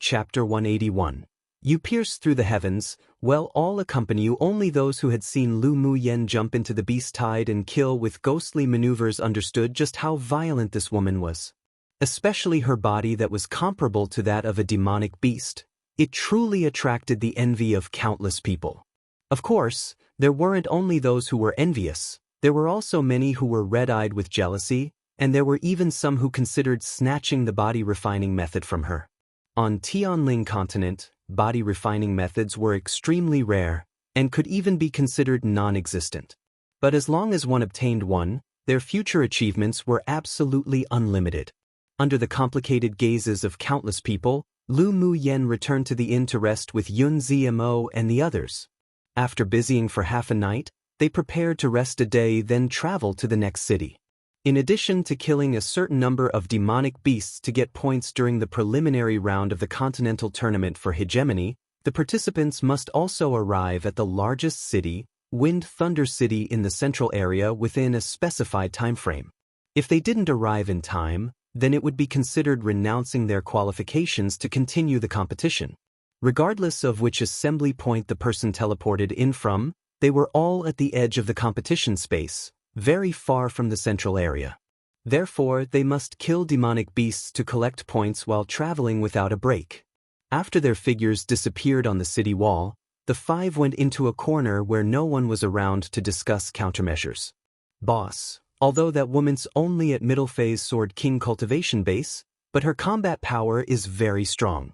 Chapter 181. You pierce through the heavens, well, all accompany you. Only those who had seen Lu Muyen jump into the beast tide and kill with ghostly maneuvers understood just how violent this woman was. Especially her body that was comparable to that of a demonic beast. It truly attracted the envy of countless people. Of course, there weren't only those who were envious, there were also many who were red-eyed with jealousy, and there were even some who considered snatching the body refining method from her. On Tianling continent, body refining methods were extremely rare, and could even be considered non-existent. But as long as one obtained one, their future achievements were absolutely unlimited. Under the complicated gazes of countless people, Lu Muyen returned to the inn to rest with Yun Zmo and the others. After busying for half a night, they prepared to rest a day, then traveled to the next city. In addition to killing a certain number of demonic beasts to get points during the preliminary round of the Continental Tournament for Hegemony, the participants must also arrive at the largest city, Wind Thunder City, in the central area within a specified time frame. If they didn't arrive in time, then it would be considered renouncing their qualifications to continue the competition. Regardless of which assembly point the person teleported in from, they were all at the edge of the competition space, very far from the central area. Therefore, they must kill demonic beasts to collect points while traveling without a break. After their figures disappeared on the city wall, the five went into a corner where no one was around to discuss countermeasures. Boss, although that woman's only at middle phase Sword King cultivation base, but her combat power is very strong.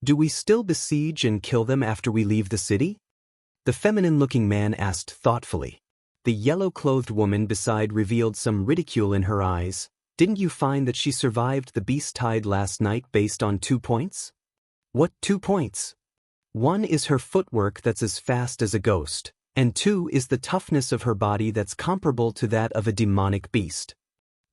Do we still besiege and kill them after we leave the city? The feminine-looking man asked thoughtfully. The yellow-clothed woman beside revealed some ridicule in her eyes. Didn't you find that she survived the beast tide last night based on 2 points? What 2 points? 1 is her footwork that's as fast as a ghost, and 2 is the toughness of her body that's comparable to that of a demonic beast.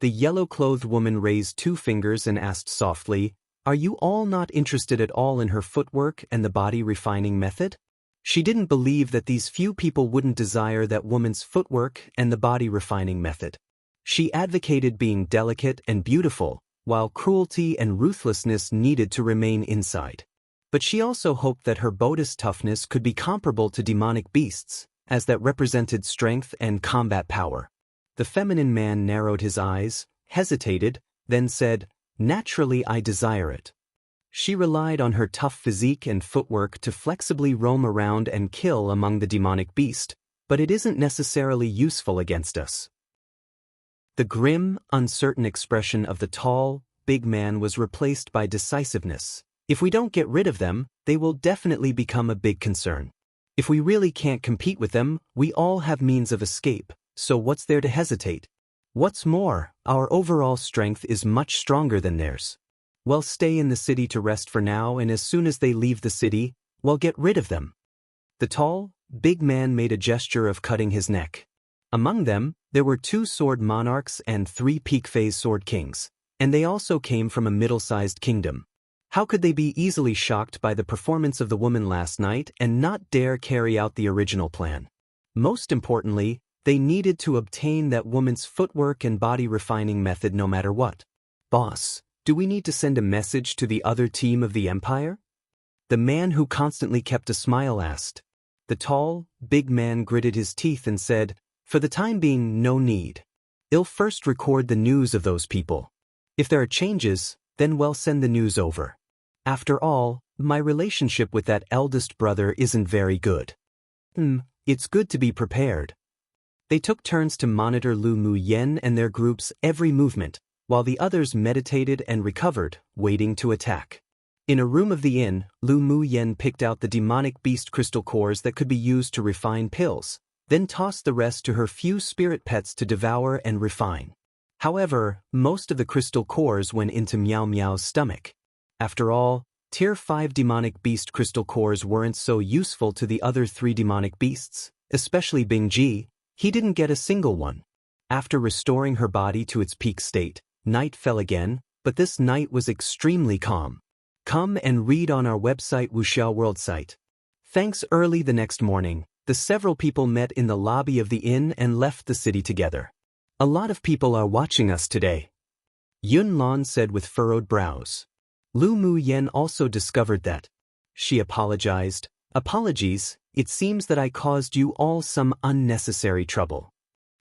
The yellow-clothed woman raised 2 fingers and asked softly, "Are you all not interested at all in her footwork and the body refining method?" She didn't believe that these few people wouldn't desire that woman's footwork and the body refining method. She advocated being delicate and beautiful, while cruelty and ruthlessness needed to remain inside. But she also hoped that her bodice toughness could be comparable to demonic beasts, as that represented strength and combat power. The feminine man narrowed his eyes, hesitated, then said, "Naturally I desire it." She relied on her tough physique and footwork to flexibly roam around and kill among the demonic beast, but it isn't necessarily useful against us. The grim, uncertain expression of the tall, big man was replaced by decisiveness. If we don't get rid of them, they will definitely become a big concern. If we really can't compete with them, we all have means of escape, so what's there to hesitate? What's more, our overall strength is much stronger than theirs. Well, stay in the city to rest for now, and as soon as they leave the city, well, get rid of them. The tall, big man made a gesture of cutting his neck. Among them, there were 2 sword monarchs and 3 peak phase sword kings, and they also came from a middle-sized kingdom. How could they be easily shocked by the performance of the woman last night and not dare carry out the original plan? Most importantly, they needed to obtain that woman's footwork and body refining method no matter what. Boss, do we need to send a message to the other team of the Empire? The man who constantly kept a smile asked. The tall, big man gritted his teeth and said, "For the time being, no need. I'll first record the news of those people. If there are changes, then we'll send the news over. After all, my relationship with that eldest brother isn't very good. It's good to be prepared." They took turns to monitor Lu Muyen and their group's every movement, while the others meditated and recovered, waiting to attack. In a room of the inn, Lu Muyen picked out the demonic beast crystal cores that could be used to refine pills, then tossed the rest to her few spirit pets to devour and refine. However, most of the crystal cores went into Meow Meow's stomach. After all, Tier 5 demonic beast crystal cores weren't so useful to the other 3 demonic beasts, especially Bing Ji. He didn't get a single one. After restoring her body to its peak state, night fell again, but this night was extremely calm. Come and read on our website Wuxia World site. Thanks. Early the next morning, the several people met in the lobby of the inn and left the city together. "A lot of people are watching us today," Yun Lan said with furrowed brows. Lu Mu Yen also discovered that. She apologized. Apologies, it seems that I caused you all some unnecessary trouble.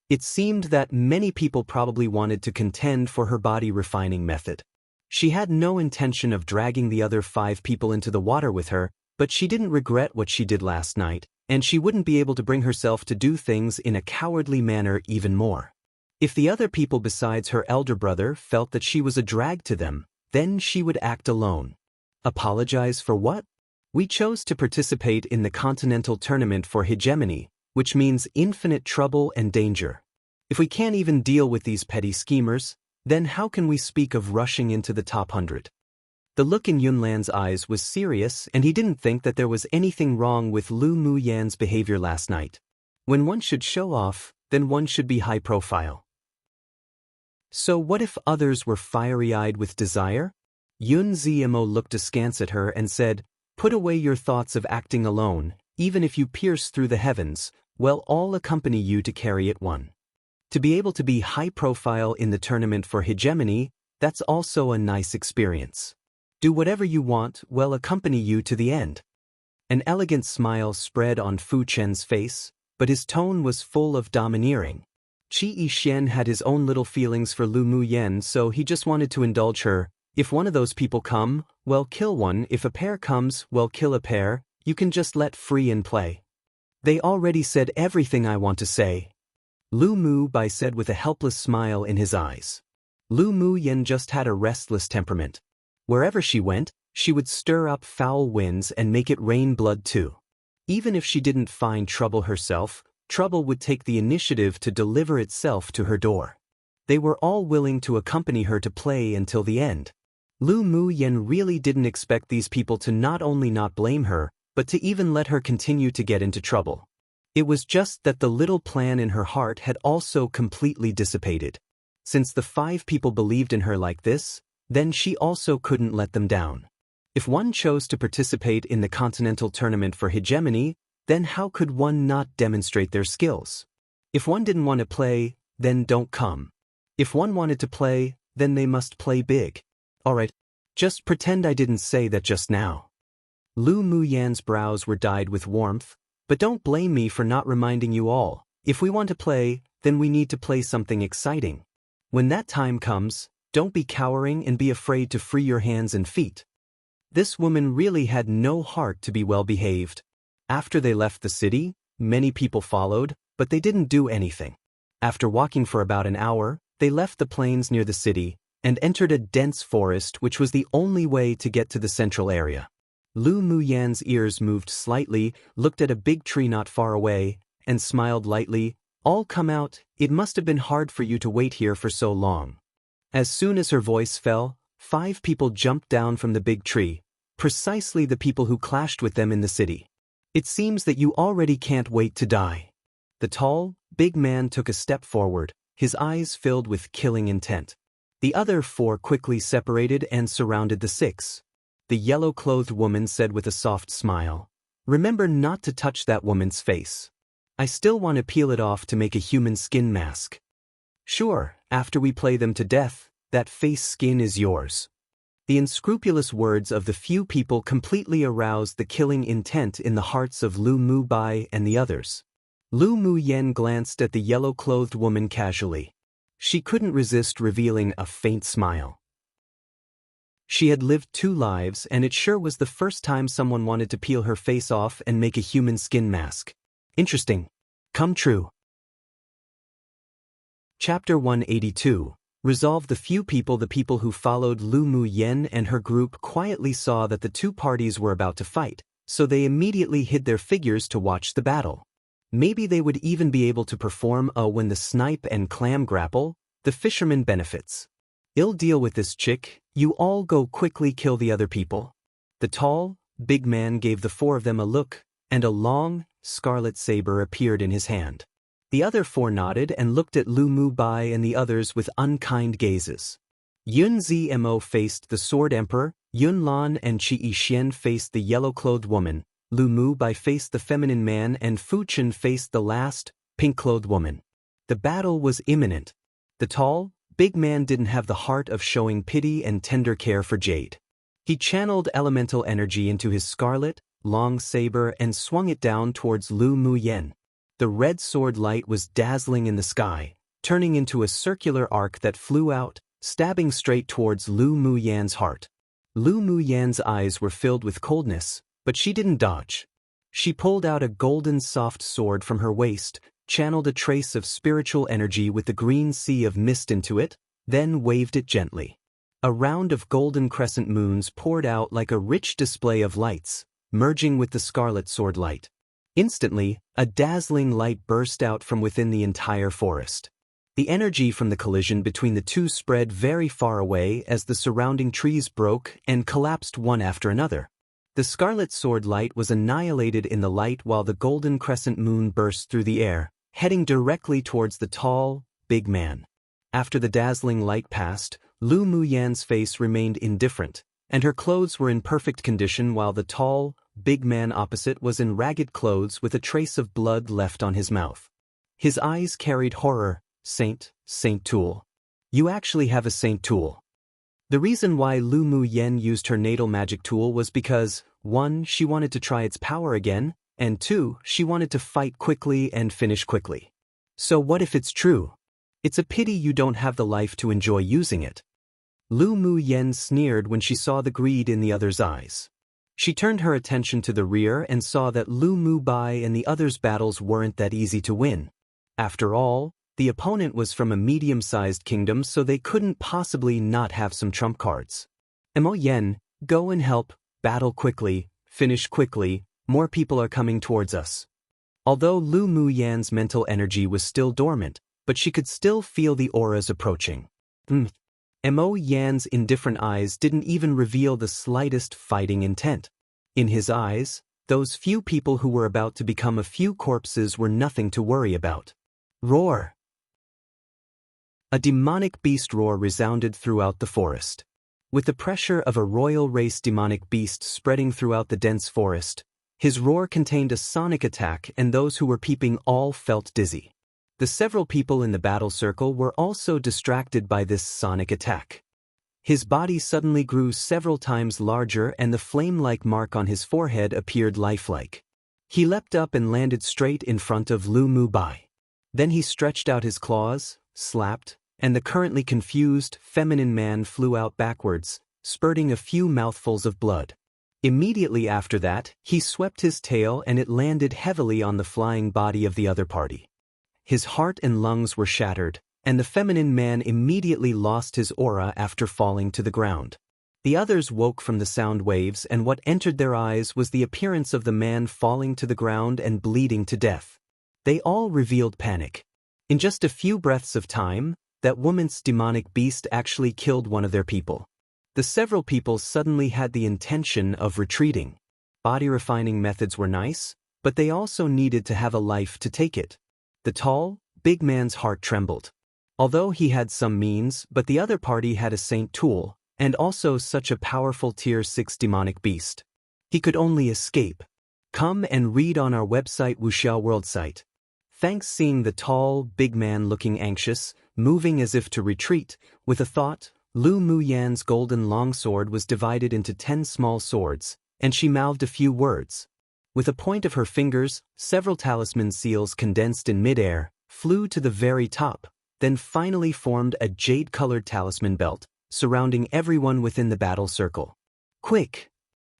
It seemed that many people probably wanted to contend for her body refining method. She had no intention of dragging the other 5 people into the water with her, but she didn't regret what she did last night, and she wouldn't be able to bring herself to do things in a cowardly manner even more. If the other people besides her elder brother felt that she was a drag to them, then she would act alone. Apologize for what? We chose to participate in the continental tournament for hegemony, which means infinite trouble and danger. If we can't even deal with these petty schemers, then how can we speak of rushing into the top 100? The look in Yunlan's eyes was serious, and he didn't think that there was anything wrong with Lu Mu Yan's behavior last night. When one should show off, then one should be high profile. So what if others were fiery-eyed with desire? Yun Zmo looked askance at her and said, "Put away your thoughts of acting alone, even if you pierce through the heavens, well, I'll accompany you to carry it one." To be able to be high profile in the tournament for hegemony, that's also a nice experience. Do whatever you want, well, accompany you to the end. An elegant smile spread on Fu Chen's face, but his tone was full of domineering. Qi Yishen had his own little feelings for Lu Mu Yen, so he just wanted to indulge her. If one of those people come, well, kill one. If a pair comes, well, kill a pair. You can just let free and play. They already said everything I want to say. Lu Mu Bai said with a helpless smile in his eyes. Lu Mu Yen just had a restless temperament. Wherever she went, she would stir up foul winds and make it rain blood too. Even if she didn't find trouble herself, trouble would take the initiative to deliver itself to her door. They were all willing to accompany her to play until the end. Lu Mu Yen really didn't expect these people to not only not blame her, but to even let her continue to get into trouble. It was just that the little plan in her heart had also completely dissipated. Since the 5 people believed in her like this, then she also couldn't let them down. If one chose to participate in the continental tournament for hegemony, then how could one not demonstrate their skills? If one didn't want to play, then don't come. If one wanted to play, then they must play big. Alright, just pretend I didn't say that just now. Lu Mu Yan's brows were dyed with warmth, but don't blame me for not reminding you all. If we want to play, then we need to play something exciting. When that time comes, don't be cowering and be afraid to free your hands and feet. This woman really had no heart to be well behaved. After they left the city, many people followed, but they didn't do anything. After walking for about an hour, they left the plains near the city and entered a dense forest, which was the only way to get to the central area. Lu Mu Yan's ears moved slightly, looked at a big tree not far away, and smiled lightly. "All come out, it must have been hard for you to wait here for so long." As soon as her voice fell, 5 people jumped down from the big tree, precisely the people who clashed with them in the city. "It seems that you already can't wait to die." The tall, big man took a step forward, his eyes filled with killing intent. The other 4 quickly separated and surrounded the 6. The yellow-clothed woman said with a soft smile, "Remember not to touch that woman's face. I still want to peel it off to make a human skin mask. Sure, after we play them to death, that face skin is yours." The unscrupulous words of the few people completely aroused the killing intent in the hearts of Lu Mu Bai and the others. Lu Mu Yen glanced at the yellow-clothed woman casually. She couldn't resist revealing a faint smile. She had lived 2 lives, and it sure was the first time someone wanted to peel her face off and make a human skin mask. Interesting. Come true. Chapter 182. Resolve. The people who followed Lu Mu Yen and her group quietly saw that the 2 parties were about to fight, so they immediately hid their figures to watch the battle. Maybe they would even be able to perform a when the snipe and clam grapple, the fisherman benefits. "I'll deal with this chick, you all go quickly kill the other people." The tall, big man gave the 4 of them a look, and a long, scarlet saber appeared in his hand. The other 4 nodded and looked at Lu Mu Bai and the others with unkind gazes. Yun Zmo faced the Sword Emperor, Yun Lan and Qi Yishen faced the yellow-clothed woman, Lu Mu Bai faced the feminine man, and Fu Chen faced the last, pink-clothed woman. The battle was imminent. The tall, big man didn't have the heart of showing pity and tender care for Jade. He channeled elemental energy into his scarlet, long saber and swung it down towards Lu Muyen. The red sword light was dazzling in the sky, turning into a circular arc that flew out, stabbing straight towards Lu Muyen's heart. Lu Muyen's eyes were filled with coldness, but she didn't dodge. She pulled out a golden soft sword from her waist, channeled a trace of spiritual energy with the green sea of mist into it, then waved it gently. A round of golden crescent moons poured out like a rich display of lights, merging with the scarlet sword light. Instantly, a dazzling light burst out from within the entire forest. The energy from the collision between the two spread very far away as the surrounding trees broke and collapsed one after another. The scarlet sword light was annihilated in the light while the golden crescent moon burst through the air, heading directly towards the tall, big man. After the dazzling light passed, Lu Muyan's face remained indifferent, and her clothes were in perfect condition while the tall, big man opposite was in ragged clothes with a trace of blood left on his mouth. His eyes carried horror. Saint Tool. You actually have a Saint Tool. The reason why Lu Muyen used her natal magic tool was because, 1, she wanted to try its power again, and 2, she wanted to fight quickly and finish quickly. So what if it's true? It's a pity you don't have the life to enjoy using it. Lu Muyen sneered when she saw the greed in the other's eyes. She turned her attention to the rear and saw that Lu Mubai and the others' battles weren't that easy to win. After all, the opponent was from a medium-sized kingdom, so they couldn't possibly not have some trump cards. Mo Yen, go and help, battle quickly, finish quickly, more people are coming towards us. Although Lu Muyan's mental energy was still dormant, but she could still feel the auras approaching. Mo Yan's indifferent eyes didn't even reveal the slightest fighting intent. In his eyes, those few people who were about to become a few corpses were nothing to worry about. Roar! A demonic beast roar resounded throughout the forest. With the pressure of a royal race demonic beast spreading throughout the dense forest, his roar contained a sonic attack and those who were peeping all felt dizzy. The several people in the battle circle were also distracted by this sonic attack. His body suddenly grew several times larger and the flame-like mark on his forehead appeared lifelike. He leapt up and landed straight in front of Lu Mubai. Then he stretched out his claws, slapped, and the currently confused, feminine man flew out backwards, spurting a few mouthfuls of blood. Immediately after that, he swept his tail and it landed heavily on the flying body of the other party. His heart and lungs were shattered, and the feminine man immediately lost his aura after falling to the ground. The others woke from the sound waves, and what entered their eyes was the appearance of the man falling to the ground and bleeding to death. They all revealed panic. In just a few breaths of time, that woman's demonic beast actually killed one of their people. The several people suddenly had the intention of retreating. Body refining methods were nice, but they also needed to have a life to take it. The tall, big man's heart trembled. Although he had some means, but the other party had a Saint Tool, and also such a powerful Tier 6 demonic beast. He could only escape. Come and read on our website Wuxia World site. Thanks. Seeing the tall, big man looking anxious, moving as if to retreat, with a thought, Lu Muyan's golden longsword was divided into 10 small swords, and she mouthed a few words. With a point of her fingers, several talisman seals condensed in midair, flew to the very top, then finally formed a jade-colored talisman belt, surrounding everyone within the battle circle. Quick!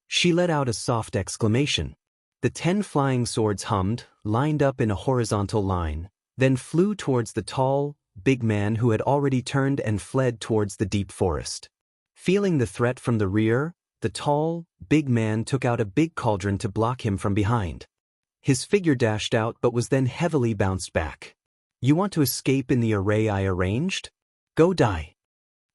She let out a soft exclamation. The 10 flying swords hummed, lined up in a horizontal line, then flew towards the tall, big man who had already turned and fled towards the deep forest. Feeling the threat from the rear, the tall, big man took out a big cauldron to block him from behind. His figure dashed out but was then heavily bounced back. You want to escape in the array I arranged? Go die.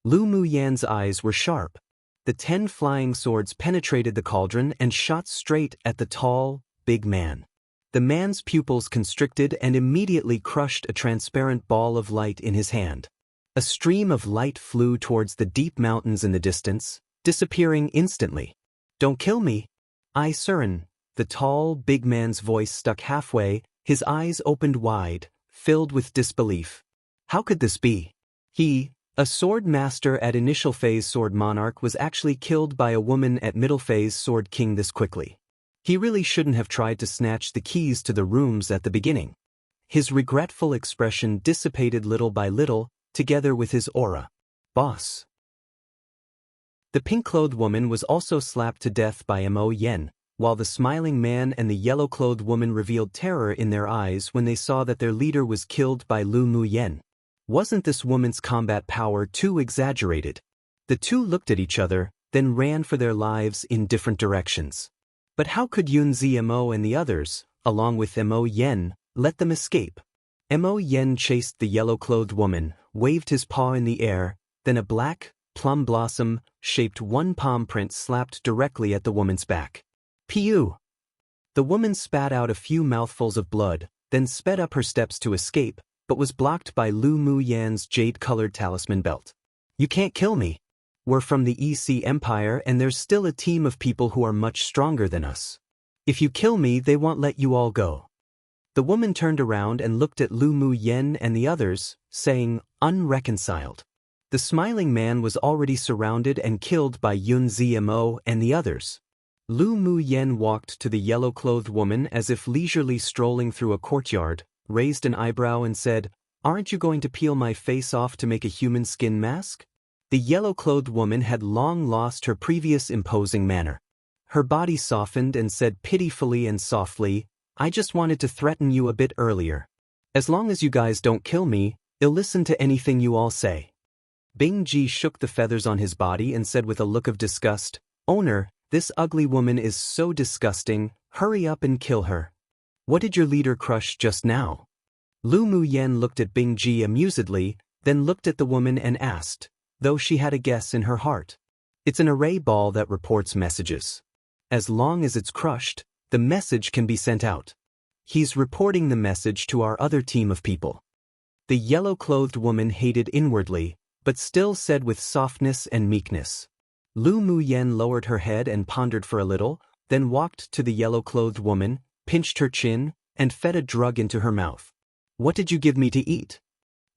Lu Muyan's eyes were sharp. The 10 flying swords penetrated the cauldron and shot straight at the tall, big man. The man's pupils constricted and immediately crushed a transparent ball of light in his hand. A stream of light flew towards the deep mountains in the distance, disappearing instantly. Don't kill me. Suren. The tall, big man's voice stuck halfway, his eyes opened wide, filled with disbelief. How could this be? He, A sword master at initial phase sword monarch was actually killed by a woman at middle phase sword king this quickly. He really shouldn't have tried to snatch the keys to the rooms at the beginning. His regretful expression dissipated little by little, together with his aura. Boss. The pink-clothed woman was also slapped to death by Mo Yen, while the smiling man and the yellow-clothed woman revealed terror in their eyes when they saw that their leader was killed by Lu Mu Yen. Wasn't this woman's combat power too exaggerated? The two looked at each other, then ran for their lives in different directions. But how could Yunzi Mo and the others, along with Mo Yen, let them escape? Mo Yen chased the yellow-clothed woman, waved his paw in the air, then a black, plum blossom-shaped one palm print slapped directly at the woman's back. Piu! The woman spat out a few mouthfuls of blood, then sped up her steps to escape, but was blocked by Lu Mu Yan's jade-colored talisman belt. You can't kill me. We're from the EC Empire and there's still a team of people who are much stronger than us. If you kill me, they won't let you all go. The woman turned around and looked at Lu Mu Yen and the others, saying, unreconciled. The smiling man was already surrounded and killed by Yun Ziamo and the others. Lu Mu Yen walked to the yellow-clothed woman as if leisurely strolling through a courtyard, raised an eyebrow and said, aren't you going to peel my face off to make a human skin mask? The yellow-clothed woman had long lost her previous imposing manner. Her body softened and said pitifully and softly, I just wanted to threaten you a bit earlier. As long as you guys don't kill me, I'll listen to anything you all say. Bing Ji shook the feathers on his body and said with a look of disgust, Owner, this ugly woman is so disgusting, hurry up and kill her. What did your leader crush just now? Lu Mu Yen looked at Bing Ji amusedly, then looked at the woman and asked, though she had a guess in her heart. It's an array ball that reports messages. As long as it's crushed, the message can be sent out. He's reporting the message to our other team of people. The yellow-clothed woman hated inwardly, but still said with softness and meekness. Lu Mu Yen lowered her head and pondered for a little, then walked to the yellow-clothed woman, pinched her chin, and fed a drug into her mouth. What did you give me to eat?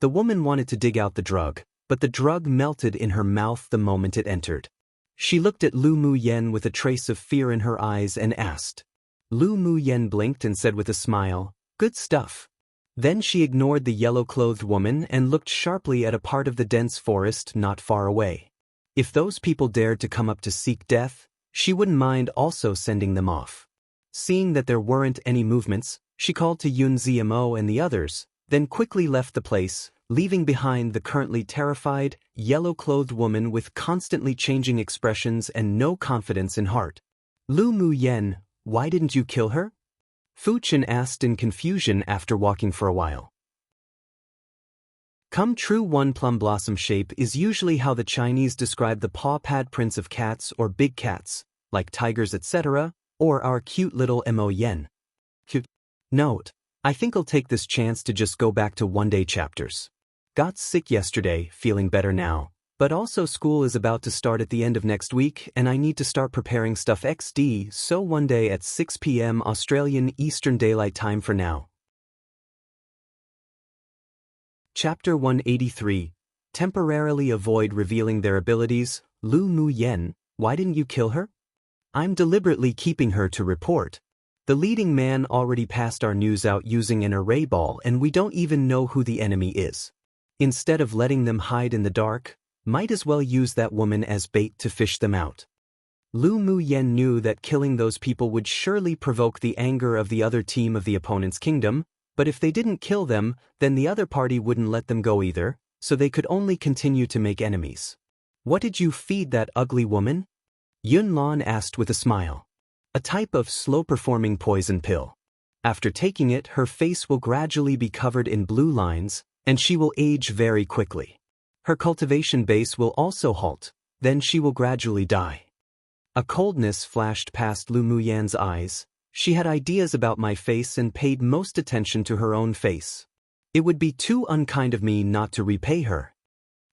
The woman wanted to dig out the drug, but the drug melted in her mouth the moment it entered. She looked at Lu Mu Yen with a trace of fear in her eyes and asked. Lu Mu Yen blinked and said with a smile, good stuff. Then she ignored the yellow-clothed woman and looked sharply at a part of the dense forest not far away. If those people dared to come up to seek death, she wouldn't mind also sending them off. Seeing that there weren't any movements, she called to Yun Ziamo and the others, then quickly left the place, leaving behind the currently terrified, yellow-clothed woman with constantly changing expressions and no confidence in heart. Lu Mu Yen, why didn't you kill her? Fu Chen asked in confusion after walking for a while. Come true one plum blossom shape is usually how the Chinese describe the paw pad prints of cats or big cats, like tigers etc., or our cute little Mo Yen. Cute. Note, I think I'll take this chance to just go back to one-day chapters. Got sick yesterday, feeling better now, but also school is about to start at the end of next week and I need to start preparing stuff XD, so one day at 6 p.m. Australian Eastern Daylight Time for now. Chapter 183. Temporarily avoid revealing their abilities. Lu Mu Yen, why didn't you kill her? I'm deliberately keeping her to report. The leading man already passed our news out using an array ball and we don't even know who the enemy is. Instead of letting them hide in the dark, might as well use that woman as bait to fish them out. Lu Mu Yen knew that killing those people would surely provoke the anger of the other team of the opponent's kingdom, but if they didn't kill them, then the other party wouldn't let them go either, so they could only continue to make enemies. What did you feed that ugly woman? Yun Lan asked with a smile. A type of slow-performing poison pill. After taking it, her face will gradually be covered in blue lines, and she will age very quickly. Her cultivation base will also halt, then she will gradually die. A coldness flashed past Lu Mu Yan's eyes. She had ideas about my face and paid most attention to her own face. It would be too unkind of me not to repay her.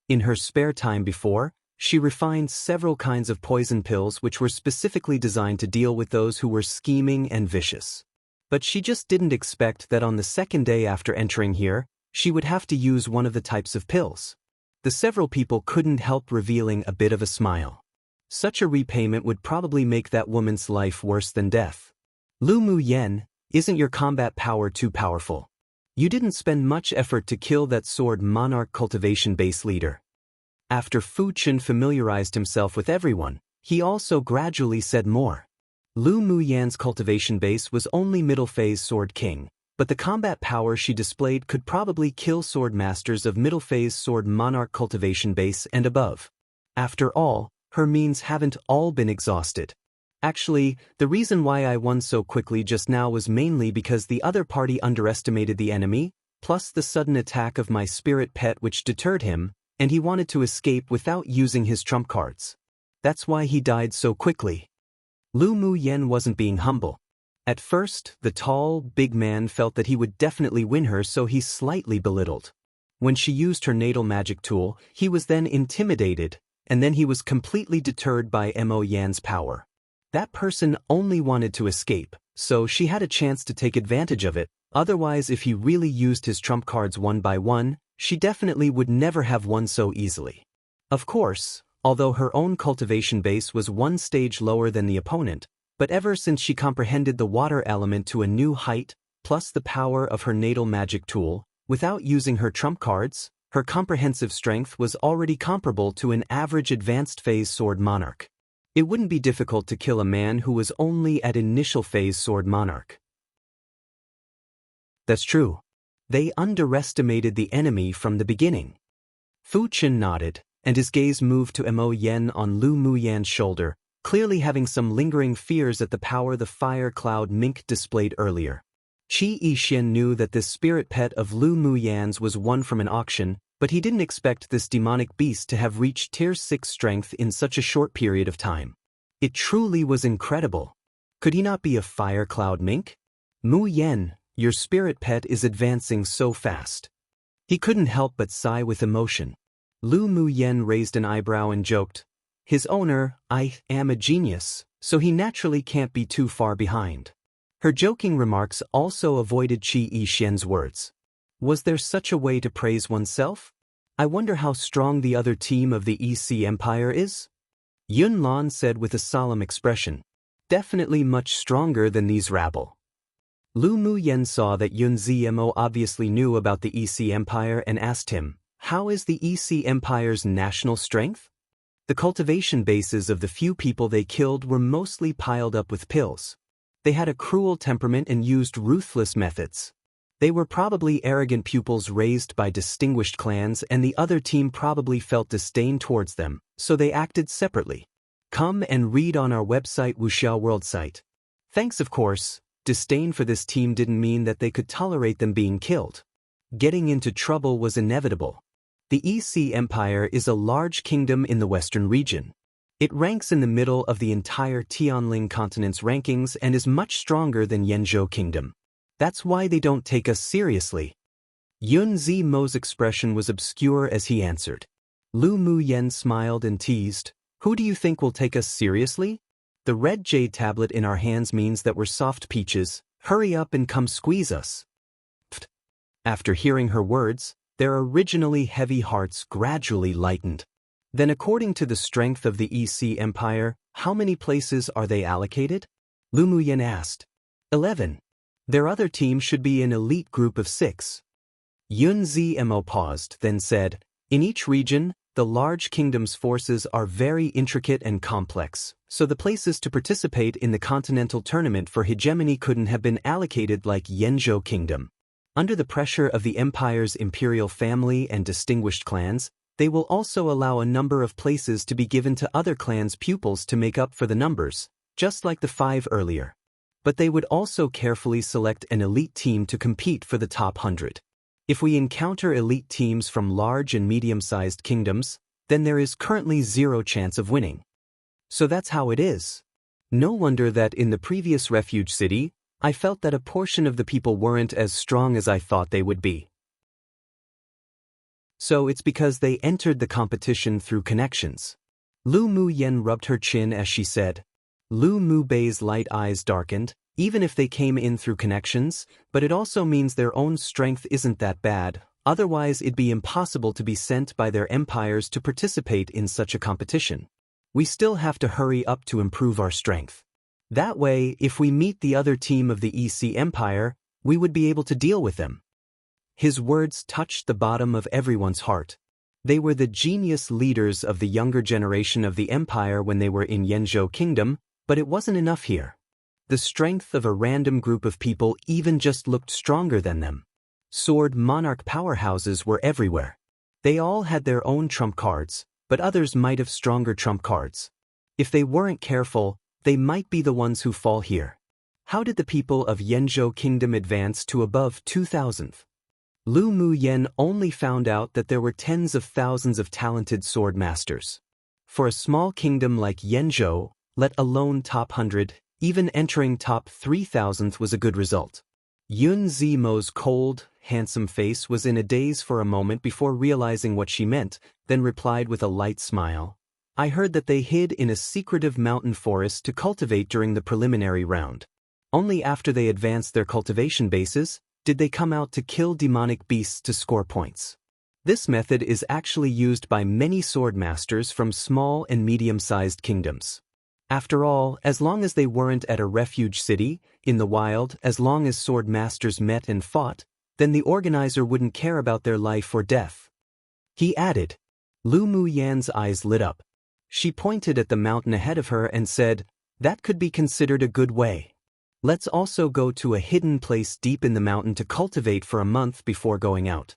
In her spare time before, she refined several kinds of poison pills which were specifically designed to deal with those who were scheming and vicious. But she just didn't expect that on the second day after entering here, she would have to use one of the types of pills. The several people couldn't help revealing a bit of a smile. Such a repayment would probably make that woman's life worse than death. Lu Mu Yen, isn't your combat power too powerful? You didn't spend much effort to kill that sword monarch cultivation base leader. After Fu Chen familiarized himself with everyone, he also gradually said more. Lu Mu Yan's cultivation base was only middle phase sword king, but the combat power she displayed could probably kill sword masters of middle phase sword monarch cultivation base and above. After all, her means haven't all been exhausted. Actually, the reason why I won so quickly just now was mainly because the other party underestimated the enemy, plus the sudden attack of my spirit pet which deterred him, and he wanted to escape without using his trump cards. That's why he died so quickly. Lu Mu Yen wasn't being humble. At first, the tall, big man felt that he would definitely win her, so he slightly belittled. When she used her natal magic tool, he was then intimidated, and then he was completely deterred by Mo Yan's power. That person only wanted to escape, so she had a chance to take advantage of it. Otherwise, if he really used his trump cards one by one, she definitely would never have won so easily. Of course, although her own cultivation base was one stage lower than the opponent, but ever since she comprehended the water element to a new height, plus the power of her natal magic tool, without using her trump cards, her comprehensive strength was already comparable to an average advanced phase sword monarch. It wouldn't be difficult to kill a man who was only at initial phase sword monarch. That's true. They underestimated the enemy from the beginning. Fu Chen nodded, and his gaze moved to Mo Yen on Lu Mu Yan's shoulder, clearly having some lingering fears at the power the fire cloud mink displayed earlier. Qi Yixian knew that this spirit pet of Lu Mu Yan's was won from an auction, but he didn't expect this demonic beast to have reached tier 6 strength in such a short period of time. It truly was incredible. Could he not be a fire cloud mink? Mu Yen, your spirit pet is advancing so fast. He couldn't help but sigh with emotion. Lu Mu Yen raised an eyebrow and joked, his owner, I am a genius, so he naturally can't be too far behind. Her joking remarks also avoided Qi Yixian's words. Was there such a way to praise oneself? I wonder how strong the other team of the EC Empire is? Yun Lan said with a solemn expression. Definitely much stronger than these rabble. Lu Mu Yen saw that Yun Zmo obviously knew about the EC Empire and asked him, how is the EC Empire's national strength? The cultivation bases of the few people they killed were mostly piled up with pills. They had a cruel temperament and used ruthless methods. They were probably arrogant pupils raised by distinguished clans, and the other team probably felt disdain towards them, so they acted separately. Come and read on our website Wuxia World site. Thanks of course, disdain for this team didn't mean that they could tolerate them being killed. Getting into trouble was inevitable. The EC Empire is a large kingdom in the western region. It ranks in the middle of the entire Tianling continent's rankings and is much stronger than Yanzhou Kingdom. That's why they don't take us seriously. Yun Zmo's expression was obscure as he answered. Lu Mu Yen smiled and teased, who do you think will take us seriously? The red jade tablet in our hands means that we're soft peaches, hurry up and come squeeze us. Pfft. After hearing her words, their originally heavy hearts gradually lightened. Then according to the strength of the EC Empire, how many places are they allocated? Lu Mu Yen asked. 11. Their other team should be an elite group of 6. Yun Zmo paused, then said, in each region, the large kingdom's forces are very intricate and complex, so the places to participate in the continental tournament for hegemony couldn't have been allocated like Yanzhou Kingdom. Under the pressure of the empire's imperial family and distinguished clans, they will also allow a number of places to be given to other clans' pupils to make up for the numbers, just like the 5 earlier. But they would also carefully select an elite team to compete for the top 100. If we encounter elite teams from large and medium-sized kingdoms, then there is currently 0 chance of winning. So that's how it is. No wonder that in the previous refuge city, I felt that a portion of the people weren't as strong as I thought they would be. So it's because they entered the competition through connections. Lu Mu Yen rubbed her chin as she said. Lu Mu Bei's light eyes darkened, even if they came in through connections, but it also means their own strength isn't that bad, Otherwise it'd be impossible to be sent by their empires to participate in such a competition. We still have to hurry up to improve our strength. That way, if we meet the other team of the EC Empire, we would be able to deal with them. His words touched the bottom of everyone's heart. They were the genius leaders of the younger generation of the empire when they were in Yanzhou Kingdom, but it wasn't enough here. The strength of a random group of people even just looked stronger than them. Sword monarch powerhouses were everywhere. They all had their own trump cards, but others might have stronger trump cards. If they weren't careful, they might be the ones who fall here. How did the people of Yanzhou Kingdom advance to above 2,000th? Lu Muyen only found out that there were tens of thousands of talented sword masters. For a small kingdom like Yanzhou, let alone top 100, even entering top 3,000th was a good result. Yun Zimo's cold, handsome face was in a daze for a moment before realizing what she meant, then replied with a light smile. I heard that they hid in a secretive mountain forest to cultivate during the preliminary round. Only after they advanced their cultivation bases, did they come out to kill demonic beasts to score points. This method is actually used by many sword masters from small and medium-sized kingdoms. After all, as long as they weren't at a refuge city, in the wild, as long as sword masters met and fought, then the organizer wouldn't care about their life or death. He added. Lu Muyan's eyes lit up. She pointed at the mountain ahead of her and said, that could be considered a good way. Let's also go to a hidden place deep in the mountain to cultivate for a month before going out.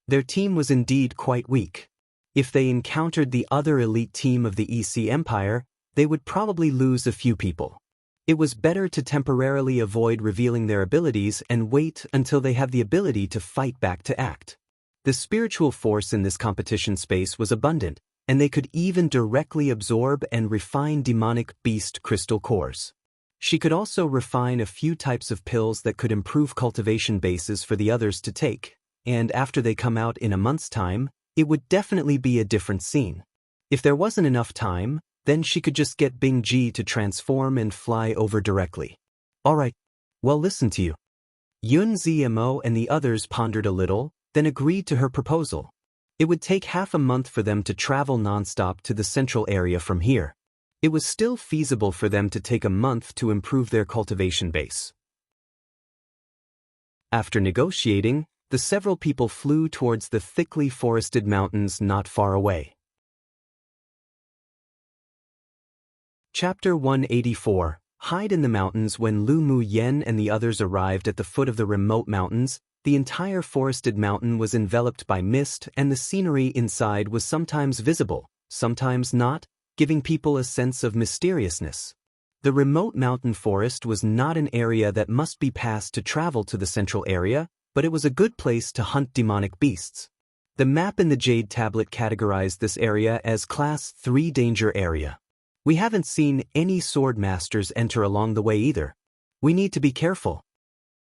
Their team was indeed quite weak. If they encountered the other elite team of the EC Empire, they would probably lose a few people. It was better to temporarily avoid revealing their abilities and wait until they have the ability to fight back to act. The spiritual force in this competition space was abundant, and they could even directly absorb and refine demonic beast crystal cores. She could also refine a few types of pills that could improve cultivation bases for the others to take, and after they come out in a month's time, it would definitely be a different scene. If there wasn't enough time, then she could just get Bing Ji to transform and fly over directly. Alright, well listen to you. Yun Zmo and the others pondered a little, then agreed to her proposal. It would take half a month for them to travel nonstop to the central area from here. It was still feasible for them to take a month to improve their cultivation base. After negotiating, the several people flew towards the thickly forested mountains not far away. Chapter 184. Hide in the mountains. When Lu Muyen and the others arrived at the foot of the remote mountains, the entire forested mountain was enveloped by mist and the scenery inside was sometimes visible, sometimes not, giving people a sense of mysteriousness. The remote mountain forest was not an area that must be passed to travel to the central area, but it was a good place to hunt demonic beasts. The map in the Jade Tablet categorized this area as Class 3 Danger Area. We haven't seen any sword masters enter along the way either. We need to be careful.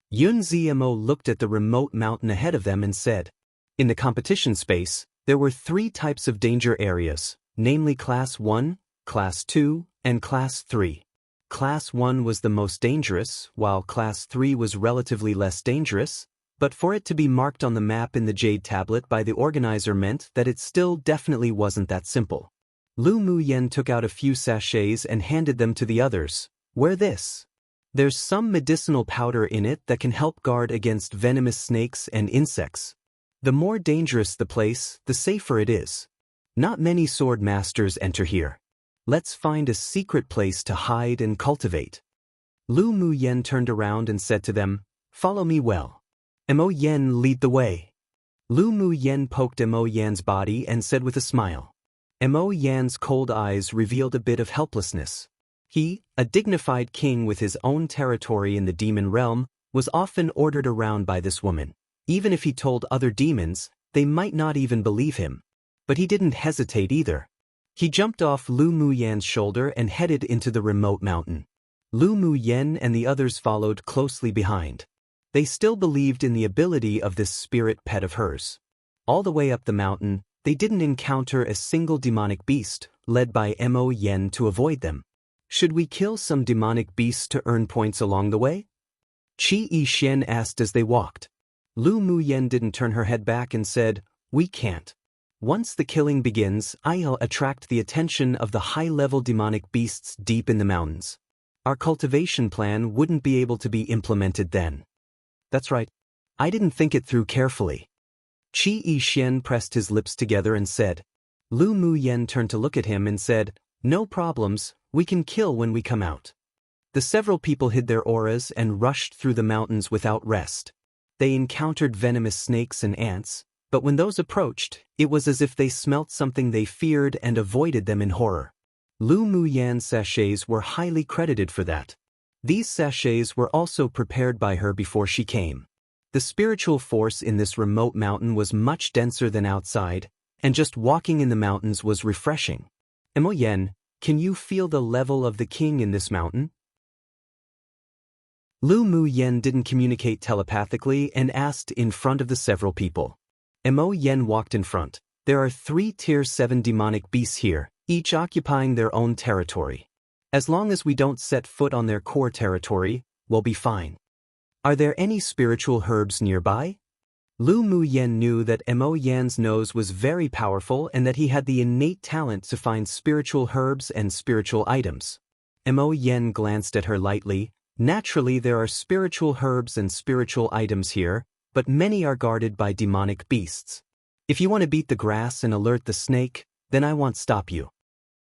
Yun Zmo looked at the remote mountain ahead of them and said, in the competition space, there were 3 types of danger areas, namely Class 1, Class 2, and Class 3. Class 1 was the most dangerous, while Class 3 was relatively less dangerous, but for it to be marked on the map in the Jade Tablet by the organizer meant that it still definitely wasn't that simple. Lu Muyen took out a few sachets and handed them to the others. Wear this. There's some medicinal powder in it that can help guard against venomous snakes and insects. The more dangerous the place, the safer it is. Not many sword masters enter here. Let's find a secret place to hide and cultivate. Lu Muyen turned around and said to them, follow me well. Mo Yen, lead the way. Lu Muyen poked Mo Yan's body and said with a smile. Mo Yan's cold eyes revealed a bit of helplessness. He, a dignified king with his own territory in the demon realm, was often ordered around by this woman. Even if he told other demons, they might not even believe him. But he didn't hesitate either. He jumped off Lu Muyen's shoulder and headed into the remote mountain. Lu Muyen and the others followed closely behind. They still believed in the ability of this spirit pet of hers. All the way up the mountain, they didn't encounter a single demonic beast, led by Mo Yen to avoid them. Should we kill some demonic beasts to earn points along the way? Qi Yishen asked as they walked. Lu Muyen didn't turn her head back and said, "We can't. Once the killing begins, I'll attract the attention of the high-level demonic beasts deep in the mountains. Our cultivation plan wouldn't be able to be implemented then." "That's right. I didn't think it through carefully." Qi Yixian pressed his lips together and said. Lu Muyen turned to look at him and said, "No problems, we can kill when we come out." The several people hid their auras and rushed through the mountains without rest. They encountered venomous snakes and ants, but when those approached, it was as if they smelt something they feared and avoided them in horror. Lu Muyan's sachets were highly credited for that. These sachets were also prepared by her before she came. The spiritual force in this remote mountain was much denser than outside, and just walking in the mountains was refreshing. "Emo Yen, can you feel the level of the king in this mountain?" Lu Muyen didn't communicate telepathically and asked in front of the several people. Emo Yen walked in front. "There are 3 Tier 7 demonic beasts here, each occupying their own territory. As long as we don't set foot on their core territory, we'll be fine. Are there any spiritual herbs nearby?" Lu Muyen knew that Emo Yan's nose was very powerful and that he had the innate talent to find spiritual herbs and spiritual items. Emo Yen glanced at her lightly. "Naturally, there are spiritual herbs and spiritual items here, but many are guarded by demonic beasts. If you want to beat the grass and alert the snake, then I won't stop you."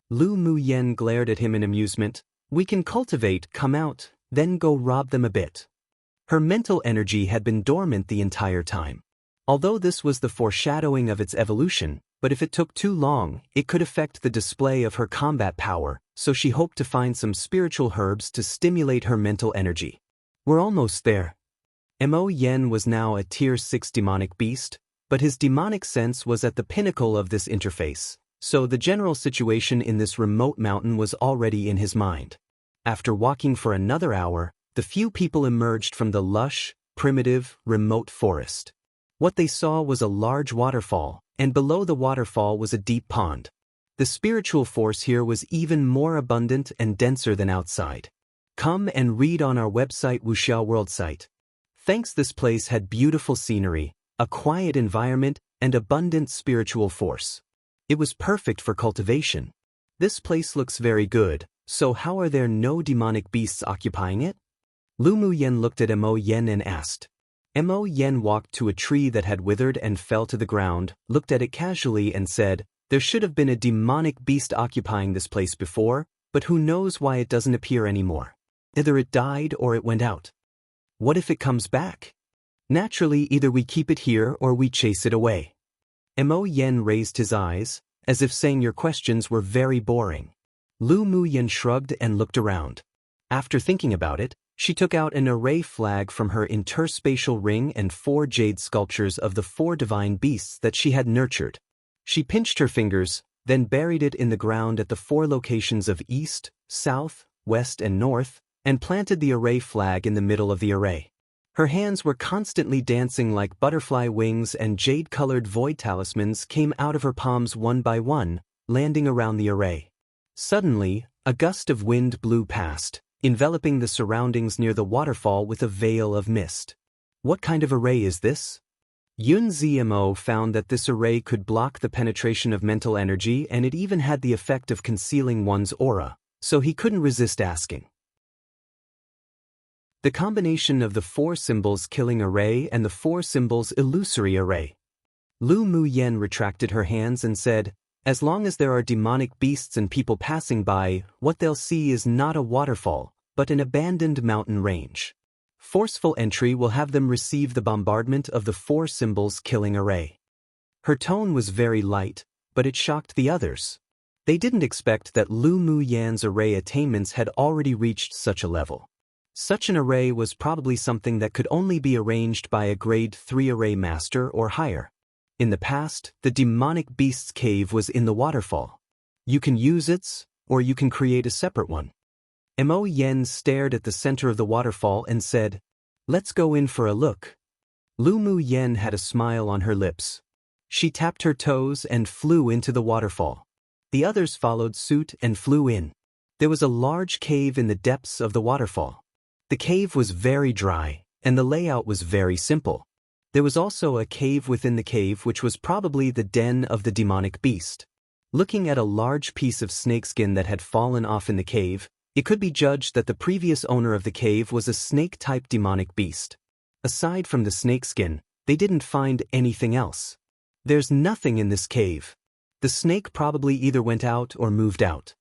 Lu Muyen glared at him in amusement. "We can cultivate, come out, then go rob them a bit." Her mental energy had been dormant the entire time. Although this was the foreshadowing of its evolution, but if it took too long, it could affect the display of her combat power, so she hoped to find some spiritual herbs to stimulate her mental energy. "We're almost there." Emo Yen was now a Tier 6 demonic beast, but his demonic sense was at the pinnacle of this interface, so the general situation in this remote mountain was already in his mind. After walking for another hour, the few people emerged from the lush, primitive, remote forest. What they saw was a large waterfall, and below the waterfall was a deep pond. The spiritual force here was even more abundant and denser than outside. Come and read on our website Wuxia World site. Thanks, this place had beautiful scenery, a quiet environment, and abundant spiritual force. It was perfect for cultivation. This place looks very good, so how are there no demonic beasts occupying it? Lu Muyen looked at Emo Yen and asked. Emo Yen walked to a tree that had withered and fell to the ground, looked at it casually and said, "There should have been a demonic beast occupying this place before, but who knows why it doesn't appear anymore. Either it died or it went out. What if it comes back? Naturally, either we keep it here or we chase it away." Emo Yen raised his eyes, as if saying your questions were very boring. Lu Muyen shrugged and looked around. After thinking about it, she took out an array flag from her interspatial ring and 4 jade sculptures of the 4 divine beasts that she had nurtured. She pinched her fingers, then buried it in the ground at the 4 locations of east, south, west, and north, and planted the array flag in the middle of the array. Her hands were constantly dancing like butterfly wings, and jade-colored void talismans came out of her palms one by one, landing around the array. Suddenly, a gust of wind blew past, enveloping the surroundings near the waterfall with a veil of mist. "What kind of array is this?" Yun Zmo found that this array could block the penetration of mental energy, and it even had the effect of concealing one's aura, so he couldn't resist asking. "The combination of the 4 symbols killing array and the 4 symbols illusory array." Lu Muyen retracted her hands and said, "As long as there are demonic beasts and people passing by, what they'll see is not a waterfall, but an abandoned mountain range. Forceful entry will have them receive the bombardment of the 4 symbols killing array." Her tone was very light, but it shocked the others. They didn't expect that Lu Muyen's array attainments had already reached such a level. Such an array was probably something that could only be arranged by a grade 3 array master or higher. In the past, the demonic beast's cave was in the waterfall. You can use its, or you can create a separate one. Emo Yen stared at the center of the waterfall and said, "Let's go in for a look." Lu Muyen had a smile on her lips. She tapped her toes and flew into the waterfall. The others followed suit and flew in. There was a large cave in the depths of the waterfall. The cave was very dry, and the layout was very simple. There was also a cave within the cave which was probably the den of the demonic beast. Looking at a large piece of snakeskin that had fallen off in the cave, it could be judged that the previous owner of the cave was a snake-type demonic beast. Aside from the snakeskin, they didn't find anything else. There's nothing in this cave. The snake probably either went out or moved out.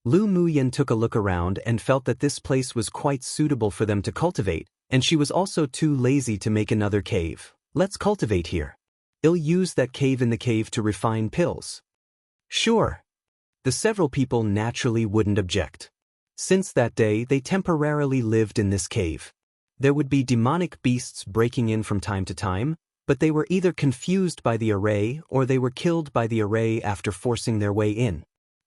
Lu Muyan took a look around and felt that this place was quite suitable for them to cultivate, and she was also too lazy to make another cave. Let's cultivate here. I'll use that cave in the cave to refine pills. Sure. The several people naturally wouldn't object. Since that day, they temporarily lived in this cave. There would be demonic beasts breaking in from time to time, but they were either confused by the array or they were killed by the array after forcing their way in.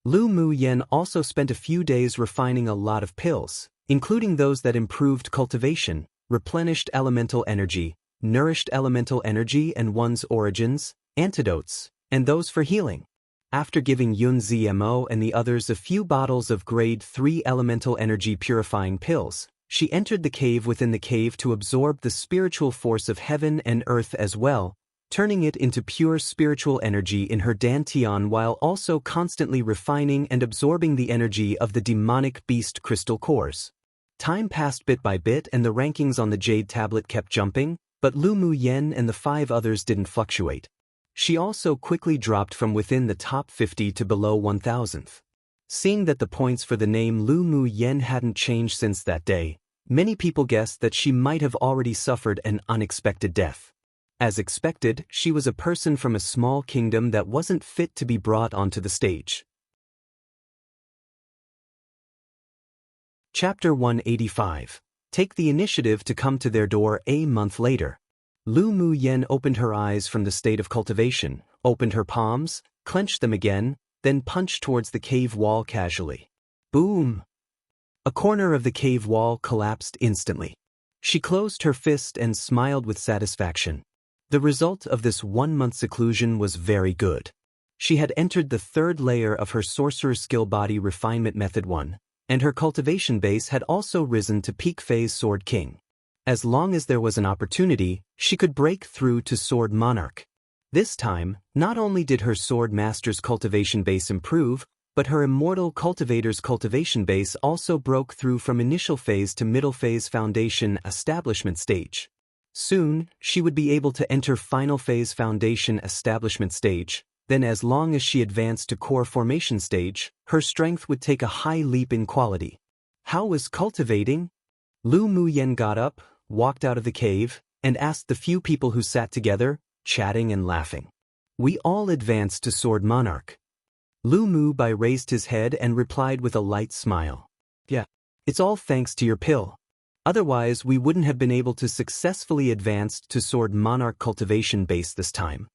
Lu Muyan also spent a few days refining a lot of pills, including those that improved cultivation, replenished elemental energy, nourished elemental energy and one's origins, antidotes, and those for healing. After giving Yun Zmo and the others a few bottles of grade 3 elemental energy purifying pills, she entered the cave within the cave to absorb the spiritual force of heaven and earth as well, turning it into pure spiritual energy in her dantian while also constantly refining and absorbing the energy of the demonic beast crystal cores. Time passed bit by bit and the rankings on the jade tablet kept jumping, but Lu Muyan and the 5 others didn't fluctuate. She also quickly dropped from within the top 50 to below 1000th. Seeing that the points for the name Lu Muyan hadn't changed since that day, many people guessed that she might have already suffered an unexpected death. As expected, she was a person from a small kingdom that wasn't fit to be brought onto the stage. Chapter 185. Take the initiative to come to their door a month later. Lu Muyan opened her eyes from the state of cultivation, opened her palms, clenched them again, then punched towards the cave wall casually. Boom! A corner of the cave wall collapsed instantly. She closed her fist and smiled with satisfaction. The result of this 1-month seclusion was very good. She had entered the 3rd layer of her sorcerer skill body refinement method 1, and her cultivation base had also risen to peak phase Sword King. As long as there was an opportunity, she could break through to Sword Monarch. This time, not only did her Sword Master's cultivation base improve, but her Immortal Cultivator's cultivation base also broke through from initial phase to middle phase foundation establishment stage. Soon, she would be able to enter final phase foundation establishment stage, then as long as she advanced to core formation stage, her strength would take a high leap in quality. How was cultivating? Lu Muyan got up, walked out of the cave, and asked the few people who sat together, chatting and laughing. We all advanced to Sword Monarch. Lu Mubai raised his head and replied with a light smile. Yeah, it's all thanks to your pill. Otherwise, we wouldn't have been able to successfully advance to Sword Monarch cultivation base this time.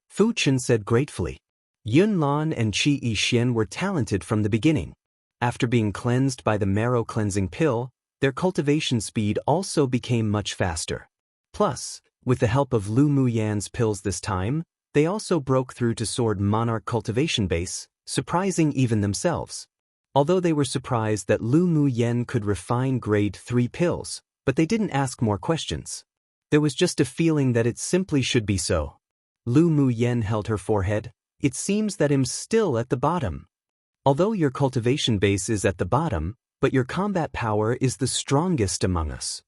Fu Chen said gratefully. Yun Lan and Qi Yixian were talented from the beginning. After being cleansed by the marrow cleansing pill, their cultivation speed also became much faster. Plus, with the help of Lu Muyan's pills this time, they also broke through to Sword Monarch cultivation base, surprising even themselves. Although they were surprised that Lu Muyan could refine grade 3 pills, but they didn't ask more questions. There was just a feeling that it simply should be so. Lu Muyan held her forehead. It seems that I'm still at the bottom. Although your cultivation base is at the bottom, but your combat power is the strongest among us.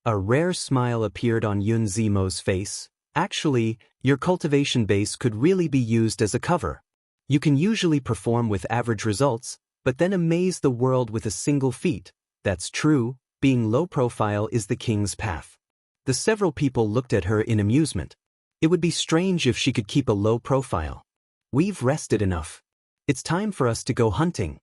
A rare smile appeared on Yun Zimo's face. Actually, your cultivation base could really be used as a cover. You can usually perform with average results, but then amaze the world with a single feat. That's true, being low profile is the king's path. The several people looked at her in amusement. It would be strange if she could keep a low profile. We've rested enough. It's time for us to go hunting.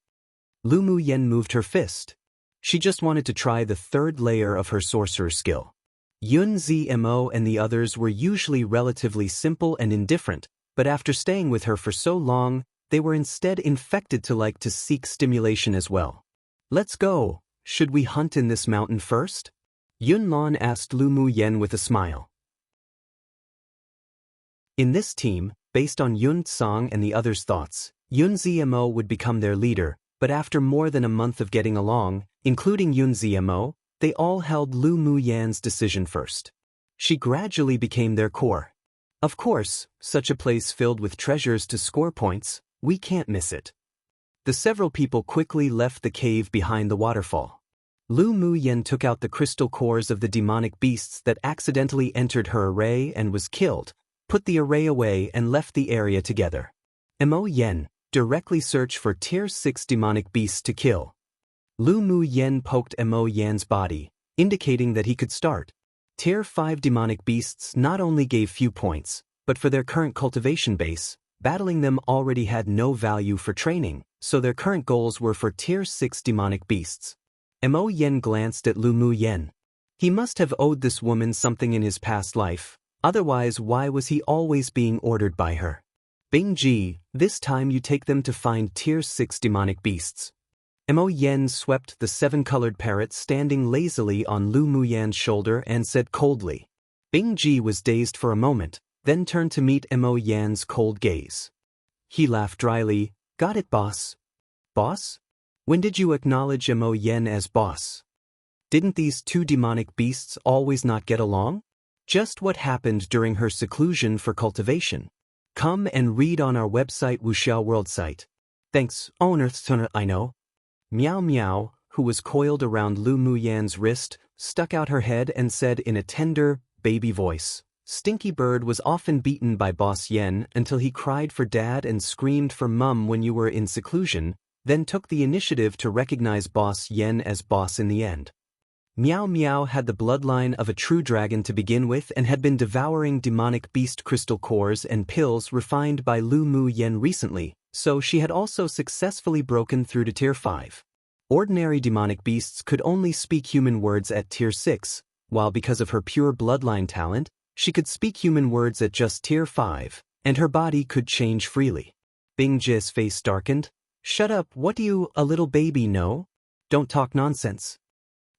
Lu Muyan moved her fist. She just wanted to try the 3rd layer of her sorcerer skill. Yun Zmo and the others were usually relatively simple and indifferent, but after staying with her for so long, they were instead infected to like to seek stimulation as well. Let's go. Should we hunt in this mountain first? Yun Lan asked Lu Muyan with a smile. In this team, based on Yun Tsang and the others' thoughts, Yun Zmo would become their leader, but after more than a month of getting along, including Yun Zmo, they all held Lu Muyan's decision first. She gradually became their core. Of course, such a place filled with treasures to score points, we can't miss it. The several people quickly left the cave behind the waterfall. Lu Mu Yen took out the crystal cores of the demonic beasts that accidentally entered her array and was killed, put the array away and left the area together. Mo Yen, directly search for Tier 6 demonic beasts to kill. Lu Mu Yen poked Mo Yan's body, indicating that he could start. Tier 5 demonic beasts not only gave few points, but for their current cultivation base, battling them already had no value for training, so their current goals were for Tier 6 demonic beasts. Mo Yen glanced at Lu Mu Yen. He must have owed this woman something in his past life, otherwise why was he always being ordered by her? Bing Ji, this time you take them to find Tier 6 demonic beasts. Mo Yen swept the 7-colored parrot standing lazily on Lu Mu Yan's shoulder and said coldly. Bing Ji was dazed for a moment, then turned to meet Mo Yan's cold gaze. He laughed dryly. Got it, boss. Boss? When did you acknowledge Mo Yen as boss? Didn't these two demonic beasts always not get along? Just what happened during her seclusion for cultivation. Come and read on our website Wuxia World site. Thanks, owner. I know. Meow Meow, who was coiled around Lu Mu Yan's wrist, stuck out her head and said in a tender, baby voice, Stinky Bird was often beaten by Boss Yen until he cried for dad and screamed for mum when you were in seclusion, then took the initiative to recognize Boss Yen as boss in the end. Meow Meow had the bloodline of a true dragon to begin with and had been devouring demonic beast crystal cores and pills refined by Lu Mu Yen recently, so she had also successfully broken through to Tier 5. Ordinary demonic beasts could only speak human words at Tier 6, while because of her pure bloodline talent, she could speak human words at just Tier 5, and her body could change freely. Bing Ji's face darkened. Shut up, what do you, a little baby, know? Don't talk nonsense.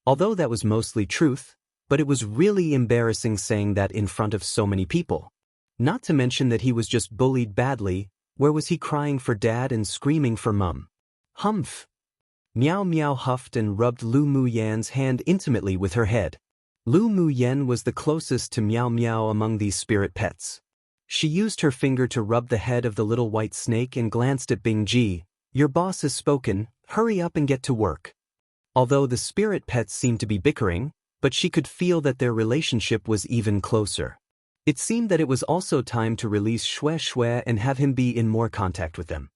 Although that was mostly truth, but it was really embarrassing saying that in front of so many people. Not to mention that he was just bullied badly. Where was he crying for dad and screaming for mum? Humph. Meow Meow huffed and rubbed Lu Mu Yan's hand intimately with her head. Lu Mu Yen was the closest to Meow Meow among these spirit pets. She used her finger to rub the head of the little white snake and glanced at Bing Ji. Your boss has spoken, hurry up and get to work. Although the spirit pets seemed to be bickering, but she could feel that their relationship was even closer. It seemed that it was also time to release Xue Xue and have him be in more contact with them.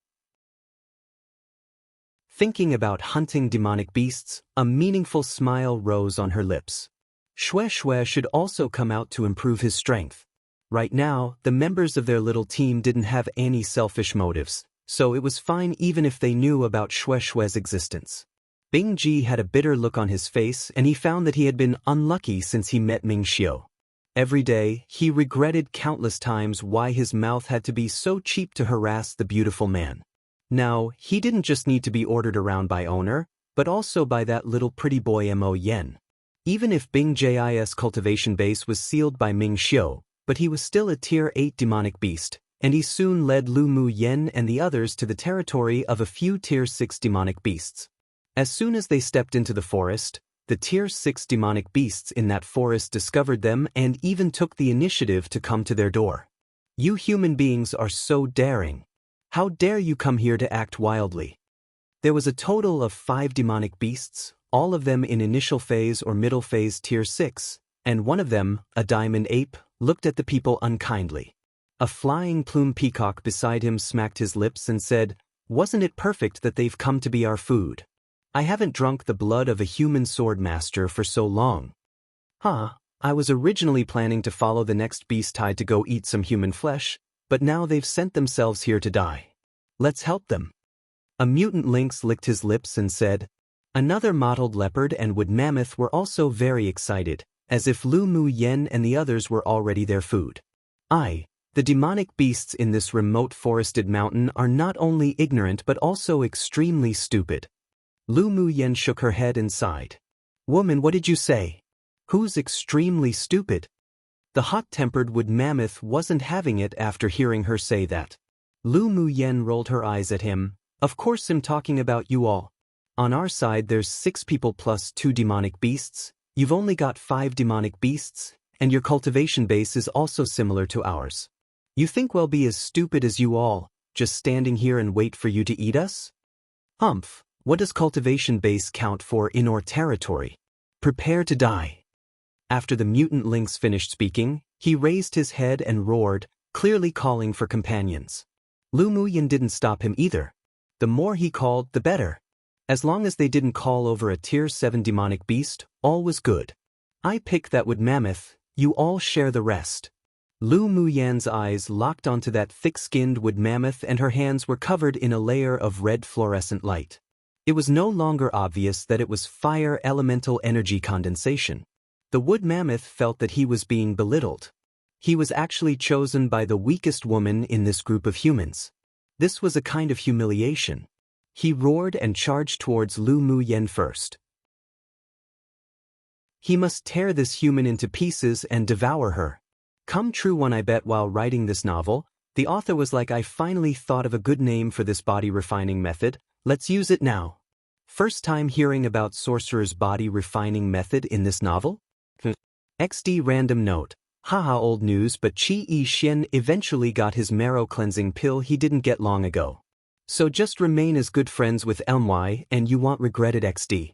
Thinking about hunting demonic beasts, a meaningful smile rose on her lips. Xue Xue should also come out to improve his strength. Right now, the members of their little team didn't have any selfish motives, so it was fine even if they knew about Xue Xue's existence. Bing Ji had a bitter look on his face and he found that he had been unlucky since he met Ming Xiu. Every day, he regretted countless times why his mouth had to be so cheap to harass the beautiful man. Now, he didn't just need to be ordered around by owner, but also by that little pretty boy Mo Yen. Even if Bing Ji's cultivation base was sealed by Ming Xiu, but he was still a Tier 8 demonic beast, and he soon led Lu Mu Yen and the others to the territory of a few Tier 6 demonic beasts. As soon as they stepped into the forest, the Tier 6 demonic beasts in that forest discovered them and even took the initiative to come to their door. You human beings are so daring. How dare you come here to act wildly? There was a total of 5 demonic beasts, all of them in initial phase or middle phase Tier 6, and one of them, a diamond ape, looked at the people unkindly. A flying plume peacock beside him smacked his lips and said, "Wasn't it perfect that they've come to be our food? I haven't drunk the blood of a human sword master for so long. I was originally planning to follow the next beast tide to go eat some human flesh, but now they've sent themselves here to die. Let's help them." A mutant lynx licked his lips and said. Another mottled leopard and wood mammoth were also very excited, as if Lu Mu Yen and the others were already their food. The demonic beasts in this remote forested mountain are not only ignorant but also extremely stupid. Lu Mu Yen shook her head and sighed. Woman, what did you say? Who's extremely stupid? The hot-tempered wood mammoth wasn't having it after hearing her say that. Lu Mu Yen rolled her eyes at him. Of course I'm talking about you all. On our side there's 6 people plus 2 demonic beasts. You've only got 5 demonic beasts, and your cultivation base is also similar to ours. You think we'll be as stupid as you all, just standing here and wait for you to eat us? Humph, what does cultivation base count for in our territory? Prepare to die. After the mutant lynx finished speaking, he raised his head and roared, clearly calling for companions. Lu Muyin didn't stop him either. The more he called, the better. As long as they didn't call over a tier 7 demonic beast, all was good. I pick that wood mammoth, you all share the rest. Lu Muyan's eyes locked onto that thick-skinned wood mammoth and her hands were covered in a layer of red fluorescent light. It was no longer obvious that it was fire elemental energy condensation. The wood mammoth felt that he was being belittled. He was actually chosen by the weakest woman in this group of humans. This was a kind of humiliation. He roared and charged towards Lu Muyan first. He must tear this human into pieces and devour her. Come true one. I bet while writing this novel, the author was like, I finally thought of a good name for this body refining method, let's use it now. First time hearing about sorcerer's body refining method in this novel? XD random note. Haha old news, but Qi Yi Xian eventually got his marrow cleansing pill he didn't get long ago. So just remain as good friends with Elmy and you won't regret it. XD.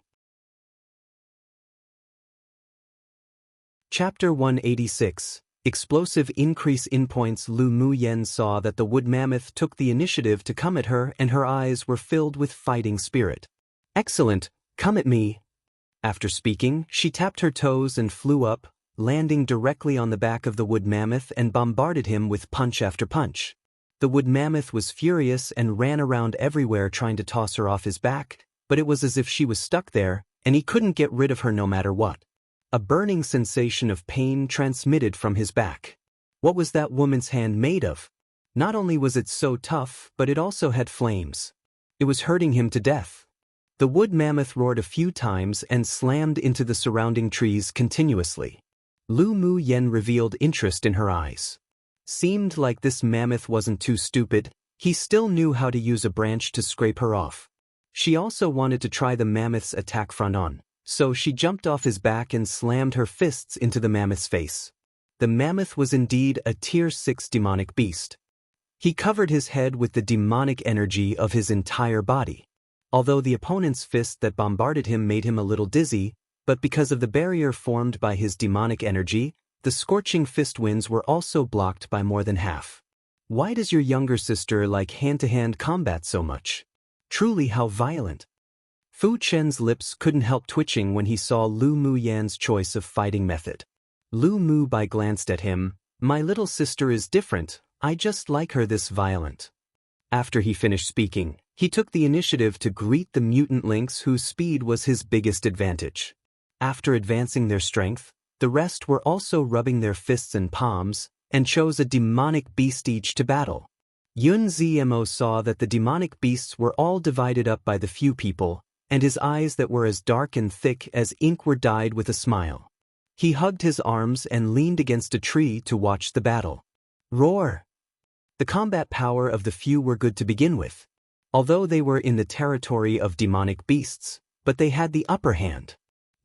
Chapter 186. Explosive increase in points. Lu Muyan saw that the wood mammoth took the initiative to come at her and her eyes were filled with fighting spirit. Excellent, come at me. After speaking, she tapped her toes and flew up, landing directly on the back of the wood mammoth and bombarded him with punch after punch. The wood mammoth was furious and ran around everywhere trying to toss her off his back, but it was as if she was stuck there, and he couldn't get rid of her no matter what. A burning sensation of pain transmitted from his back. What was that woman's hand made of? Not only was it so tough, but it also had flames. It was hurting him to death. The wood mammoth roared a few times and slammed into the surrounding trees continuously. Lu Muyan revealed interest in her eyes. Seemed like this mammoth wasn't too stupid, he still knew how to use a branch to scrape her off. She also wanted to try the mammoth's attack front on, so she jumped off his back and slammed her fists into the mammoth's face. The mammoth was indeed a tier 6 demonic beast. He covered his head with the demonic energy of his entire body. Although the opponent's fist that bombarded him made him a little dizzy, but because of the barrier formed by his demonic energy, the scorching fist winds were also blocked by more than half. Why does your younger sister like hand-to-hand combat so much? Truly how violent. Fu Chen's lips couldn't help twitching when he saw Lu Muyan's choice of fighting method. Lu Mubai glanced at him. My little sister is different, I just like her this violent. After he finished speaking, he took the initiative to greet the mutant lynx whose speed was his biggest advantage. After advancing their strength, the rest were also rubbing their fists and palms, and chose a demonic beast each to battle. Yun Zmo saw that the demonic beasts were all divided up by the few people, and his eyes that were as dark and thick as ink were dyed with a smile. He hugged his arms and leaned against a tree to watch the battle. Roar! The combat power of the few were good to begin with, although they were in the territory of demonic beasts, but they had the upper hand.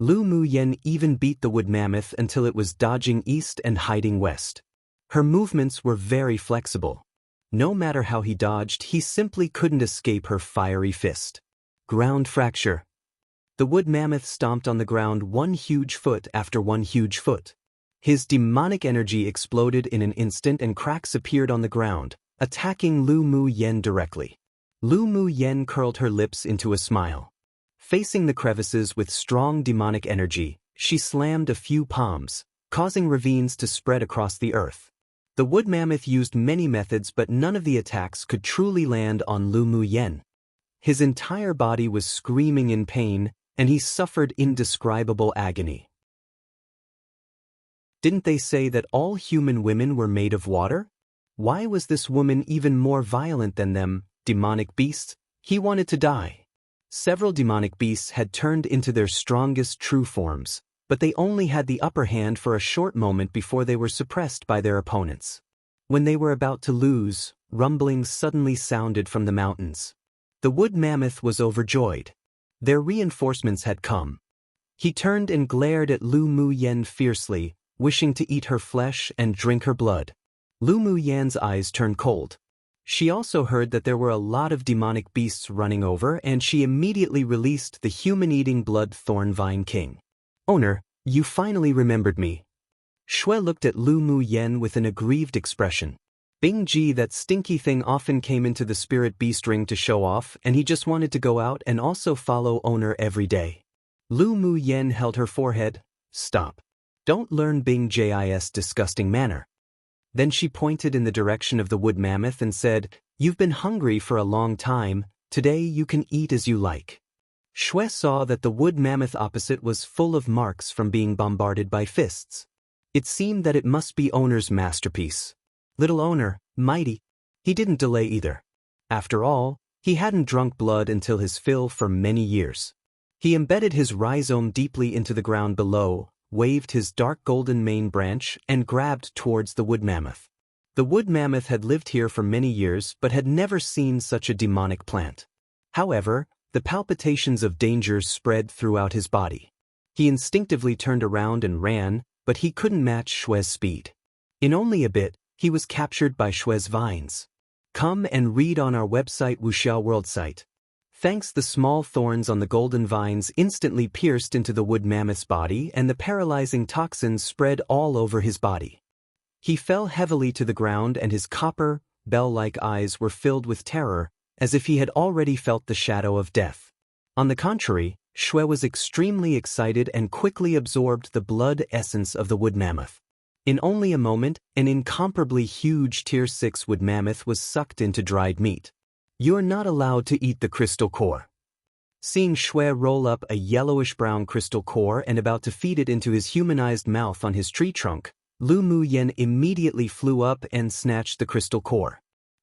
Lu Muyan even beat the wood mammoth until it was dodging east and hiding west. Her movements were very flexible. No matter how he dodged, he simply couldn't escape her fiery fist. Ground fracture. The wood mammoth stomped on the ground one huge foot after one huge foot. His demonic energy exploded in an instant and cracks appeared on the ground, attacking Lu Muyan directly. Lu Muyan curled her lips into a smile. Facing the crevices with strong demonic energy, she slammed a few palms, causing ravines to spread across the earth. The wood mammoth used many methods, but none of the attacks could truly land on Lu Muyan. His entire body was screaming in pain, and he suffered indescribable agony. Didn't they say that all human women were made of water? Why was this woman even more violent than them, demonic beasts? He wanted to die. Several demonic beasts had turned into their strongest true forms, but they only had the upper hand for a short moment before they were suppressed by their opponents. When they were about to lose, rumblings suddenly sounded from the mountains. The wood mammoth was overjoyed. Their reinforcements had come. He turned and glared at Lu Muyan fiercely, wishing to eat her flesh and drink her blood. Lu Mu Yan's eyes turned cold. She also heard that there were a lot of demonic beasts running over, and she immediately released the human-eating blood thorn vine king. "Owner, you finally remembered me." Shui looked at Lu Mu Yan with an aggrieved expression. Bing Ji, that stinky thing, often came into the spirit beast ring to show off, and he just wanted to go out and also follow owner every day. Lu Mu Yan held her forehead. "Stop. Don't learn Bing Ji's disgusting manner." Then she pointed in the direction of the wood mammoth and said, "You've been hungry for a long time. Today you can eat as you like." Shui saw that the wood mammoth opposite was full of marks from being bombarded by fists. It seemed that it must be owner's masterpiece. Little owner, mighty. He didn't delay either. After all, he hadn't drunk blood until his fill for many years. He embedded his rhizome deeply into the ground below, waved his dark golden main branch, and grabbed towards the wood mammoth. The wood mammoth had lived here for many years but had never seen such a demonic plant. However, the palpitations of danger spread throughout his body. He instinctively turned around and ran, but he couldn't match Shui's speed. In only a bit, he was captured by Shui's vines. Come and read on our website Wuxia World site. Thanks, the small thorns on the golden vines instantly pierced into the wood mammoth's body, and the paralyzing toxins spread all over his body. He fell heavily to the ground, and his copper, bell-like eyes were filled with terror, as if he had already felt the shadow of death. On the contrary, Shui was extremely excited and quickly absorbed the blood essence of the wood mammoth. In only a moment, an incomparably huge Tier 6 wood mammoth was sucked into dried meat. "You're not allowed to eat the crystal core." Seeing Shui roll up a yellowish-brown crystal core and about to feed it into his humanized mouth on his tree trunk, Lu Mu Yan immediately flew up and snatched the crystal core.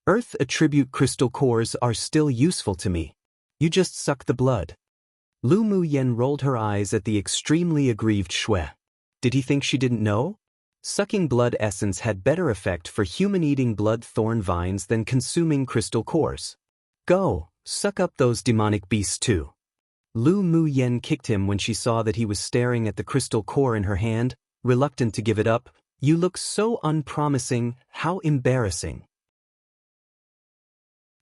"Earth attribute crystal cores are still useful to me. You just suck the blood." Lu Mu Yan rolled her eyes at the extremely aggrieved Shui. Did he think she didn't know? Sucking blood essence had better effect for human-eating blood thorn vines than consuming crystal cores. "Go, suck up those demonic beasts too." Lu Mu Yan kicked him when she saw that he was staring at the crystal core in her hand, reluctant to give it up. "You look so unpromising, how embarrassing."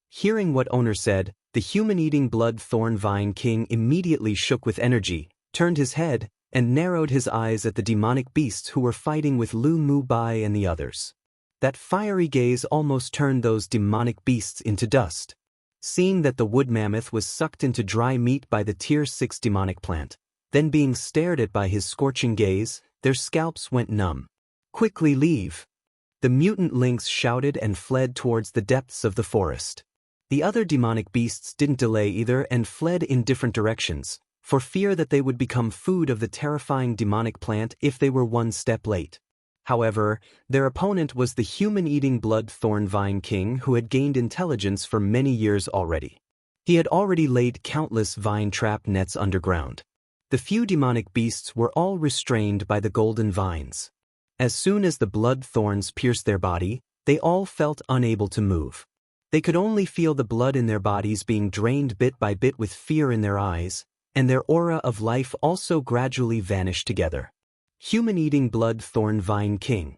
Hearing what owner said, the human-eating blood thorn vine king immediately shook with energy, turned his head, and narrowed his eyes at the demonic beasts who were fighting with Lu Mu Bai and the others. That fiery gaze almost turned those demonic beasts into dust. Seeing that the wood mammoth was sucked into dry meat by the Tier 6 demonic plant, then being stared at by his scorching gaze, their scalps went numb. "Quickly leave!" The mutant lynx shouted and fled towards the depths of the forest. The other demonic beasts didn't delay either and fled in different directions, for fear that they would become food of the terrifying demonic plant if they were one step late. However, their opponent was the human-eating blood thorn vine king who had gained intelligence for many years already. He had already laid countless vine trap nets underground. The few demonic beasts were all restrained by the golden vines. As soon as the blood thorns pierced their body, they all felt unable to move. They could only feel the blood in their bodies being drained bit by bit with fear in their eyes, and their aura of life also gradually vanished together. Human-eating blood thorn vine king.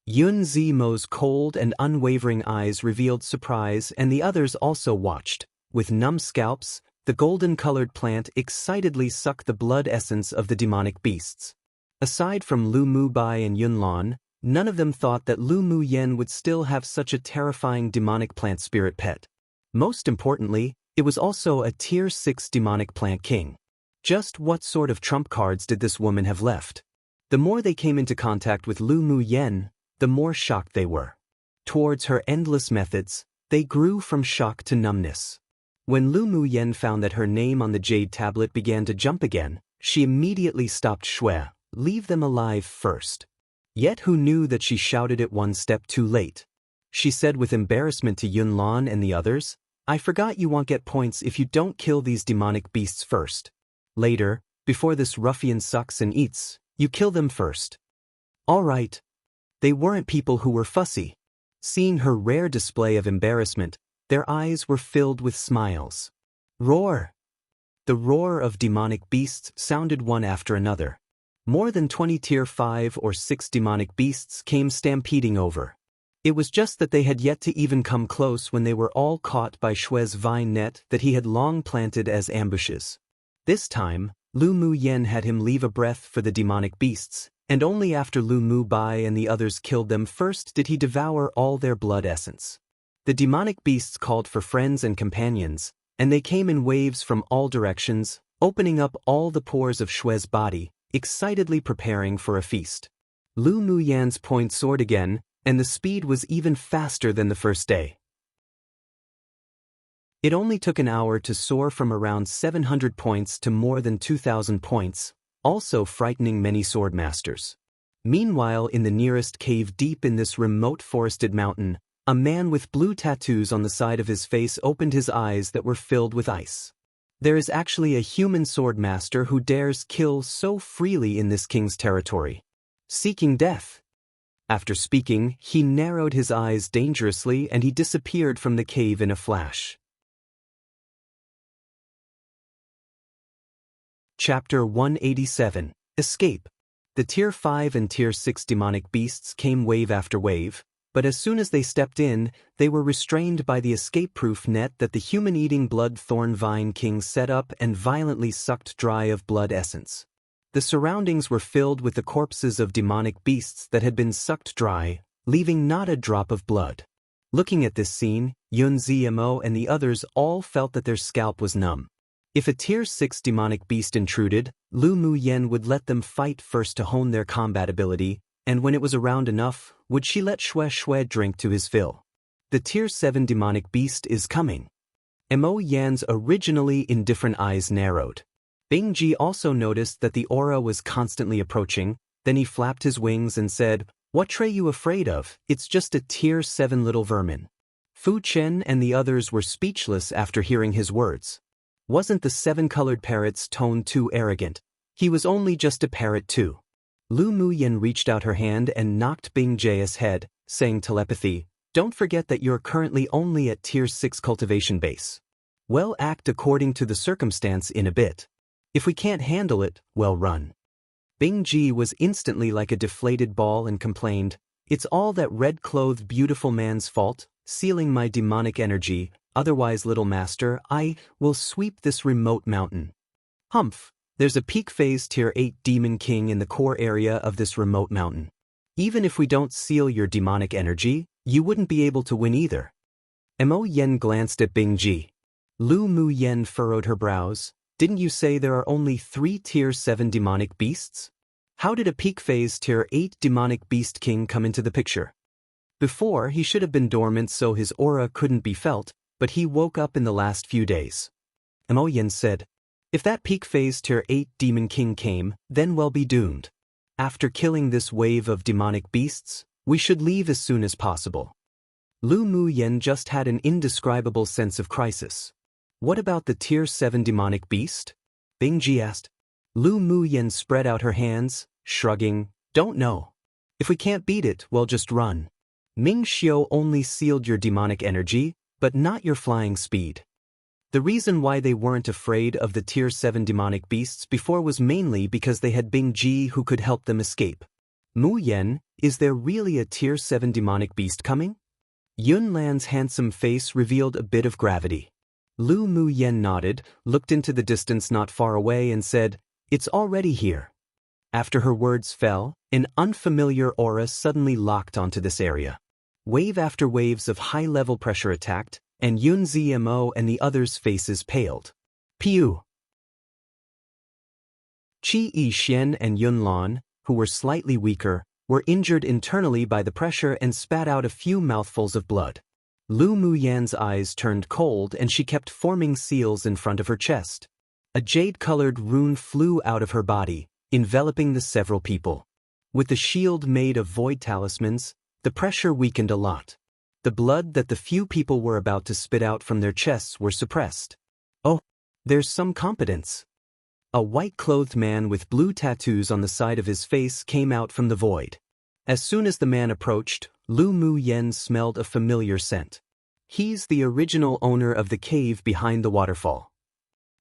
Yun Zimo's cold and unwavering eyes revealed surprise, and the others also watched. With numb scalps, the golden-colored plant excitedly sucked the blood essence of the demonic beasts. Aside from Lu Mu Bai and Yun Lan, none of them thought that Lu Mu Yan would still have such a terrifying demonic plant spirit pet. Most importantly, it was also a Tier 6 demonic plant king. Just what sort of trump cards did this woman have left? The more they came into contact with Lu Mu Yan, the more shocked they were. Towards her endless methods, they grew from shock to numbness. When Lu Mu Yan found that her name on the jade tablet began to jump again, she immediately stopped Shui. "Leave them alive first." Yet who knew that she shouted it one step too late? She said with embarrassment to Yun Lan and the others, "I forgot you won't get points if you don't kill these demonic beasts first. Later, before this ruffian sucks and eats, you kill them first." All right. They weren't people who were fussy. Seeing her rare display of embarrassment, their eyes were filled with smiles. Roar! The roar of demonic beasts sounded one after another. More than 20 tier 5 or 6 demonic beasts came stampeding over. It was just that they had yet to even come close when they were all caught by Xue's vine net that he had long planted as ambushes. This time, Lu Mu Yen had him leave a breath for the demonic beasts, and only after Lu Mu Bai and the others killed them first did he devour all their blood essence. The demonic beasts called for friends and companions, and they came in waves from all directions, opening up all the pores of Xue's body, excitedly preparing for a feast. Lu Mu Yan's point soared again, and the speed was even faster than the first day. It only took an hour to soar from around 700 points to more than 2,000 points, also frightening many sword masters. Meanwhile, in the nearest cave deep in this remote forested mountain, a man with blue tattoos on the side of his face opened his eyes that were filled with ice. There is actually a human sword master who dares kill so freely in this king's territory. Seeking death. After speaking, he narrowed his eyes dangerously and he disappeared from the cave in a flash. Chapter 187. Escape. The Tier 5 and Tier 6 demonic beasts came wave after wave, but as soon as they stepped in, they were restrained by the escape-proof net that the human-eating blood thorn vine king set up and violently sucked dry of blood essence. The surroundings were filled with the corpses of demonic beasts that had been sucked dry, leaving not a drop of blood. Looking at this scene, Yun Zmo and the others all felt that their scalp was numb. If a Tier 6 demonic beast intruded, Lu Mu Yen would let them fight first to hone their combat ability, and when it was around enough, would she let Xue drink to his fill. The Tier 7 demonic beast is coming. Mo Yan's originally indifferent eyes narrowed. Bing Ji also noticed that the aura was constantly approaching, then he flapped his wings and said, "What tray you afraid of? It's just a Tier 7 little vermin." Fu Chen and the others were speechless after hearing his words. Wasn't the 7-colored parrot's tone too arrogant? He was only just a parrot too. Lu Mu Yen reached out her hand and knocked Bing Jia's head, saying telepathy, "Don't forget that you're currently only at Tier 6 cultivation base. Well, act according to the circumstance in a bit. If we can't handle it, well, run." Bing Ji was instantly like a deflated ball and complained, "It's all that red-clothed beautiful man's fault, sealing my demonic energy. Otherwise, little master, I will sweep this remote mountain." Humph, there's a peak phase Tier 8 demon king in the core area of this remote mountain. Even if we don't seal your demonic energy, you wouldn't be able to win either. Mo Yen glanced at Bing Ji. Lu Mu Yen furrowed her brows. Didn't you say there are only 3 Tier 7 demonic beasts? How did a peak phase Tier 8 demonic beast king come into the picture? Before, he should have been dormant so his aura couldn't be felt, but he woke up in the last few days. Mo Yen said, "If that peak phase Tier 8 demon king came, then we'll be doomed. After killing this wave of demonic beasts, we should leave as soon as possible." Lu Mu Yen just had an indescribable sense of crisis. What about the Tier 7 demonic beast? Bing Ji asked. Lu Mu Yen spread out her hands, shrugging, "Don't know. If we can't beat it, we'll just run. Ming Xiu only sealed your demonic energy, but not your flying speed." The reason why they weren't afraid of the Tier 7 demonic beasts before was mainly because they had Bing Ji who could help them escape. Mu Yen, is there really a Tier 7 demonic beast coming? Yun Lan's handsome face revealed a bit of gravity. Lu Mu Yen nodded, looked into the distance not far away and said, "It's already here." After her words fell, an unfamiliar aura suddenly locked onto this area. Wave after waves of high-level pressure attacked, and Yun Zmo and the others' faces paled. Piu! Qi Yixian and Yun Lan, who were slightly weaker, were injured internally by the pressure and spat out a few mouthfuls of blood. Lu Mu Yan's eyes turned cold and she kept forming seals in front of her chest. A jade-colored rune flew out of her body, enveloping the several people. With the shield made of void talismans, the pressure weakened a lot. The blood that the few people were about to spit out from their chests were suppressed. Oh, there's some competence. A white-clothed man with blue tattoos on the side of his face came out from the void. As soon as the man approached, Lu Mu Yen smelled a familiar scent. He's the original owner of the cave behind the waterfall.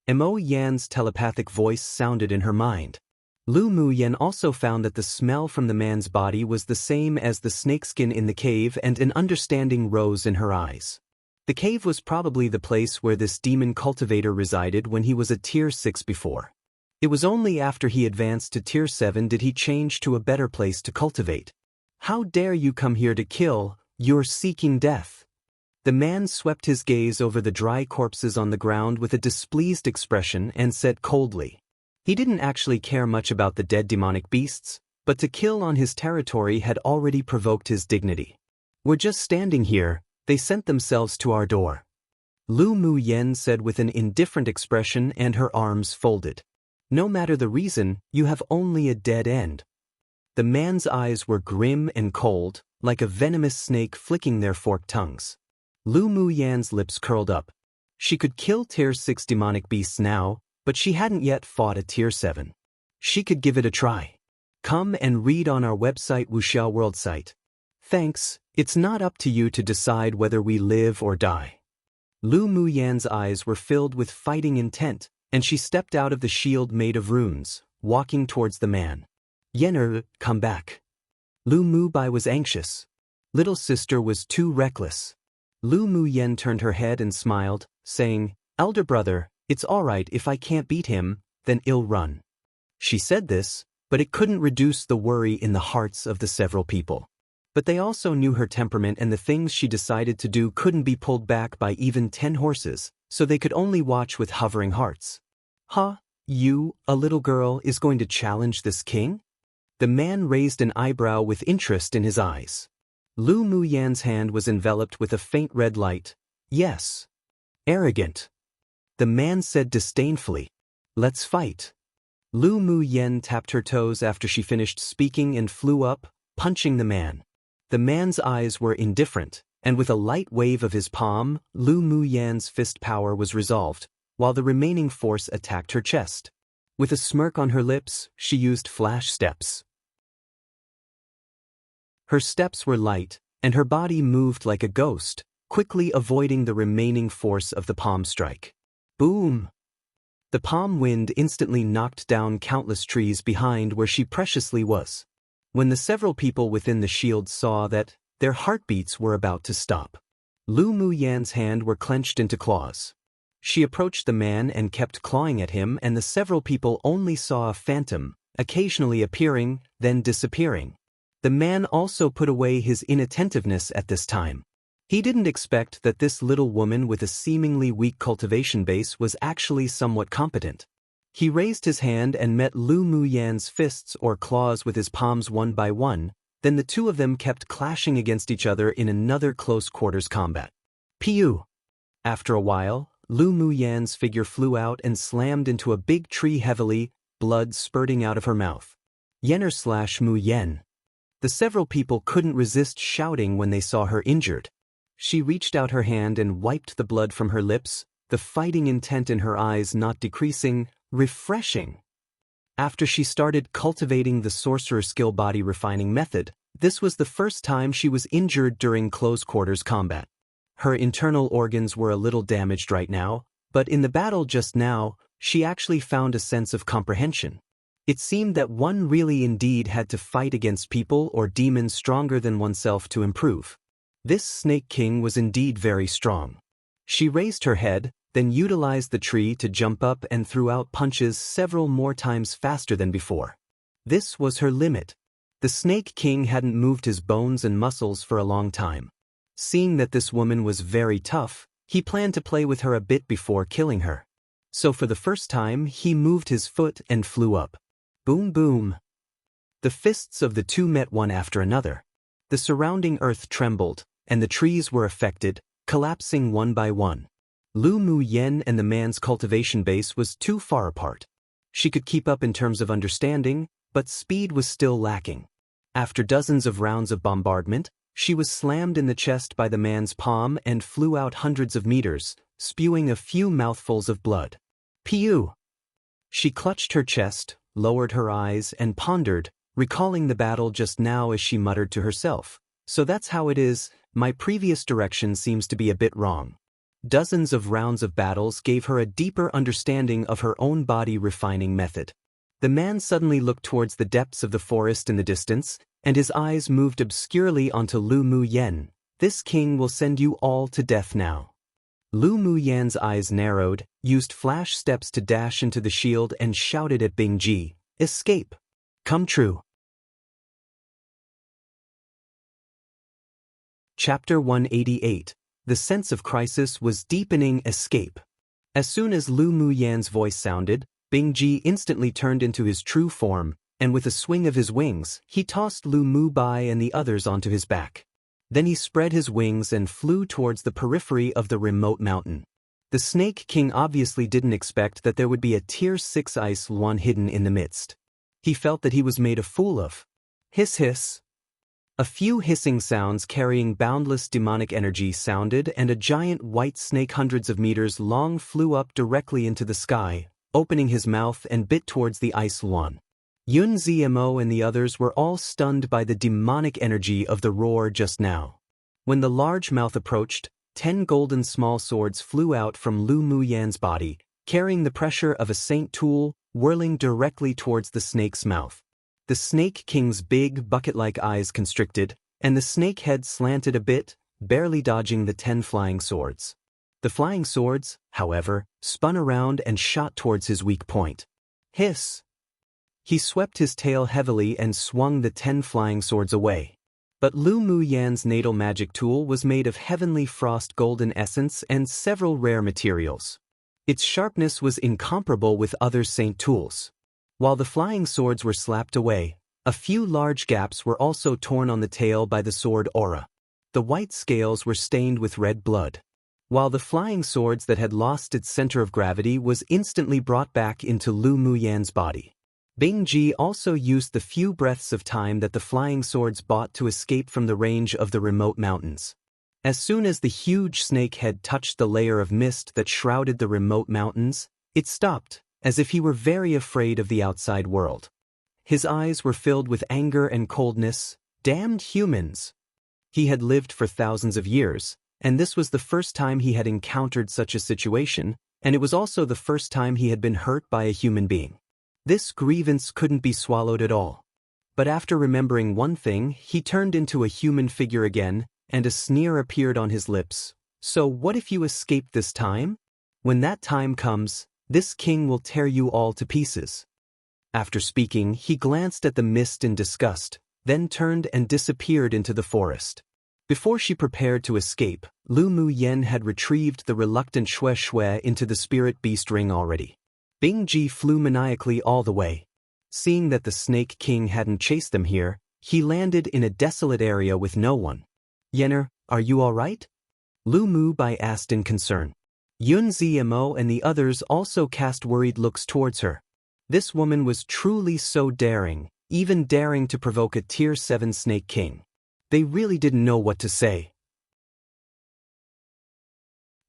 Mo Yan's telepathic voice sounded in her mind. Lu Muyen also found that the smell from the man's body was the same as the snakeskin in the cave, and an understanding rose in her eyes. The cave was probably the place where this demon cultivator resided when he was a Tier 6 before. It was only after he advanced to Tier 7 did he change to a better place to cultivate. How dare you come here to kill? You're seeking death. The man swept his gaze over the dry corpses on the ground with a displeased expression and said coldly. He didn't actually care much about the dead demonic beasts, but to kill on his territory had already provoked his dignity. We're just standing here, they sent themselves to our door. Lu Muyen said with an indifferent expression, and her arms folded. No matter the reason, you have only a dead end. The man's eyes were grim and cold, like a venomous snake flicking their forked tongues. Lu Muyen's lips curled up. She could kill Tier 6 demonic beasts now, but she hadn't yet fought a Tier 7. She could give it a try. Come and read on our website Wuxia World site. Thanks, it's not up to you to decide whether we live or die. Lu Muyen's eyes were filled with fighting intent, and she stepped out of the shield made of runes, walking towards the man. Yener, come back. Lu Mubai was anxious. Little sister was too reckless. Lu Muyen turned her head and smiled, saying, Elder brother, it's all right if I can't beat him, then I'll run. She said this, but it couldn't reduce the worry in the hearts of the several people. But they also knew her temperament, and the things she decided to do couldn't be pulled back by even 10 horses, so they could only watch with hovering hearts. Huh? You, a little girl, is going to challenge this king? The man raised an eyebrow with interest in his eyes. Lu Muyen's hand was enveloped with a faint red light. Yes. Arrogant. The man said disdainfully. Let's fight. Lu Muyen tapped her toes after she finished speaking and flew up, punching the man. The man's eyes were indifferent, and with a light wave of his palm, Lu Muyen's fist power was resolved, while the remaining force attacked her chest. With a smirk on her lips, she used flash steps. Her steps were light, and her body moved like a ghost, quickly avoiding the remaining force of the palm strike. Boom! The palm wind instantly knocked down countless trees behind where she preciously was. When the several people within the shield saw that, their heartbeats were about to stop. Lu Muyen's hand were clenched into claws. She approached the man and kept clawing at him, and the several people only saw a phantom, occasionally appearing, then disappearing. The man also put away his inattentiveness at this time. He didn't expect that this little woman with a seemingly weak cultivation base was actually somewhat competent. He raised his hand and met Lu Muyen's fists or claws with his palms one by one, then the two of them kept clashing against each other in another close-quarters combat. Piu! After a while, Lu Muyen's figure flew out and slammed into a big tree heavily, blood spurting out of her mouth. Yener/Muyen. The several people couldn't resist shouting when they saw her injured. She reached out her hand and wiped the blood from her lips, the fighting intent in her eyes not decreasing. Refreshing. After she started cultivating the sorcerer skill body refining method, this was the first time she was injured during close-quarters combat. Her internal organs were a little damaged right now, but in the battle just now, she actually found a sense of comprehension. It seemed that one really indeed had to fight against people or demons stronger than oneself to improve. This Snake King was indeed very strong. She raised her head, then utilized the tree to jump up and threw out punches several more times faster than before. This was her limit. The Snake King hadn't moved his bones and muscles for a long time. Seeing that this woman was very tough, he planned to play with her a bit before killing her. So for the first time, he moved his foot and flew up. Boom boom. The fists of the two met one after another. The surrounding earth trembled, and the trees were affected, collapsing one by one. Lu Muyen and the man's cultivation base was too far apart. She could keep up in terms of understanding, but speed was still lacking. After dozens of rounds of bombardment, she was slammed in the chest by the man's palm and flew out hundreds of meters, spewing a few mouthfuls of blood. Piu! She clutched her chest, lowered her eyes, and pondered, recalling the battle just now as she muttered to herself. So that's how it is, my previous direction seems to be a bit wrong. Dozens of rounds of battles gave her a deeper understanding of her own body refining method. The man suddenly looked towards the depths of the forest in the distance, and his eyes moved obscurely onto Lu Mu Yen. This king will send you all to death now. Lu Mu Yan's eyes narrowed, used flash steps to dash into the shield and shouted at Bing Ji, "Escape! Come true!" Chapter 188. The sense of crisis was deepening. Escape. As soon as Lu Mu Yan's voice sounded, Bing Ji instantly turned into his true form, and with a swing of his wings, he tossed Lu Mu Bai and the others onto his back. Then he spread his wings and flew towards the periphery of the remote mountain. The Snake King obviously didn't expect that there would be a Tier 6 ice luan hidden in the midst. He felt that he was made a fool of. Hiss hiss. A few hissing sounds carrying boundless demonic energy sounded, and a giant white snake hundreds of meters long flew up directly into the sky, opening his mouth and bit towards the ice luan. Yun Zmo and the others were all stunned by the demonic energy of the roar just now. When the large mouth approached, 10 golden small swords flew out from Lu Mu Yan's body, carrying the pressure of a saint tool, whirling directly towards the snake's mouth. The Snake King's big, bucket-like eyes constricted, and the snake head slanted a bit, barely dodging the 10 flying swords. The flying swords, however, spun around and shot towards his weak point. Hiss! He swept his tail heavily and swung the 10 flying swords away. But Lu Mu Yan's natal magic tool was made of heavenly frost golden essence and several rare materials. Its sharpness was incomparable with other saint tools. While the flying swords were slapped away, a few large gaps were also torn on the tail by the sword aura. The white scales were stained with red blood. While the flying swords that had lost its center of gravity was instantly brought back into Lu Mu Yan's body. Bing Ji also used the few breaths of time that the flying swords bought to escape from the range of the remote mountains. As soon as the huge snake head touched the layer of mist that shrouded the remote mountains, it stopped, as if he were very afraid of the outside world. His eyes were filled with anger and coldness. Damned humans! He had lived for thousands of years, and this was the first time he had encountered such a situation, and it was also the first time he had been hurt by a human being. This grievance couldn't be swallowed at all. But after remembering one thing, he turned into a human figure again, and a sneer appeared on his lips. So what if you escape this time? When that time comes, this king will tear you all to pieces. After speaking, he glanced at the mist in disgust, then turned and disappeared into the forest. Before she prepared to escape, Lu Mu Yen had retrieved the reluctant Xue Xue into the spirit beast ring already. Bing Ji flew maniacally all the way. Seeing that the Snake King hadn't chased them here, he landed in a desolate area with no one. Yenner, are you all right? Lu Mu Bai asked in concern. Yun Zmo and the others also cast worried looks towards her. This woman was truly so daring, even daring to provoke a Tier 7 Snake King. They really didn't know what to say.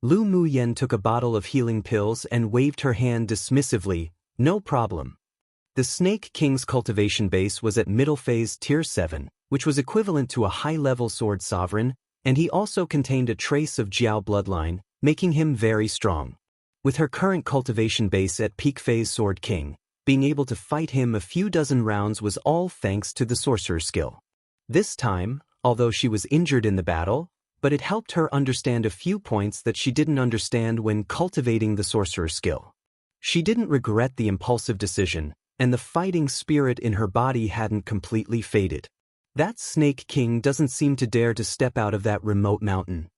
Lu Mu Yen took a bottle of healing pills and waved her hand dismissively. No problem. The Snake King's cultivation base was at middle phase Tier 7, which was equivalent to a high-level sword sovereign, and he also contained a trace of Jiao bloodline, making him very strong. With her current cultivation base at peak phase Sword King, being able to fight him a few dozen rounds was all thanks to the sorcerer's skill. This time, although she was injured in the battle, but it helped her understand a few points that she didn't understand when cultivating the sorcerer's skill. She didn't regret the impulsive decision, and the fighting spirit in her body hadn't completely faded. That Snake King doesn't seem to dare to step out of that remote mountain.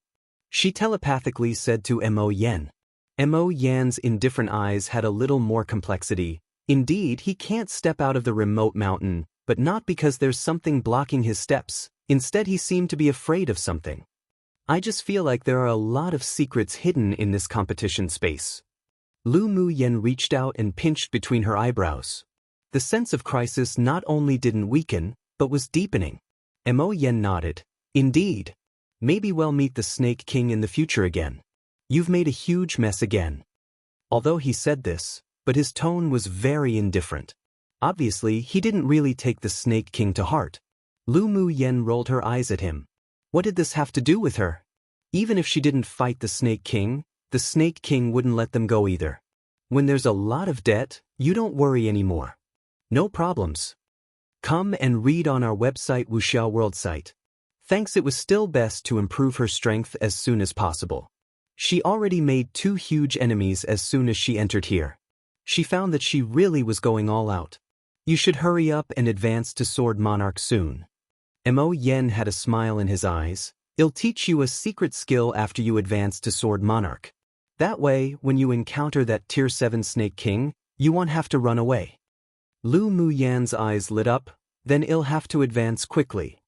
She telepathically said to Mo Yen. Mo Yan's indifferent eyes had a little more complexity. Indeed, he can't step out of the remote mountain, but not because there's something blocking his steps. Instead, he seemed to be afraid of something. I just feel like there are a lot of secrets hidden in this competition space. Lu Mu Yen reached out and pinched between her eyebrows. The sense of crisis not only didn't weaken, but was deepening. Mo Yen nodded. Indeed. Maybe we'll meet the Snake King in the future again. You've made a huge mess again. Although he said this, but his tone was very indifferent. Obviously, he didn't really take the Snake King to heart. Lu Mu Yen rolled her eyes at him. What did this have to do with her? Even if she didn't fight the Snake King wouldn't let them go either. When there's a lot of debt, you don't worry anymore. No problems. Come and read on our website Wuxia World site. Thanks. It was still best to improve her strength as soon as possible. She already made 2 huge enemies as soon as she entered here. She found that she really was going all out. You should hurry up and advance to Sword Monarch soon. Mo Yen had a smile in his eyes. It'll teach you a secret skill after you advance to Sword Monarch. That way, when you encounter that Tier 7 Snake King, you won't have to run away. Lu Mu Yan's eyes lit up, then it'll have to advance quickly.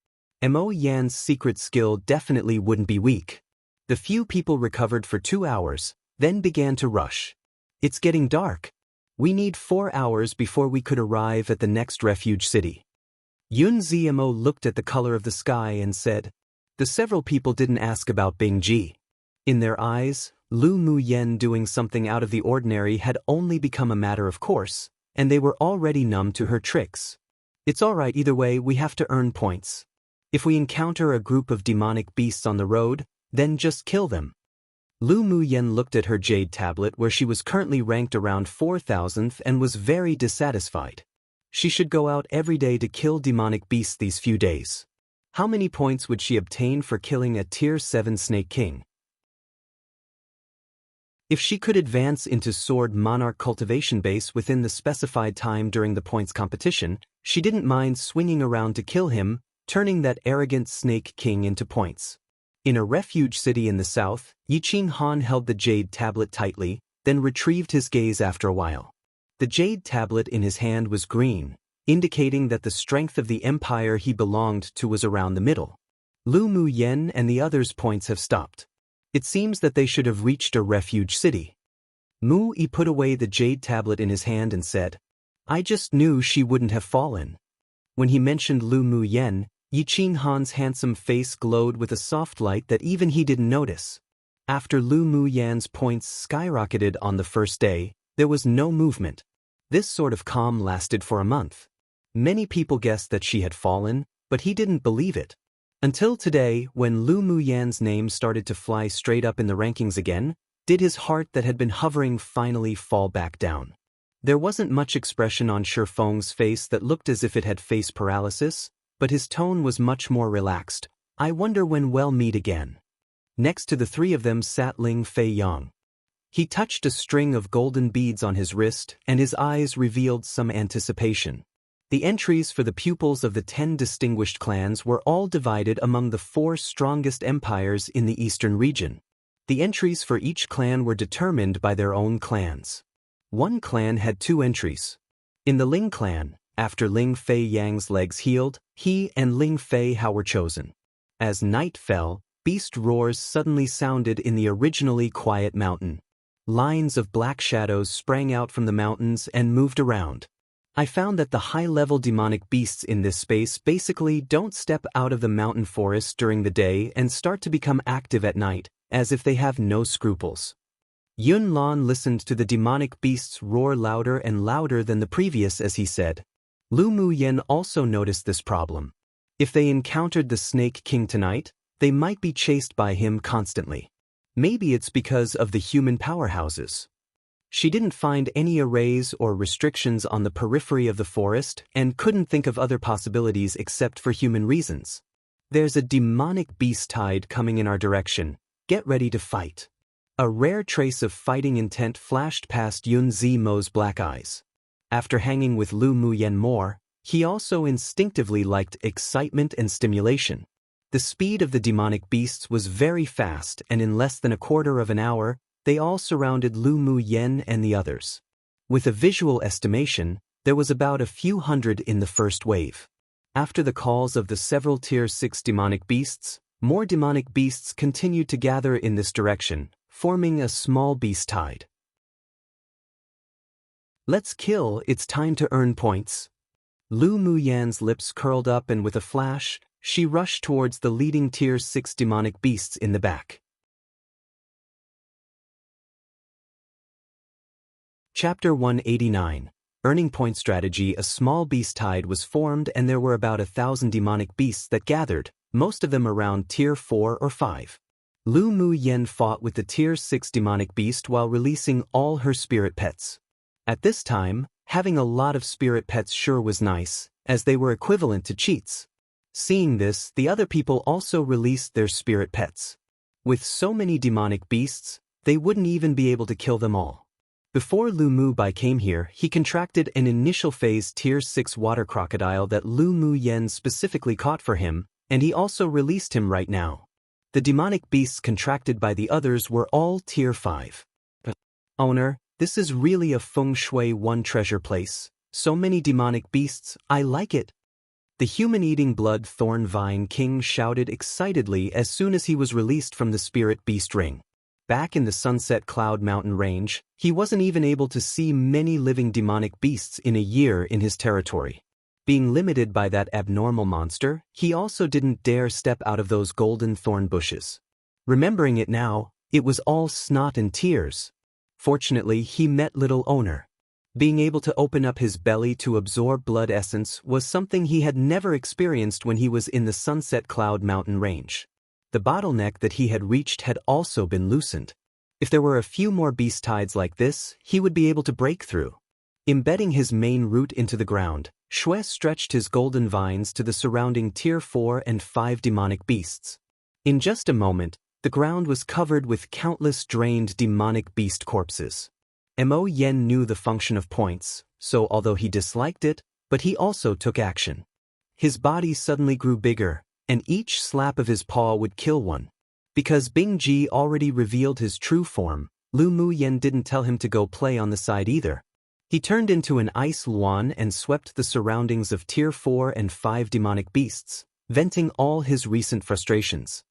Mo Yan's secret skill definitely wouldn't be weak. The few people recovered for 2 hours, then began to rush. It's getting dark. We need 4 hours before we could arrive at the next refuge city. Yun Zmo looked at the color of the sky and said, the several people didn't ask about Bingji. In their eyes, Lu Mu Yen doing something out of the ordinary had only become a matter of course, and they were already numb to her tricks. It's alright either way, we have to earn points. If we encounter a group of demonic beasts on the road, then just kill them. Lu Mu Yen looked at her jade tablet where she was currently ranked around 4,000th and was very dissatisfied. She should go out every day to kill demonic beasts these few days. How many points would she obtain for killing a Tier 7 Snake King? If she could advance into Sword Monarch cultivation base within the specified time during the points competition, she didn't mind swinging around to kill him, turning that arrogant Snake King into points. In a refuge city in the south, Yiqing Han held the jade tablet tightly, then retrieved his gaze after a while. The jade tablet in his hand was green, indicating that the strength of the empire he belonged to was around the middle. Lu Mu Yen and the others' points have stopped. It seems that they should have reached a refuge city. Mu Yi put away the jade tablet in his hand and said, I just knew she wouldn't have fallen. When he mentioned Lu Mu Yen, Yiqing Han's handsome face glowed with a soft light that even he didn't notice. After Lu Mu Yan's points skyrocketed on the first day, there was no movement. This sort of calm lasted for a month. Many people guessed that she had fallen, but he didn't believe it. Until today, when Lu Mu Yan's name started to fly straight up in the rankings again, did his heart that had been hovering finally fall back down. There wasn't much expression on Shifeng's face that looked as if it had face paralysis, but his tone was much more relaxed. I wonder when we'll meet again. Next to the 3 of them sat Ling Fei Yang. He touched a string of golden beads on his wrist, and his eyes revealed some anticipation. The entries for the pupils of the 10 distinguished clans were all divided among the 4 strongest empires in the eastern region. The entries for each clan were determined by their own clans. One clan had 2 entries. In the Ling clan, after Ling Fei Yang's legs healed, he and Ling Fei Hao were chosen. As night fell, beast roars suddenly sounded in the originally quiet mountain. Lines of black shadows sprang out from the mountains and moved around. I found that the high-level demonic beasts in this space basically don't step out of the mountain forest during the day and start to become active at night, as if they have no scruples. Yun Lan listened to the demonic beasts roar louder and louder than the previous as he said. Lu Mu Yen also noticed this problem. If they encountered the Snake King tonight, they might be chased by him constantly. Maybe it's because of the human powerhouses. She didn't find any arrays or restrictions on the periphery of the forest and couldn't think of other possibilities except for human reasons. There's a demonic beast tide coming in our direction. Get ready to fight. A rare trace of fighting intent flashed past Yun Zimo's black eyes. After hanging with Lu Mu Yen more, he also instinctively liked excitement and stimulation. The speed of the demonic beasts was very fast, and in less than a quarter of an hour, they all surrounded Lu Mu Yen and the others. With a visual estimation, there was about a few hundred in the first wave. After the calls of the several Tier 6 demonic beasts, more demonic beasts continued to gather in this direction, forming a small beast tide. Let's kill, it's time to earn points. Lu Mu Yan's lips curled up and with a flash, she rushed towards the leading Tier 6 demonic beasts in the back. Chapter 189. Earning Point Strategy. A small beast tide was formed and there were about 1,000 demonic beasts that gathered, most of them around Tier 4 or 5. Lu Mu Yen fought with the Tier 6 demonic beast while releasing all her spirit pets. At this time, Having a lot of spirit pets sure was nice, as they were equivalent to cheats. Seeing this, the other people also released their spirit pets. With so many demonic beasts, they wouldn't even be able to kill them all. Before Lu Mubai came here, he contracted an initial phase Tier 6 water crocodile that Lu Mu Yen specifically caught for him, and he also released him right now. The demonic beasts contracted by the others were all Tier 5. Owner, this is really a feng shui one treasure place. So many demonic beasts, I like it. The human-eating blood thorn vine king shouted excitedly as soon as he was released from the spirit beast ring. Back in the Sunset Cloud Mountain range, he wasn't even able to see many living demonic beasts in a year in his territory. Being limited by that abnormal monster, he also didn't dare step out of those golden thorn bushes. Remembering it now, it was all snot and tears. Fortunately, he met little Owner. Being able to open up his belly to absorb blood essence was something he had never experienced when he was in the Sunset Cloud Mountain range. The bottleneck that he had reached had also been loosened. If there were a few more beast tides like this, he would be able to break through. Embedding his main root into the ground, Shui stretched his golden vines to the surrounding Tier 4 and 5 demonic beasts. In just a moment, the ground was covered with countless drained demonic beast corpses. Mo Yen knew the function of points, so although he disliked it, but he also took action. His body suddenly grew bigger, and each slap of his paw would kill one. Because Bing Ji already revealed his true form, Lu Mu Yen didn't tell him to go play on the side either. He turned into an ice luan and swept the surroundings of Tier 4 and 5 demonic beasts, venting all his recent frustrations.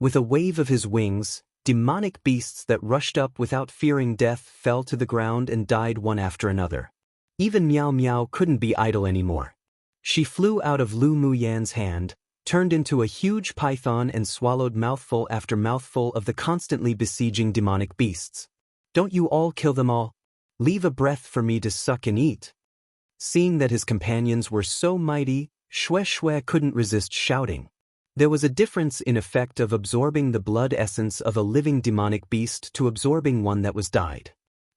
With a wave of his wings, demonic beasts that rushed up without fearing death fell to the ground and died one after another. Even Miao Miao couldn't be idle anymore. She flew out of Lu Mu Yan's hand, turned into a huge python and swallowed mouthful after mouthful of the constantly besieging demonic beasts. Don't you all kill them all? Leave a breath for me to suck and eat. Seeing that his companions were so mighty, Shui couldn't resist shouting. There was a difference in effect of absorbing the blood essence of a living demonic beast to absorbing one that was died.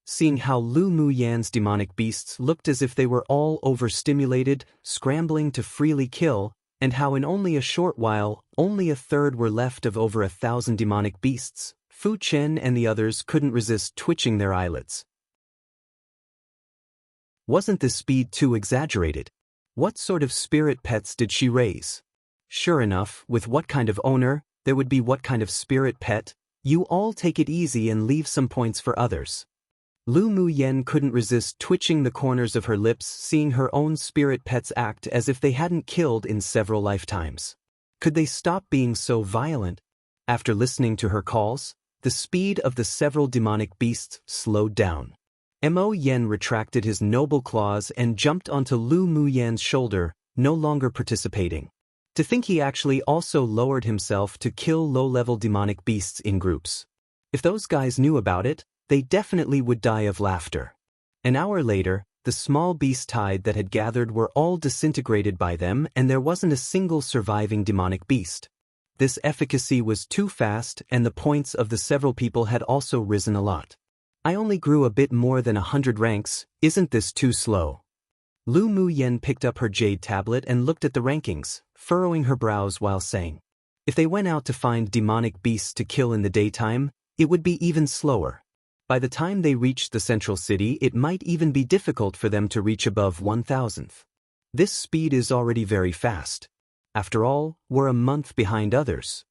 Seeing how Lu Mu Yan's demonic beasts looked as if they were all overstimulated, scrambling to freely kill, and how in only a short while, only a third were left of over 1,000 demonic beasts, Fu Chen and the others couldn't resist twitching their eyelids. Wasn't this speed too exaggerated? What sort of spirit pets did she raise? Sure enough, with what kind of owner, there would be what kind of spirit pet. You all take it easy and leave some points for others. Lu Mu Yen couldn't resist twitching the corners of her lips seeing her own spirit pets act as if they hadn't killed in several lifetimes. Could they stop being so violent? After listening to her calls, the speed of the several demonic beasts slowed down. Mo Yen retracted his noble claws and jumped onto Lu Mu Yan's shoulder, no longer participating. To think he actually also lowered himself to kill low-level demonic beasts in groups. If those guys knew about it, they definitely would die of laughter. An hour later, the small beast tide that had gathered were all disintegrated by them and there wasn't a single surviving demonic beast. This efficacy was too fast and the points of the several people had also risen a lot. I only grew a bit more than 100 ranks, isn't this too slow? Lu Mu Yen picked up her jade tablet and looked at the rankings, furrowing her brows while saying, if they went out to find demonic beasts to kill in the daytime, it would be even slower. By the time they reached the central city, it might even be difficult for them to reach above 1,000th. This speed is already very fast. After all, we're a month behind others.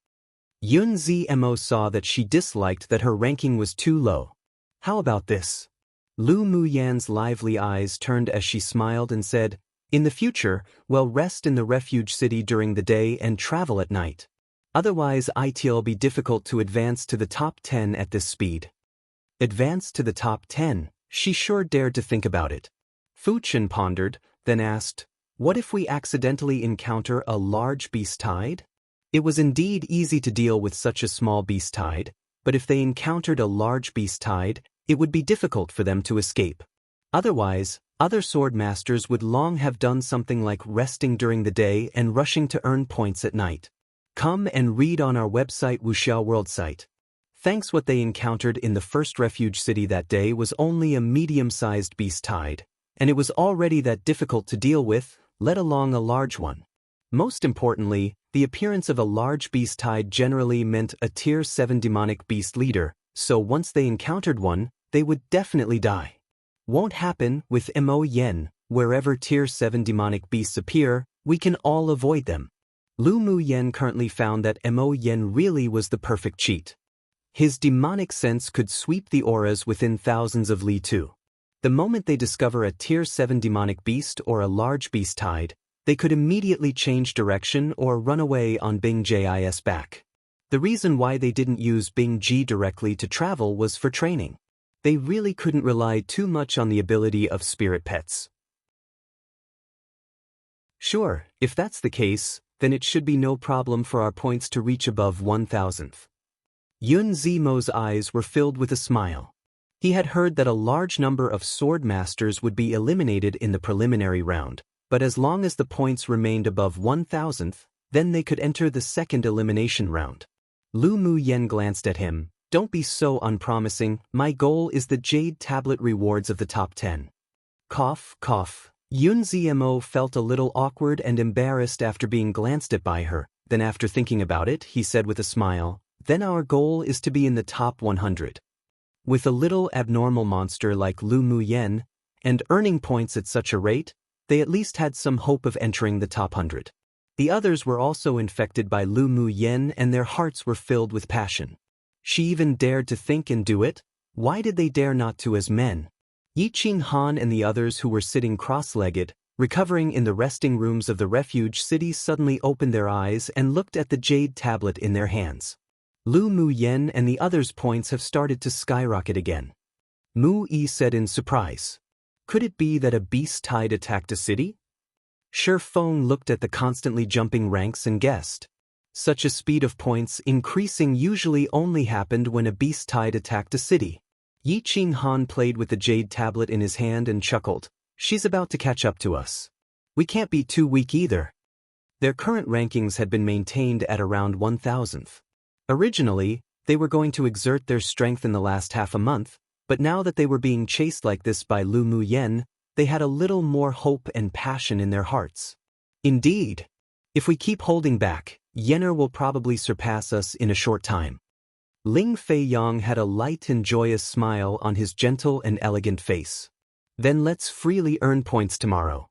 Yun Zmo saw that she disliked that her ranking was too low. How about this? Lu Mu Yan's lively eyes turned as she smiled and said, in the future, we'll rest in the refuge city during the day and travel at night. Otherwise it'll be difficult to advance to the top 10 at this speed. Advance to the top 10, she sure dared to think about it. Fu Chen pondered, then asked, what if we accidentally encounter a large beast tide? It was indeed easy to deal with such a small beast tide, but if they encountered a large beast tide, it would be difficult for them to escape. Otherwise, other sword masters would long have done something like resting during the day and rushing to earn points at night. Come and read on our website Wuxia World site. Thanks what they encountered in the first refuge city that day was only a medium-sized beast tide, and it was already that difficult to deal with, let alone a large one. Most importantly, the appearance of a large beast tide generally meant a Tier 7 demonic beast leader, so once they encountered one, they would definitely die. Won't happen with Mo Yen. Wherever Tier 7 demonic beasts appear, we can all avoid them. Lu Mu Yen currently found that Mo Yen really was the perfect cheat. His demonic sense could sweep the auras within thousands of li too. The moment they discover a Tier 7 demonic beast or a large beast tide, they could immediately change direction or run away on Bing Ji's back. The reason why they didn't use Bing Ji directly to travel was for training. They really couldn't rely too much on the ability of spirit pets. Sure, if that's the case, then it should be no problem for our points to reach above 1,000th. Yun Zimo's eyes were filled with a smile. He had heard that a large number of sword masters would be eliminated in the preliminary round, but as long as the points remained above 1,000th, then they could enter the second elimination round. Lu Mu Yen glanced at him. Don't be so unpromising, my goal is the Jade Tablet rewards of the top 10. Cough, cough. Yun Zimo felt a little awkward and embarrassed after being glanced at by her, then after thinking about it, he said with a smile, then our goal is to be in the top 100. With a little abnormal monster like Lu Mu Yen, and earning points at such a rate, they at least had some hope of entering the top 100. The others were also infected by Lu Mu Yen and their hearts were filled with passion. She even dared to think and do it. Why did they dare not to as men? Yiqing Han and the others who were sitting cross-legged, recovering in the resting rooms of the refuge city suddenly opened their eyes and looked at the jade tablet in their hands. Lu Mu Yen and the others' points have started to skyrocket again. Mu Yi said in surprise. Could it be that a beast tide attacked a city? Shi Feng looked at the constantly jumping ranks and guessed. Such a speed of points increasing usually only happened when a beast tide attacked a city. Yiqing Han played with the jade tablet in his hand and chuckled. She's about to catch up to us. We can't be too weak either. Their current rankings had been maintained at around 1,000th. Originally, they were going to exert their strength in the last half a month, but now that they were being chased like this by Lu Mu Yen, they had a little more hope and passion in their hearts. Indeed, if we keep holding back, Yenner will probably surpass us in a short time. Ling Fei Yang had a light and joyous smile on his gentle and elegant face. Then let's freely earn points tomorrow.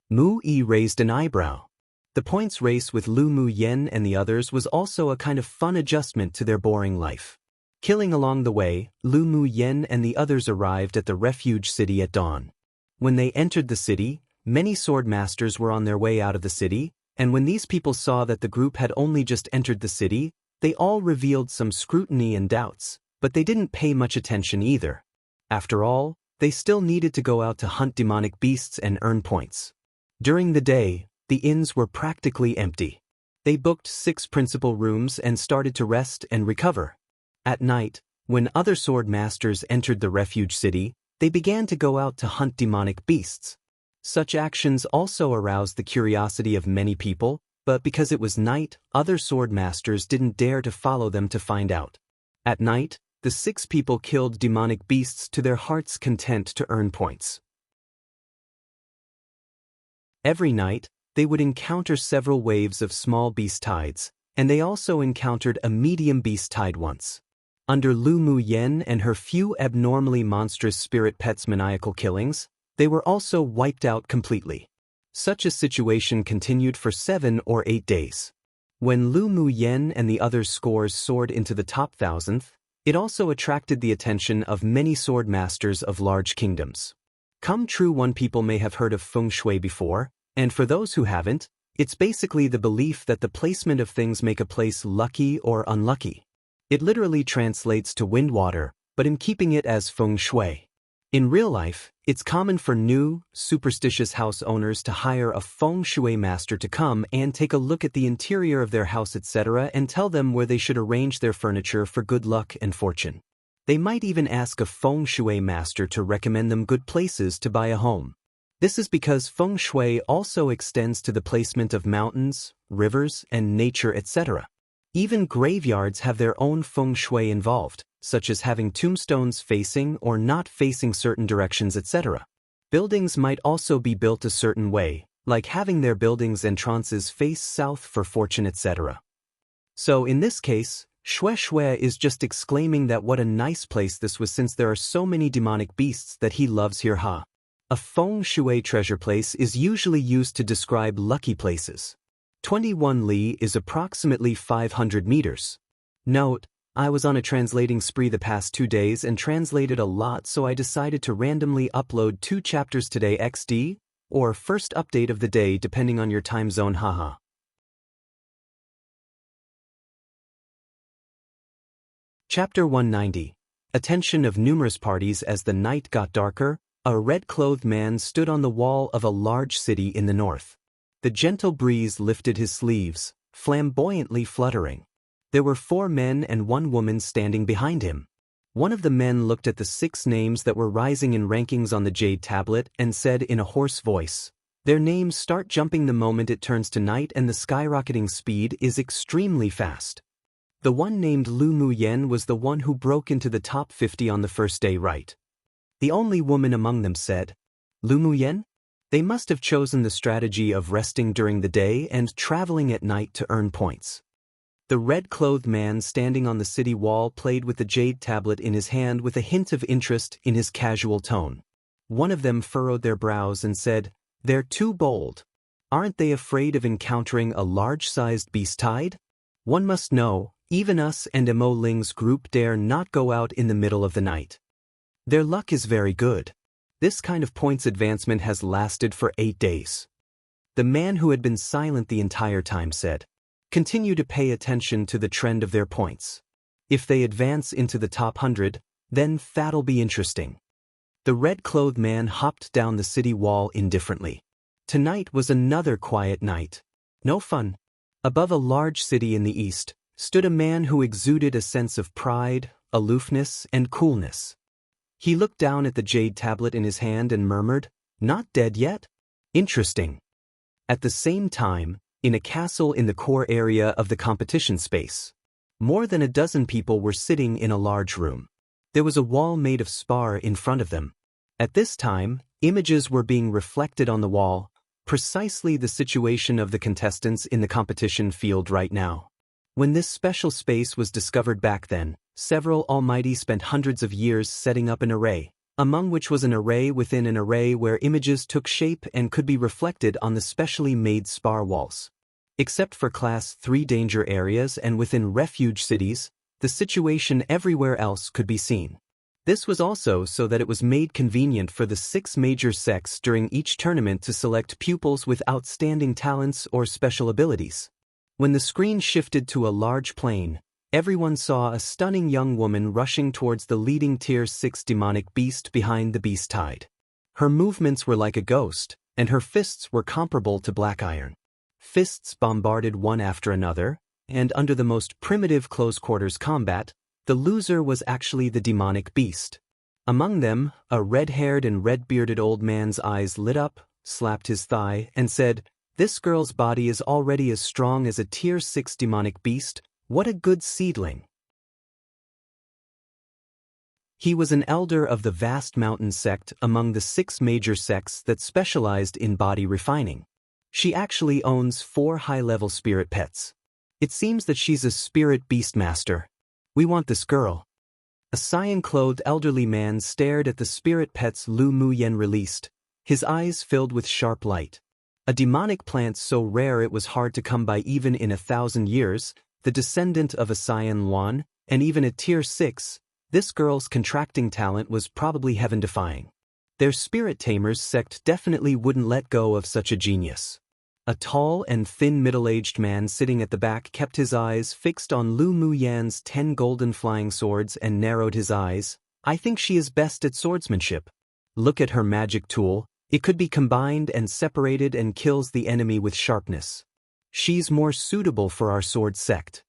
Mu Yi raised an eyebrow. The points race with Lu Mu Yen and the others was also a kind of fun adjustment to their boring life. Killing along the way, Lu Mu Yen and the others arrived at the refuge city at dawn. When they entered the city, many sword masters were on their way out of the city, and when these people saw that the group had only just entered the city, they all revealed some scrutiny and doubts, but they didn't pay much attention either. After all, they still needed to go out to hunt demonic beasts and earn points. During the day, the inns were practically empty. They booked 6 principal rooms and started to rest and recover. At night, when other sword masters entered the refuge city, they began to go out to hunt demonic beasts. Such actions also aroused the curiosity of many people, but because it was night, other sword masters didn't dare to follow them to find out. At night, the 6 people killed demonic beasts to their heart's content to earn points. Every night, they would encounter several waves of small beast tides, and they also encountered a medium beast tide once. Under Lu Mu Yen and her few abnormally monstrous spirit pets' maniacal killings, they were also wiped out completely. Such a situation continued for 7 or 8 days. When Lu Mu Yen and the others' scores soared into the top 1,000th, it also attracted the attention of many sword masters of large kingdoms. Come true, one people may have heard of feng shui before, and for those who haven't, it's basically the belief that the placement of things make a place lucky or unlucky. It literally translates to wind water, but in keeping it as feng shui. In real life, it's common for new, superstitious house owners to hire a feng shui master to come and take a look at the interior of their house, etc., and tell them where they should arrange their furniture for good luck and fortune. They might even ask a feng shui master to recommend them good places to buy a home. This is because feng shui also extends to the placement of mountains, rivers, and nature, etc. Even graveyards have their own feng shui involved, such as having tombstones facing or not facing certain directions, etc. Buildings might also be built a certain way, like having their buildings' entrances face south for fortune, etc. So in this case, Xue Xue is just exclaiming that what a nice place this was, since there are so many demonic beasts that he loves here. A feng shui treasure place is usually used to describe lucky places. 21 li is approximately 500 meters. Note, I was on a translating spree the past 2 days and translated a lot, so I decided to randomly upload 2 chapters today XD, or first update of the day depending on your time zone. Haha. Chapter 190. Attention of numerous parties. As the night got darker, a red-clothed man stood on the wall of a large city in the north. The gentle breeze lifted his sleeves, flamboyantly fluttering. There were 4 men and 1 woman standing behind him. One of the men looked at the 6 names that were rising in rankings on the jade tablet and said in a hoarse voice, "Their names start jumping the moment it turns to night, and the skyrocketing speed is extremely fast." The one named Lu Muyen was the one who broke into the top 50 on the first day, right? The only woman among them said, "Lu Muyen? They must have chosen the strategy of resting during the day and traveling at night to earn points." The red-clothed man standing on the city wall played with the jade tablet in his hand with a hint of interest in his casual tone. One of them furrowed their brows and said, "They're too bold. Aren't they afraid of encountering a large-sized beast tide? One must know, even us and Mo Ling's group dare not go out in the middle of the night. Their luck is very good. This kind of points advancement has lasted for 8 days." The man who had been silent the entire time said, "Continue to pay attention to the trend of their points. If they advance into the top 100, then that'll be interesting." The red-clothed man hopped down the city wall indifferently. Tonight was another quiet night. No fun. Above a large city in the east stood a man who exuded a sense of pride, aloofness, and coolness. He looked down at the jade tablet in his hand and murmured, "Not dead yet? Interesting." At the same time, in a castle in the core area of the competition space, more than a dozen people were sitting in a large room. There was a wall made of spar in front of them. At this time, images were being reflected on the wall, precisely the situation of the contestants in the competition field right now. When this special space was discovered back then, several Almighty spent hundreds of years setting up an array, among which was an array within an array where images took shape and could be reflected on the specially made spar walls. Except for Class 3 danger areas and within refuge cities, the situation everywhere else could be seen. This was also so that it was made convenient for the 6 major sects during each tournament to select pupils with outstanding talents or special abilities. When the screen shifted to a large plain, everyone saw a stunning young woman rushing towards the leading Tier 6 demonic beast behind the beast tide. Her movements were like a ghost, and her fists were comparable to black iron. Fists bombarded one after another, and under the most primitive close-quarters combat, the loser was actually the demonic beast. Among them, a red-haired and red-bearded old man's eyes lit up, slapped his thigh, and said, "This girl's body is already as strong as a Tier 6 demonic beast. What a good seedling." He was an elder of the vast mountain sect among the 6 major sects that specialized in body refining. She actually owns 4 high-level spirit pets. It seems that she's a spirit beastmaster. We want this girl. A cyan-clothed elderly man stared at the spirit pets Lu Muyen released, his eyes filled with sharp light. A demonic plant so rare it was hard to come by even in 1,000 years, the descendant of a Cyan Luan, and even a Tier 6, this girl's contracting talent was probably heaven-defying. Their spirit tamers sect definitely wouldn't let go of such a genius. A tall and thin middle-aged man sitting at the back kept his eyes fixed on Lu Muyan's 10 golden flying swords and narrowed his eyes. "I think she is best at swordsmanship. Look at her magic tool. It could be combined and separated and kills the enemy with sharpness. She's more suitable for our sword sect.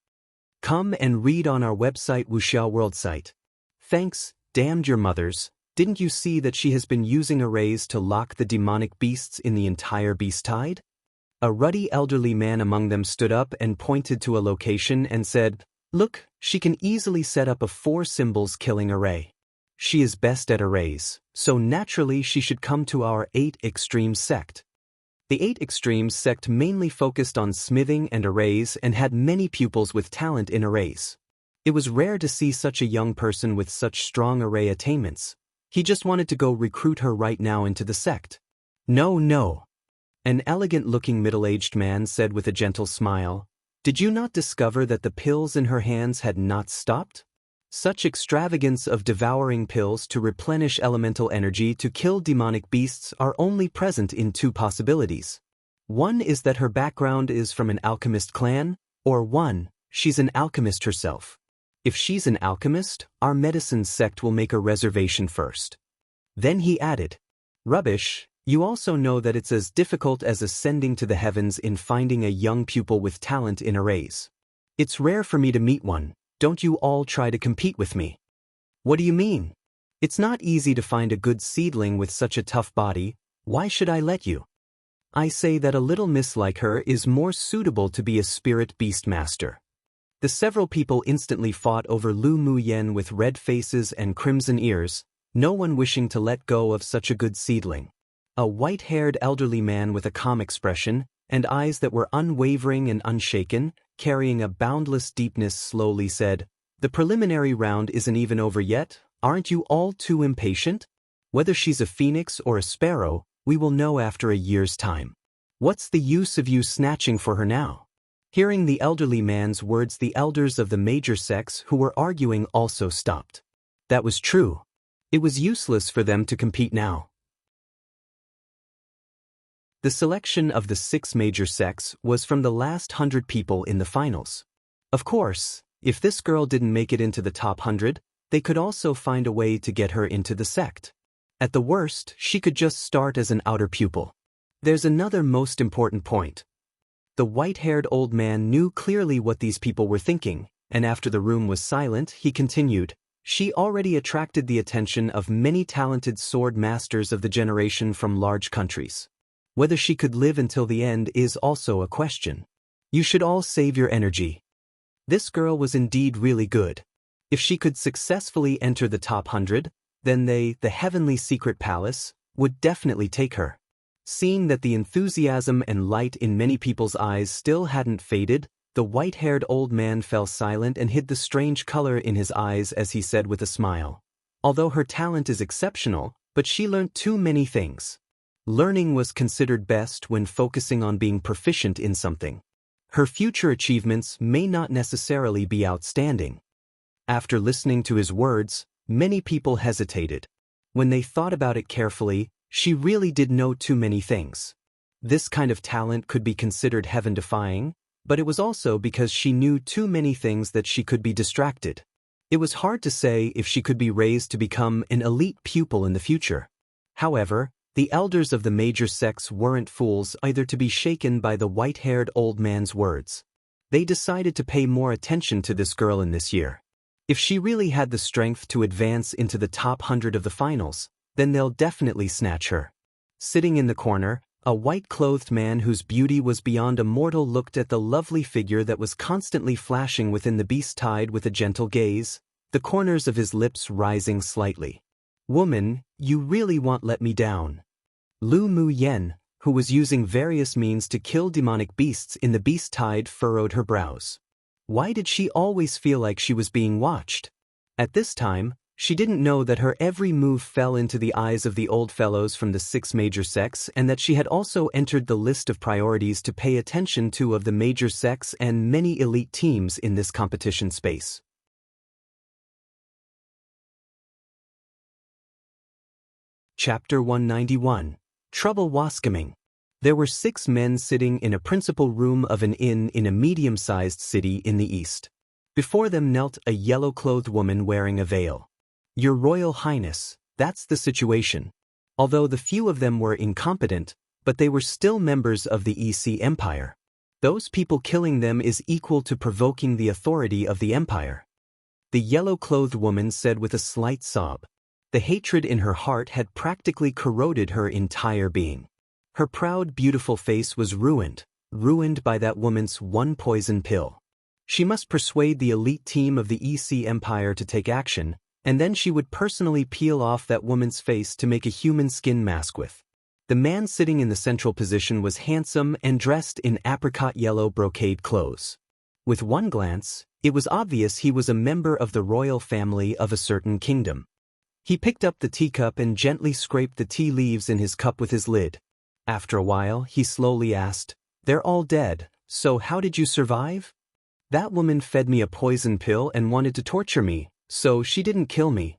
Come and read on our website Wuxia World site. Thanks, damned your mothers. Didn't you see that she has been using arrays to lock the demonic beasts in the entire beast tide?" A ruddy elderly man among them stood up and pointed to a location and said, "Look, she can easily set up a 4 symbols killing array. She is best at arrays, so naturally she should come to our 8 Extremes sect. The 8 Extremes sect mainly focused on smithing and arrays and had many pupils with talent in arrays. It was rare to see such a young person with such strong array attainments. He just wanted to go recruit her right now into the sect. No, no. An elegant-looking middle-aged man said with a gentle smile, "Did you not discover that the pills in her hands had not stopped? Such extravagance of devouring pills to replenish elemental energy to kill demonic beasts are only present in 2 possibilities. One is that her background is from an alchemist clan, or 1, she's an alchemist herself. If she's an alchemist, our medicine sect will make a reservation first." Then he added, "Rubbish, you also know that it's as difficult as ascending to the heavens in finding a young pupil with talent in arrays. It's rare for me to meet one. Don't you all try to compete with me." "What do you mean? It's not easy to find a good seedling with such a tough body. Why should I let you?" "I say that a little miss like her is more suitable to be a spirit beast master." The several people instantly fought over Lu Mu Yen with red faces and crimson ears, no one wishing to let go of such a good seedling. A white-haired elderly man with a calm expression and eyes that were unwavering and unshaken, carrying a boundless deepness, slowly said, "The preliminary round isn't even over yet. Aren't you all too impatient? Whether she's a phoenix or a sparrow, we will know after a year's time. What's the use of you snatching for her now?" Hearing the elderly man's words, the elders of the major sects who were arguing also stopped. That was true. It was useless for them to compete now. The selection of the 6 major sects was from the last 100 people in the finals. Of course, if this girl didn't make it into the top 100, they could also find a way to get her into the sect. At the worst, she could just start as an outer pupil. There's another most important point. The white-haired old man knew clearly what these people were thinking, and after the room was silent, he continued, "She already attracted the attention of many talented sword masters of the generation from large countries. Whether she could live until the end is also a question. You should all save your energy. This girl was indeed really good. If she could successfully enter the top 100, then the Heavenly Secret Palace, would definitely take her." Seeing that the enthusiasm and light in many people's eyes still hadn't faded, the white-haired old man fell silent and hid the strange color in his eyes as he said with a smile, "Although her talent is exceptional, but she learnt too many things. Learning was considered best when focusing on being proficient in something. Her future achievements may not necessarily be outstanding." After listening to his words, many people hesitated. When they thought about it carefully, she really did know too many things. This kind of talent could be considered heaven-defying, but it was also because she knew too many things that she could be distracted. It was hard to say if she could be raised to become an elite pupil in the future. However, the elders of the major sects weren't fools either to be shaken by the white-haired old man's words. They decided to pay more attention to this girl in this year. If she really had the strength to advance into the top 100 of the finals, then they'll definitely snatch her. Sitting in the corner, a white-clothed man whose beauty was beyond a mortal looked at the lovely figure that was constantly flashing within the beast tide with a gentle gaze, the corners of his lips rising slightly. "Woman, you really won't let me down." Lu Mu Yen, who was using various means to kill demonic beasts in the beast tide, furrowed her brows. Why did she always feel like she was being watched? At this time, she didn't know that her every move fell into the eyes of the old fellows from the 6 major sects and that she had also entered the list of priorities to pay attention to of the major sects and many elite teams in this competition space. Chapter 191. Trouble Wascoming. There were 6 men sitting in a principal room of an inn in a medium-sized city in the east. Before them knelt a yellow-clothed woman wearing a veil. "Your Royal Highness, that's the situation." Although the few of them were incompetent, but they were still members of the EC Empire. Those people killing them is equal to provoking the authority of the Empire. The yellow-clothed woman said with a slight sob. The hatred in her heart had practically corroded her entire being. Her proud, beautiful face was ruined by that woman's one poison pill. She must persuade the elite team of the EC Empire to take action, and then she would personally peel off that woman's face to make a human skin mask with. The man sitting in the central position was handsome and dressed in apricot yellow brocade clothes. With one glance, it was obvious he was a member of the royal family of a certain kingdom. He picked up the teacup and gently scraped the tea leaves in his cup with his lid. After a while, he slowly asked, "They're all dead, so how did you survive?" "That woman fed me a poison pill and wanted to torture me, so she didn't kill me."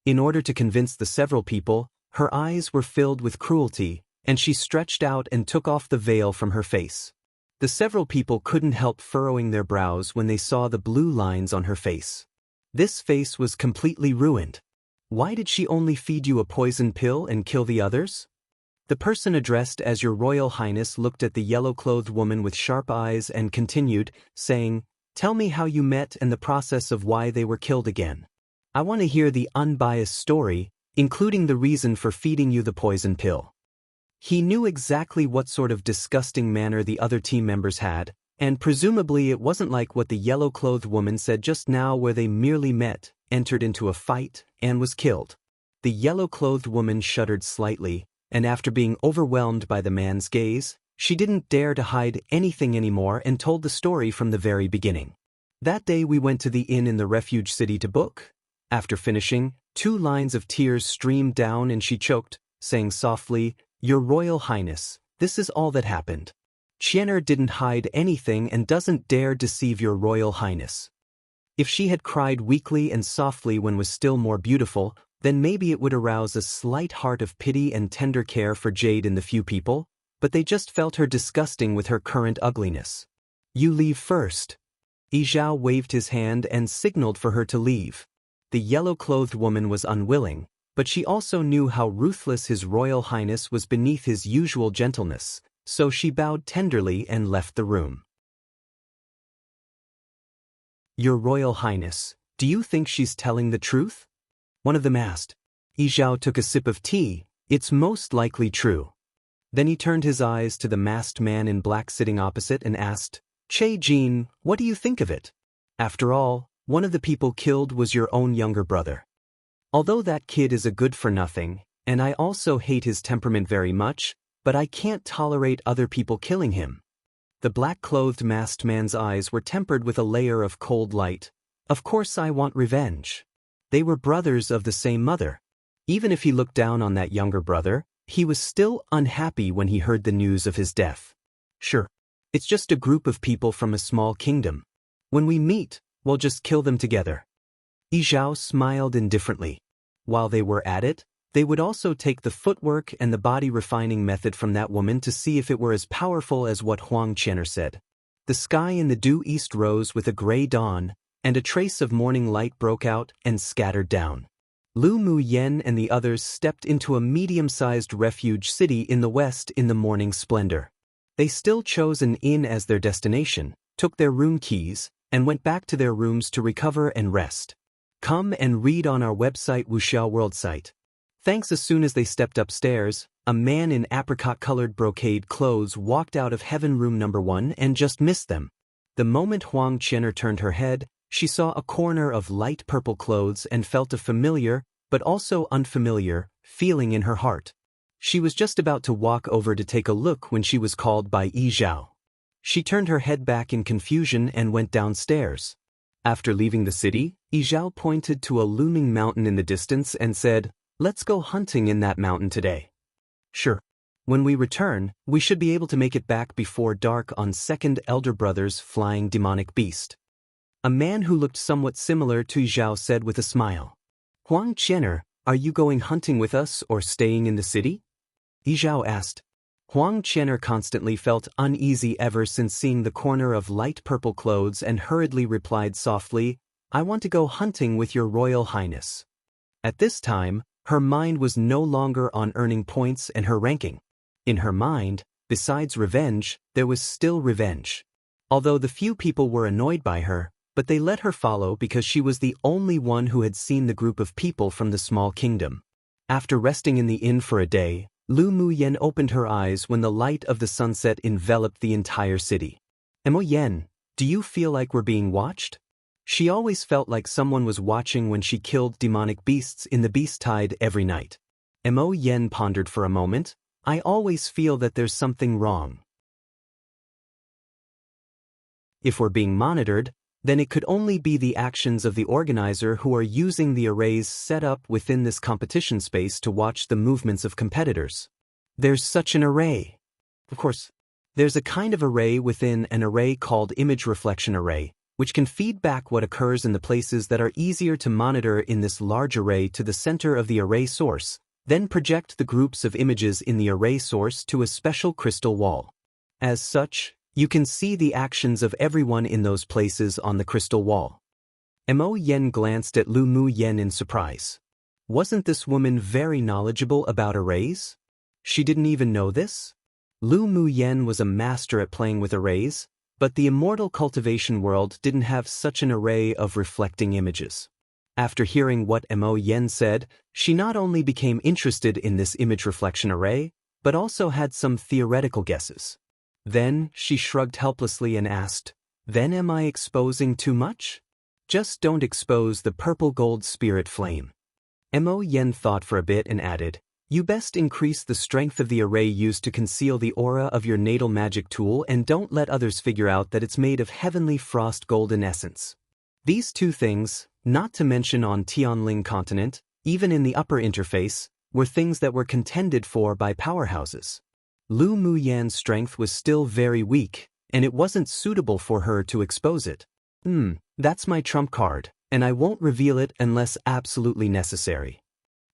In order to convince the several people, her eyes were filled with cruelty, and she stretched out and took off the veil from her face. The several people couldn't help furrowing their brows when they saw the blue lines on her face. This face was completely ruined. Why did she only feed you a poison pill and kill the others? The person addressed as Your Royal Highness looked at the yellow-clothed woman with sharp eyes and continued, saying, "Tell me how you met and the process of why they were killed again. I want to hear the unbiased story, including the reason for feeding you the poison pill." He knew exactly what sort of disgusting manner the other team members had, and presumably it wasn't like what the yellow-clothed woman said just now where they merely met, entered into a fight, and was killed. The yellow-clothed woman shuddered slightly, and after being overwhelmed by the man's gaze, she didn't dare to hide anything anymore and told the story from the very beginning. "That day we went to the inn in the refuge city to book." After finishing, 2 lines of tears streamed down and she choked, saying softly, "Your Royal Highness, this is all that happened. Xianxia didn't hide anything and doesn't dare deceive Your Royal Highness." If she had cried weakly and softly when was still more beautiful, then maybe it would arouse a slight heart of pity and tender care for Jade in the few people, but they just felt her disgusting with her current ugliness. "You leave first." Yizhao waved his hand and signaled for her to leave. The yellow-clothed woman was unwilling, but she also knew how ruthless His Royal Highness was beneath his usual gentleness, so she bowed tenderly and left the room. "Your Royal Highness, do you think she's telling the truth?" one of them asked. Yizhao took a sip of tea. "It's most likely true." Then he turned his eyes to the masked man in black sitting opposite and asked, "Che Jin, what do you think of it? After all, one of the people killed was your own younger brother. Although that kid is a good-for-nothing, and I also hate his temperament very much, but I can't tolerate other people killing him." The black-clothed masked man's eyes were tempered with a layer of cold light. "Of course I want revenge. They were brothers of the same mother. Even if he looked down on that younger brother, he was still unhappy when he heard the news of his death. Sure, it's just a group of people from a small kingdom. When we meet, we'll just kill them together." Yizhao smiled indifferently. While they were at it, they would also take the footwork and the body refining method from that woman to see if it were as powerful as what Huang Qian'er said. The sky in the due east rose with a gray dawn, and a trace of morning light broke out and scattered down. Lu Muyen and the others stepped into a medium-sized refuge city in the west in the morning splendor. They still chose an inn as their destination, took their room keys, and went back to their rooms to recover and rest. Come and read on our website Wuxia World site. Thanks. As soon as they stepped upstairs, a man in apricot-colored brocade clothes walked out of heaven room number 1 and just missed them. The moment Huang Qian'er turned her head, she saw a corner of light purple clothes and felt a familiar, but also unfamiliar, feeling in her heart. She was just about to walk over to take a look when she was called by Yizhao. She turned her head back in confusion and went downstairs. After leaving the city, Yizhao pointed to a looming mountain in the distance and said, "Let's go hunting in that mountain today." "Sure. When we return, we should be able to make it back before dark on second elder brother's flying demonic beast." A man who looked somewhat similar to Yizhao said with a smile, "Huang Qian'er, are you going hunting with us or staying in the city?" Yizhao asked. Huang Qian'er constantly felt uneasy ever since seeing the corner of light purple clothes and hurriedly replied softly, "I want to go hunting with your Royal Highness." At this time, her mind was no longer on earning points and her ranking. In her mind, besides revenge, there was still revenge. Although the few people were annoyed by her, but they let her follow because she was the only one who had seen the group of people from the small kingdom. After resting in the inn for a day, Lu Muyen opened her eyes when the light of the sunset enveloped the entire city. "Mo Yen, do you feel like we're being watched?" She always felt like someone was watching when she killed demonic beasts in the beast tide every night. Mo Yen pondered for a moment. I always feel that there's something wrong. If we're being monitored, then it could only be the actions of the organizer who are using the arrays set up within this competition space to watch the movements of competitors. There's such an array. Of course, there's a kind of array within an array called image reflection array, which can feed back what occurs in the places that are easier to monitor in this large array to the center of the array source, then project the groups of images in the array source to a special crystal wall. As such, you can see the actions of everyone in those places on the crystal wall. Mo Yen glanced at Lu Mu Yen in surprise. Wasn't this woman very knowledgeable about arrays? She didn't even know this? Lu Mu Yen was a master at playing with arrays, but the immortal cultivation world didn't have such an array of reflecting images. After hearing what Mo Yen said, she not only became interested in this image reflection array, but also had some theoretical guesses. Then she shrugged helplessly and asked, "Then am I exposing too much? Just don't expose the purple gold spirit flame." Mo Yen thought for a bit and added, "You best increase the strength of the array used to conceal the aura of your natal magic tool and don't let others figure out that it's made of heavenly frost golden essence." These two things, not to mention on Tianling continent, even in the upper interface, were things that were contended for by powerhouses. Lu Mu Yan's strength was still very weak, and it wasn't suitable for her to expose it. That's my trump card, and I won't reveal it unless absolutely necessary.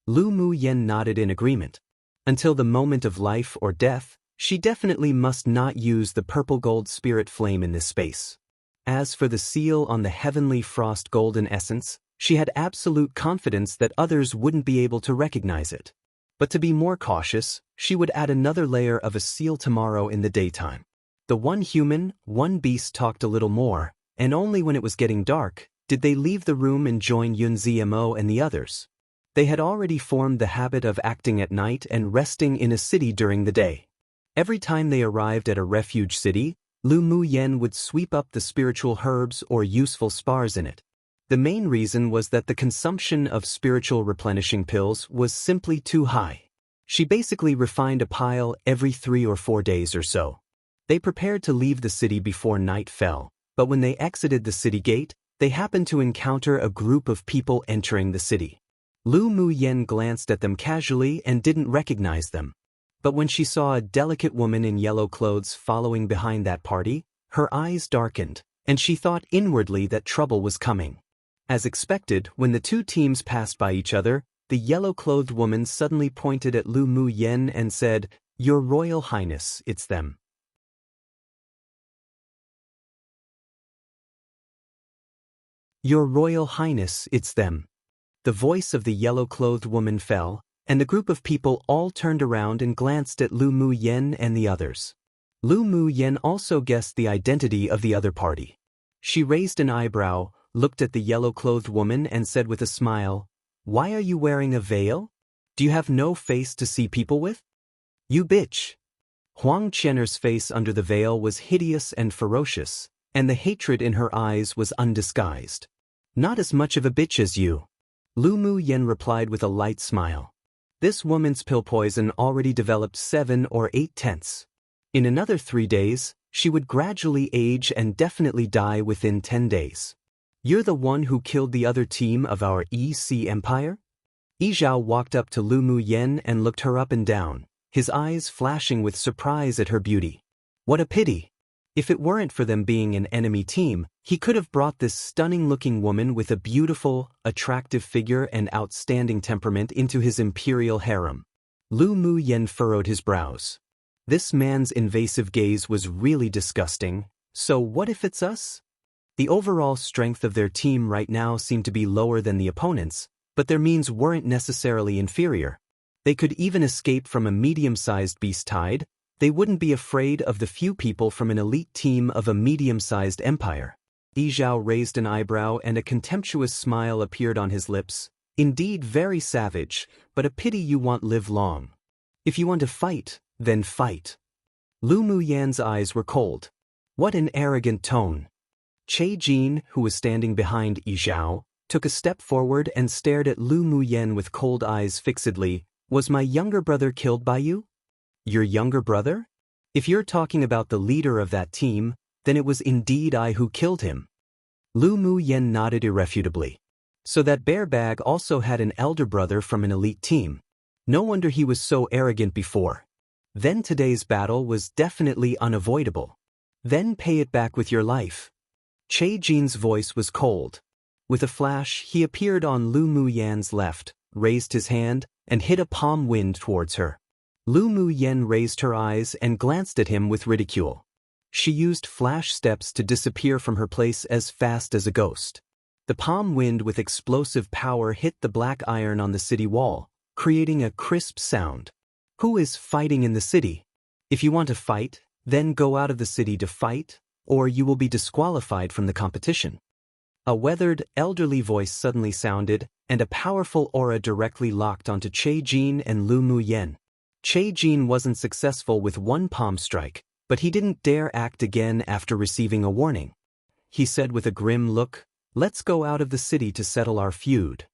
Lu Mu Yen nodded in agreement. Until the moment of life or death, she definitely must not use the purple gold spirit flame in this space. As for the seal on the heavenly frost golden essence, she had absolute confidence that others wouldn't be able to recognize it. But to be more cautious, she would add another layer of a seal tomorrow in the daytime. The one human, one beast talked a little more, and only when it was getting dark did they leave the room and join Yunzi Mo and the others. They had already formed the habit of acting at night and resting in a city during the day. Every time they arrived at a refuge city, Lu Mu Yen would sweep up the spiritual herbs or useful spars in it. The main reason was that the consumption of spiritual replenishing pills was simply too high. She basically refined a pile every 3 or 4 days or so. They prepared to leave the city before night fell, but when they exited the city gate, they happened to encounter a group of people entering the city. Lu Mu Yen glanced at them casually and didn't recognize them. But when she saw a delicate woman in yellow clothes following behind that party, her eyes darkened, and she thought inwardly that trouble was coming. As expected, when the two teams passed by each other, the yellow-clothed woman suddenly pointed at Lu Mu Yen and said, "Your Royal Highness, it's them." "Your Royal Highness, it's them." The voice of the yellow-clothed woman fell, and the group of people all turned around and glanced at Lu Mu Yen and the others. Lu Mu Yen also guessed the identity of the other party. She raised an eyebrow, looked at the yellow-clothed woman and said with a smile, "Why are you wearing a veil? Do you have no face to see people with? You bitch." Huang Qian'er's face under the veil was hideous and ferocious, and the hatred in her eyes was undisguised. "Not as much of a bitch as you." Lu Mu Yen replied with a light smile. This woman's pill poison already developed 7 or 8 tenths. In another 3 days, she would gradually age and definitely die within 10 days. "You're the one who killed the other team of our EC Empire?" Yi Zhao walked up to Lu Mu Yen and looked her up and down, his eyes flashing with surprise at her beauty. What a pity! If it weren't for them being an enemy team, he could have brought this stunning-looking woman with a beautiful, attractive figure and outstanding temperament into his imperial harem. Lu Mu Yen furrowed his brows. This man's invasive gaze was really disgusting. So what if it's us? The overall strength of their team right now seemed to be lower than the opponents, but their means weren't necessarily inferior. They could even escape from a medium-sized beast tide. They wouldn't be afraid of the few people from an elite team of a medium-sized empire. Yi Zhao raised an eyebrow and a contemptuous smile appeared on his lips. Indeed very savage, but a pity you won't live long. If you want to fight, then fight. Lu Mu Yan's eyes were cold. What an arrogant tone. Che Jin, who was standing behind Yi Zhao, took a step forward and stared at Lu Muyen with cold eyes fixedly. Was my younger brother killed by you? Your younger brother? If you're talking about the leader of that team, then it was indeed I who killed him. Lu Muyen nodded irrefutably. So that bear bag also had an elder brother from an elite team. No wonder he was so arrogant before. Then today's battle was definitely unavoidable. Then pay it back with your life. Che Jin's voice was cold. With a flash, he appeared on Lu Muyen's left, raised his hand, and hit a palm wind towards her. Lu Muyen raised her eyes and glanced at him with ridicule. She used flash steps to disappear from her place as fast as a ghost. The palm wind with explosive power hit the black iron on the city wall, creating a crisp sound. Who is fighting in the city? If you want to fight, then go out of the city to fight, or you will be disqualified from the competition. A weathered, elderly voice suddenly sounded, and a powerful aura directly locked onto Che Jin and Lu Muyen. Che Jin wasn't successful with one palm strike, but he didn't dare act again after receiving a warning. He said with a grim look, "Let's go out of the city to settle our feud."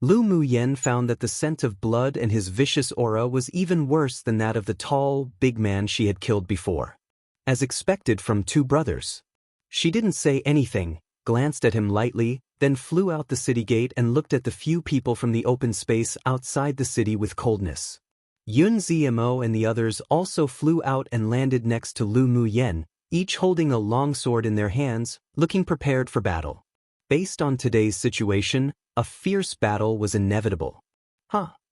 Lu Muyen found that the scent of blood and his vicious aura was even worse than that of the tall, big man she had killed before. As expected from two brothers. She didn't say anything, glanced at him lightly, then flew out the city gate and looked at the few people from the open space outside the city with coldness. Yun Zmo and the others also flew out and landed next to Lu Muyen, each holding a long sword in their hands, looking prepared for battle. Based on today's situation, a fierce battle was inevitable.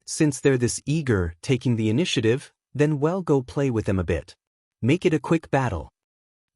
Since they're this eager, taking the initiative, then well go play with them a bit. Make it a quick battle.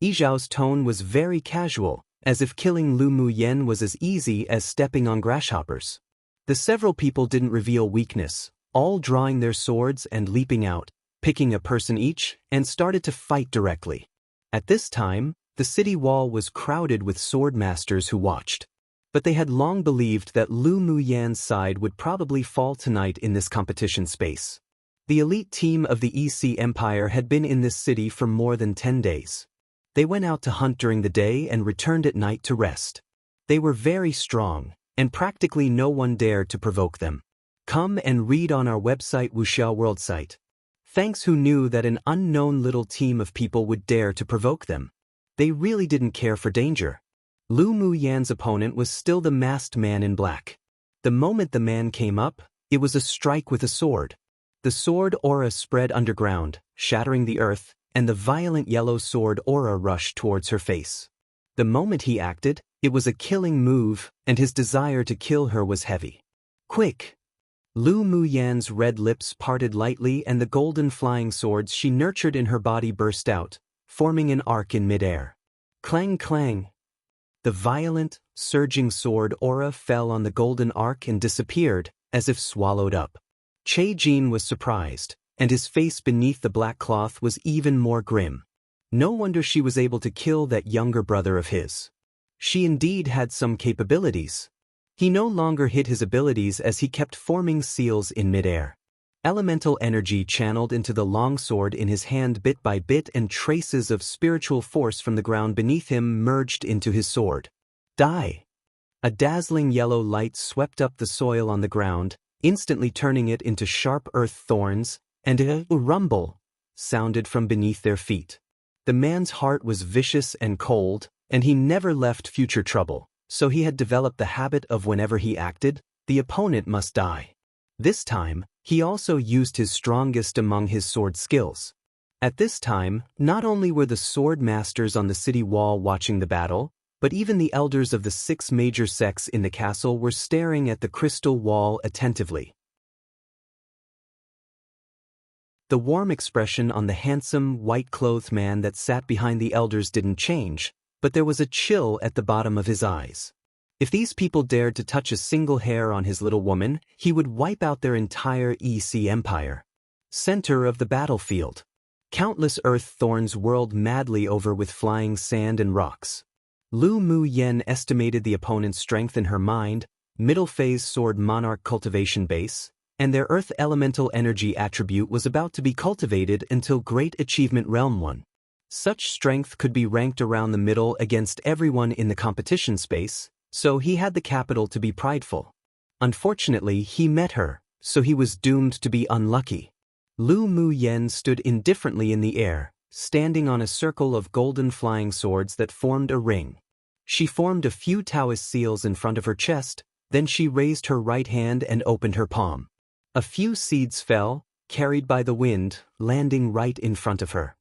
Yi Zhao's tone was very casual, as if killing Lu Muyen was as easy as stepping on grasshoppers. The several people didn't reveal weakness, all drawing their swords and leaping out, picking a person each, and started to fight directly. At this time, the city wall was crowded with sword masters who watched. But they had long believed that Lu Muyen's side would probably fall tonight in this competition space. The elite team of the EC Empire had been in this city for more than 10 days. They went out to hunt during the day and returned at night to rest. They were very strong, and practically no one dared to provoke them. Come and read on our website Wuxia World site. Thanks who knew that an unknown little team of people would dare to provoke them. They really didn't care for danger. Lu Muyen's opponent was still the masked man in black. The moment the man came up, it was a strike with a sword. The sword aura spread underground, shattering the earth, and the violent yellow sword aura rushed towards her face. The moment he acted, it was a killing move, and his desire to kill her was heavy. Quick! Lu Muyen's red lips parted lightly and the golden flying swords she nurtured in her body burst out, forming an arc in midair. Clang clang! The violent, surging sword aura fell on the golden arc and disappeared, as if swallowed up. Che Jin was surprised, and his face beneath the black cloth was even more grim. No wonder she was able to kill that younger brother of his. She indeed had some capabilities. He no longer hid his abilities as he kept forming seals in midair. Elemental energy channeled into the longsword in his hand bit by bit, and traces of spiritual force from the ground beneath him merged into his sword. Die! A dazzling yellow light swept up the soil on the ground, instantly turning it into sharp earth thorns, and a rumble sounded from beneath their feet. The man's heart was vicious and cold, and he never left future trouble, so he had developed the habit of whenever he acted, the opponent must die. This time, he also used his strongest among his sword skills. At this time, not only were the sword masters on the city wall watching the battle, but even the elders of the 6 major sects in the castle were staring at the crystal wall attentively. The warm expression on the handsome, white-clothed man that sat behind the elders didn't change, but there was a chill at the bottom of his eyes. If these people dared to touch a single hair on his little woman, he would wipe out their entire EC empire. Center of the battlefield. Countless earth thorns whirled madly over with flying sand and rocks. Lu Muyen estimated the opponent's strength in her mind, middle phase sword monarch cultivation base, and their earth elemental energy attribute was about to be cultivated until Great Achievement Realm 1. Such strength could be ranked around the middle against everyone in the competition space, so he had the capital to be prideful. Unfortunately, he met her, so he was doomed to be unlucky. Lu Mu Yen stood indifferently in the air, standing on a circle of golden flying swords that formed a ring. She formed a few Taoist seals in front of her chest, then she raised her right hand and opened her palm. A few seeds fell, carried by the wind, landing right in front of her.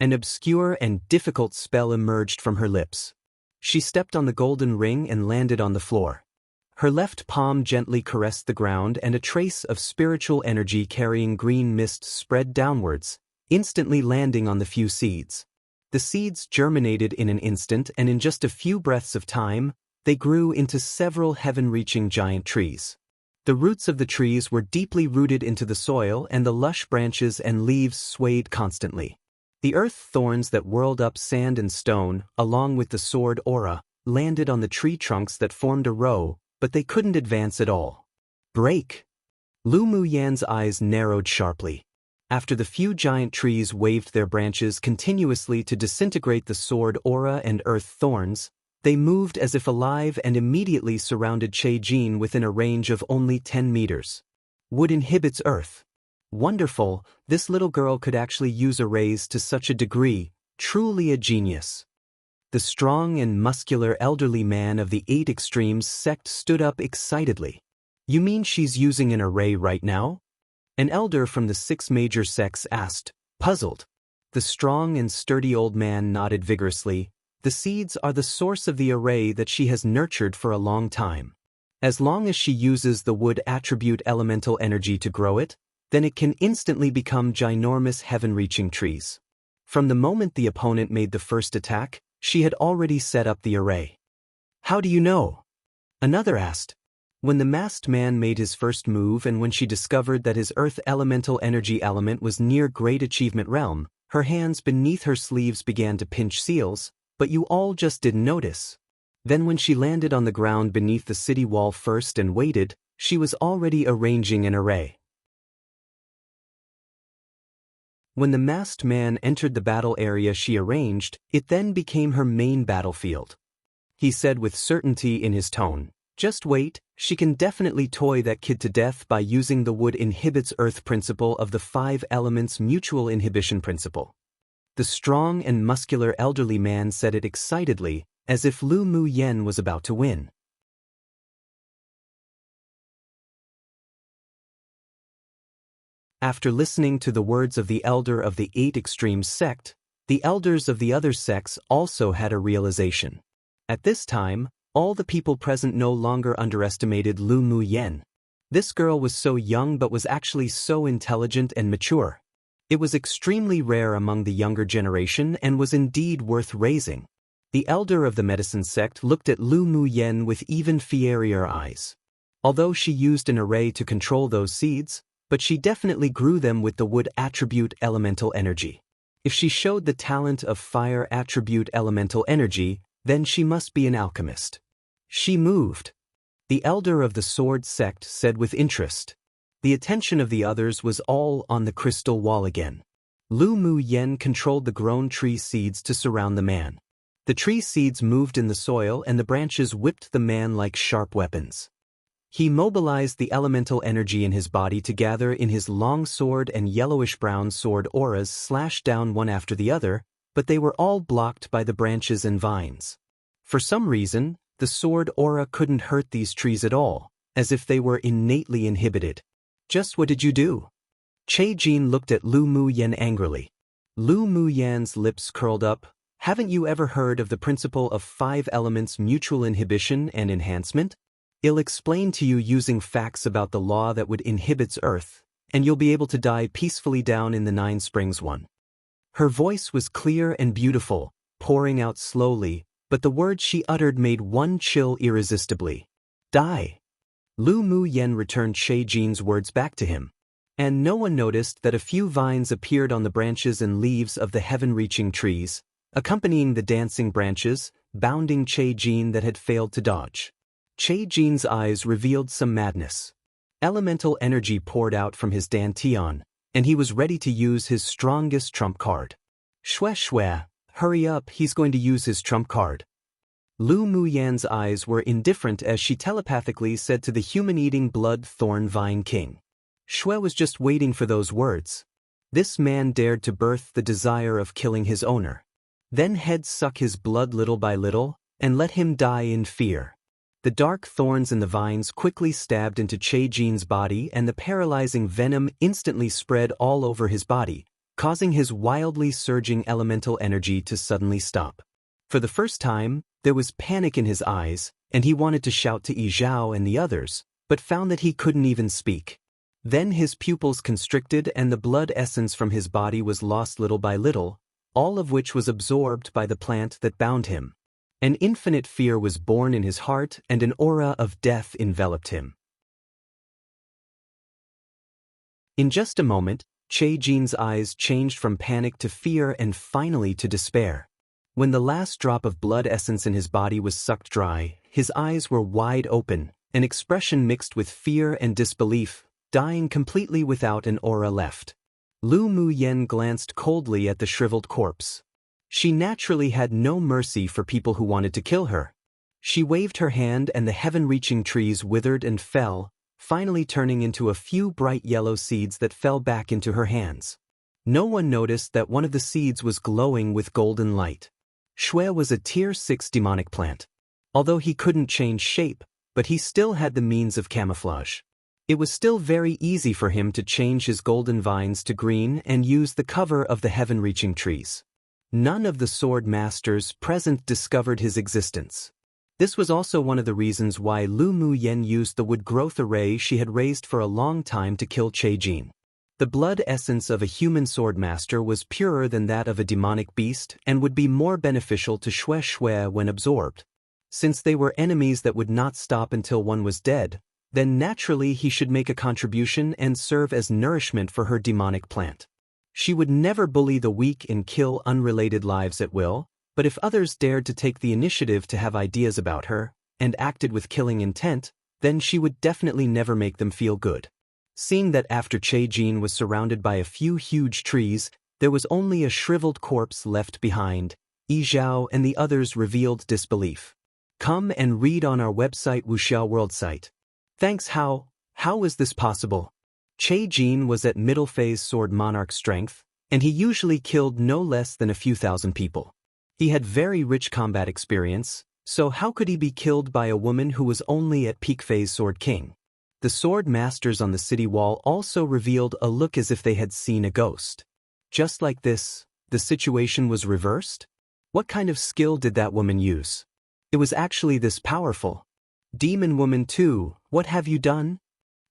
An obscure and difficult spell emerged from her lips. She stepped on the golden ring and landed on the floor. Her left palm gently caressed the ground and a trace of spiritual energy carrying green mist spread downwards, instantly landing on the few seeds. The seeds germinated in an instant, and in just a few breaths of time, they grew into several heaven-reaching giant trees. The roots of the trees were deeply rooted into the soil, and the lush branches and leaves swayed constantly. The earth thorns that whirled up sand and stone, along with the sword aura, landed on the tree trunks that formed a row, but they couldn't advance at all. Break! Lu Mu Yan's eyes narrowed sharply. After the few giant trees waved their branches continuously to disintegrate the sword aura and earth thorns, they moved as if alive and immediately surrounded Che Jin within a range of only 10 meters. Wood inhibits earth. Wonderful, this little girl could actually use arrays to such a degree, truly a genius. The strong and muscular elderly man of the 8 Extremes sect stood up excitedly. You mean she's using an array right now? An elder from the 6 major sects asked, puzzled. The strong and sturdy old man nodded vigorously. The seeds are the source of the array that she has nurtured for a long time. As long as she uses the wood attribute elemental energy to grow it, then it can instantly become ginormous heaven-reaching trees. From the moment the opponent made the first attack, she had already set up the array. How do you know? Another asked. When the masked man made his first move and when she discovered that his earth elemental energy element was near great achievement realm, her hands beneath her sleeves began to pinch seals, but you all just didn't notice. Then when she landed on the ground beneath the city wall first and waited, she was already arranging an array. When the masked man entered the battle area she arranged, it then became her main battlefield. He said with certainty in his tone, just wait, she can definitely toy that kid to death by using the wood inhibits earth principle of the 5 elements mutual inhibition principle. The strong and muscular elderly man said it excitedly, as if Lu Mu Yen was about to win. After listening to the words of the elder of the 8 Extremes sect, the elders of the other sects also had a realization. At this time, all the people present no longer underestimated Lu Mu Yen. This girl was so young but was actually so intelligent and mature. It was extremely rare among the younger generation and was indeed worth raising. The elder of the medicine sect looked at Lu Mu Yen with even fierier eyes. Although she used an array to control those seeds, but she definitely grew them with the wood attribute elemental energy. If she showed the talent of fire attribute elemental energy, then she must be an alchemist. She moved. The elder of the sword sect said with interest. The attention of the others was all on the crystal wall again. Lu Mu Yen controlled the grown tree seeds to surround the man. The tree seeds moved in the soil and the branches whipped the man like sharp weapons. He mobilized the elemental energy in his body to gather in his long sword and yellowish-brown sword auras slashed down one after the other, but they were all blocked by the branches and vines. For some reason, the sword aura couldn't hurt these trees at all, as if they were innately inhibited. Just what did you do? Che Jin looked at Lu Mu Yen angrily. Lu Mu Yan's lips curled up. Haven't you ever heard of the principle of 5 elements mutual inhibition and enhancement? I'll explain to you using facts about the law that would inhibits earth, and you'll be able to die peacefully down in the 9 springs one. Her voice was clear and beautiful, pouring out slowly, but the words she uttered made one chill irresistibly. Die. Lu Mu Yen returned Che Jin's words back to him. And no one noticed that a few vines appeared on the branches and leaves of the heaven-reaching trees, accompanying the dancing branches, bounding Che Jin that had failed to dodge. Che Jin's eyes revealed some madness. Elemental energy poured out from his dantian, and he was ready to use his strongest trump card. Shwe shwe, Hurry up, he's going to use his trump card. Lu Muyan's eyes were indifferent as she telepathically said to the human-eating blood thorn vine king. Shui was just waiting for those words. This man dared to birth the desire of killing his owner. Then he'd suck his blood little by little, and let him die in fear. The dark thorns in the vines quickly stabbed into Che Jin's body, and the paralyzing venom instantly spread all over his body, causing his wildly surging elemental energy to suddenly stop. For the first time, there was panic in his eyes, and he wanted to shout to Yi Zhao and the others, but found that he couldn't even speak. Then his pupils constricted and the blood essence from his body was lost little by little, all of which was absorbed by the plant that bound him. An infinite fear was born in his heart, and an aura of death enveloped him. In just a moment, Che Jin's eyes changed from panic to fear and finally to despair. When the last drop of blood essence in his body was sucked dry, his eyes were wide open, an expression mixed with fear and disbelief, dying completely without an aura left. Lu Muyan glanced coldly at the shriveled corpse. She naturally had no mercy for people who wanted to kill her. She waved her hand and the heaven-reaching trees withered and fell, finally turning into a few bright yellow seeds that fell back into her hands. No one noticed that one of the seeds was glowing with golden light. Shui was a Tier 6 demonic plant. Although he couldn't change shape, but he still had the means of camouflage. It was still very easy for him to change his golden vines to green and use the cover of the heaven-reaching trees. None of the sword masters present discovered his existence. This was also one of the reasons why Lu Muyan used the wood growth array she had raised for a long time to kill Che Jin. The blood essence of a human sword master was purer than that of a demonic beast and would be more beneficial to Shui Shui when absorbed. Since they were enemies that would not stop until one was dead, then naturally he should make a contribution and serve as nourishment for her demonic plant. She would never bully the weak and kill unrelated lives at will, but if others dared to take the initiative to have ideas about her, and acted with killing intent, then she would definitely never make them feel good. Seeing that after Che Jin was surrounded by a few huge trees, there was only a shriveled corpse left behind, Yi Zhao and the others revealed disbelief. Come and read on our website Wuxia World site. Thanks. How is this possible? Che Jin was at middle phase sword monarch strength, and he usually killed no less than a few thousand people. He had very rich combat experience, so how could he be killed by a woman who was only at peak phase sword king? The sword masters on the city wall also revealed a look as if they had seen a ghost. Just like this, the situation was reversed? What kind of skill did that woman use? It was actually this powerful. Demon woman too, what have you done?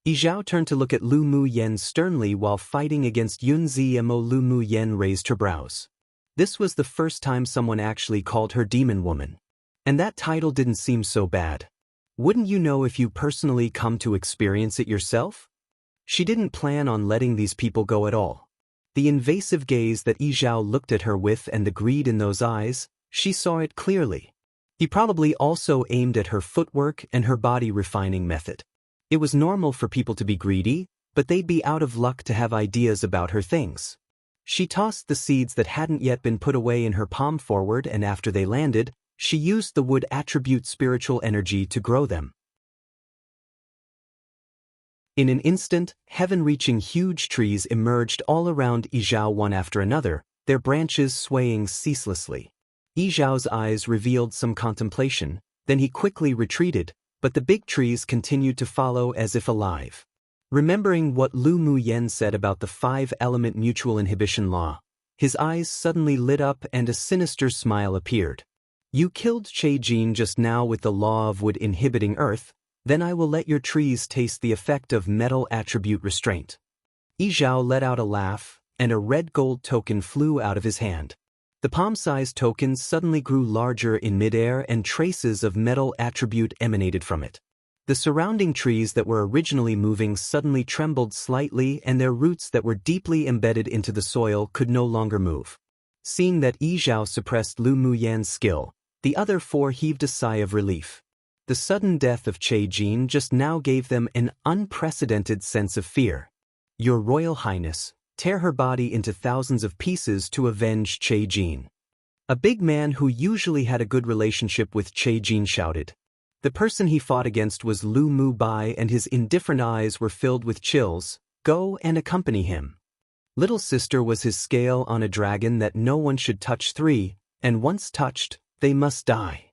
Yi Zhao turned to look at Lu Muyan sternly while fighting against Yun Zimo. Lu Muyan raised her brows. This was the first time someone actually called her demon woman. And that title didn't seem so bad. Wouldn't you know if you personally come to experience it yourself? She didn't plan on letting these people go at all. The invasive gaze that Yi Zhao looked at her with and the greed in those eyes, she saw it clearly. He probably also aimed at her footwork and her body refining method. It was normal for people to be greedy, but they'd be out of luck to have ideas about her things. She tossed the seeds that hadn't yet been put away in her palm forward, and after they landed, she used the wood attribute spiritual energy to grow them. In an instant, heaven-reaching huge trees emerged all around Yi Zhao one after another, their branches swaying ceaselessly. Yi Zhao's eyes revealed some contemplation, then he quickly retreated, but the big trees continued to follow as if alive. Remembering what Lu Muyan said about the 5-element mutual inhibition law, his eyes suddenly lit up and a sinister smile appeared. You killed Che Jin just now with the law of wood inhibiting earth, then I will let your trees taste the effect of metal attribute restraint. Yi Zhao let out a laugh, and a red gold token flew out of his hand. The palm-sized token suddenly grew larger in midair and traces of metal attribute emanated from it. The surrounding trees that were originally moving suddenly trembled slightly, and their roots that were deeply embedded into the soil could no longer move. Seeing that Yi Zhao suppressed Lu Muyan's skill, the other 4 heaved a sigh of relief. The sudden death of Che Jin just now gave them an unprecedented sense of fear. Your Royal Highness, tear her body into thousands of pieces to avenge Che Jin. A big man who usually had a good relationship with Che Jin shouted. The person he fought against was Lu Mu Bai, and his indifferent eyes were filled with chills. Go and accompany him. Little sister was his scale on a dragon that no one should touch. 3, and once touched, they must die.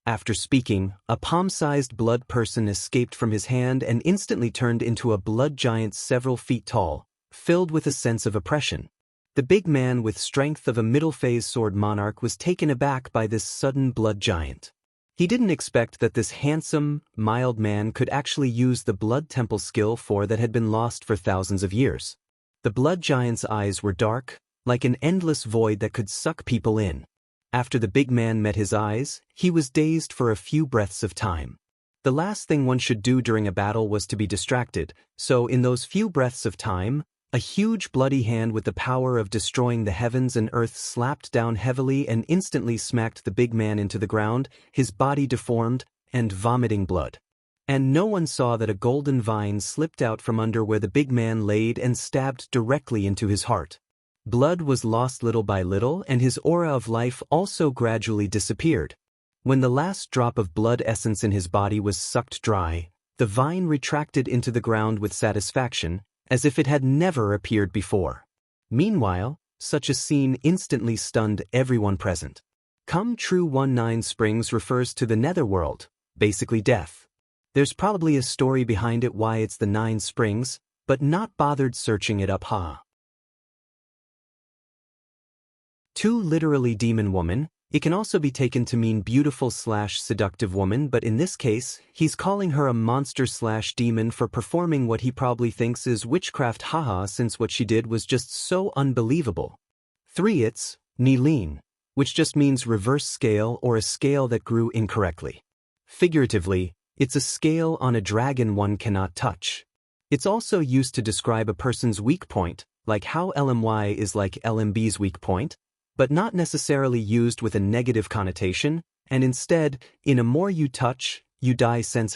After speaking, a palm-sized blood person escaped from his hand and instantly turned into a blood giant several feet tall, filled with a sense of oppression. The big man with strength of a middle-phase sword monarch was taken aback by this sudden blood giant. He didn't expect that this handsome, mild man could actually use the blood temple skill that had been lost for thousands of years. The blood giant's eyes were dark, like an endless void that could suck people in. After the big man met his eyes, he was dazed for a few breaths of time. The last thing one should do during a battle was to be distracted, so in those few breaths of time, a huge bloody hand with the power of destroying the heavens and earth slapped down heavily and instantly smacked the big man into the ground, his body deformed and vomiting blood. And no one saw that a golden vine slipped out from under where the big man laid and stabbed directly into his heart. Blood was lost little by little, and his aura of life also gradually disappeared. When the last drop of blood essence in his body was sucked dry, the vine retracted into the ground with satisfaction, as if it had never appeared before. Meanwhile, such a scene instantly stunned everyone present. Come True 19 Springs refers to the netherworld, basically death. There's probably a story behind it why it's the 9 springs, but not bothered searching it up. 2 literally demon woman. It can also be taken to mean beautiful/seductive woman, but in this case, he's calling her a monster/demon for performing what he probably thinks is witchcraft, since what she did was just so unbelievable. 3 It's Ni Lin, which just means reverse scale or a scale that grew incorrectly. Figuratively, it's a scale on a dragon one cannot touch. It's also used to describe a person's weak point, like how LMY is like LMB's weak point, but not necessarily used with a negative connotation, and instead, in a more you touch, you die sense,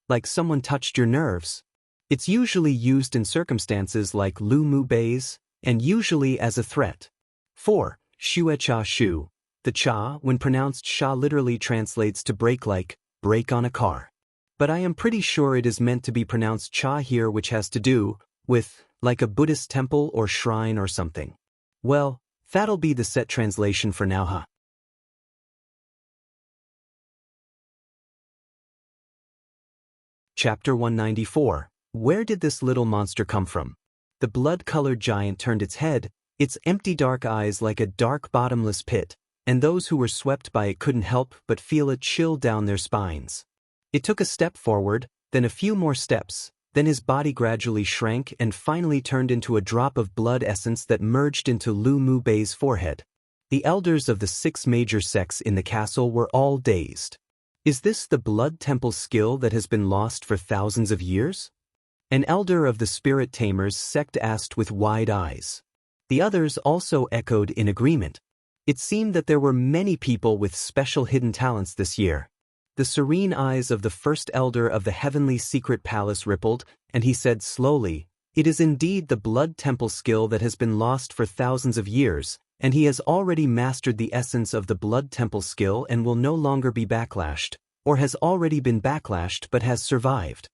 like someone touched your nerves. It's usually used in circumstances like Lu Mu Bai's, and usually as a threat. 4 Shue Cha Shu. The cha, when pronounced sha, literally translates to break, like break on a car. But I am pretty sure it is meant to be pronounced cha here, which has to do with, like a Buddhist temple or shrine or something. Well, that'll be the set translation for now, Chapter 194. Where did this little monster come from? The blood-colored giant turned its head, its empty dark eyes like a dark bottomless pit, and those who were swept by it couldn't help but feel a chill down their spines. It took a step forward, then a few more steps. Then his body gradually shrank and finally turned into a drop of blood essence that merged into Lu Mu Bai's forehead. The elders of the 6 major sects in the castle were all dazed. Is this the blood temple skill that has been lost for thousands of years? An elder of the Spirit Tamers sect asked with wide eyes. The others also echoed in agreement. It seemed that there were many people with special hidden talents this year. The serene eyes of the first elder of the heavenly secret palace rippled, and he said slowly, "It is indeed the blood temple skill that has been lost for thousands of years, and he has already mastered the essence of the blood temple skill and will no longer be backlashed, or has already been backlashed but has survived.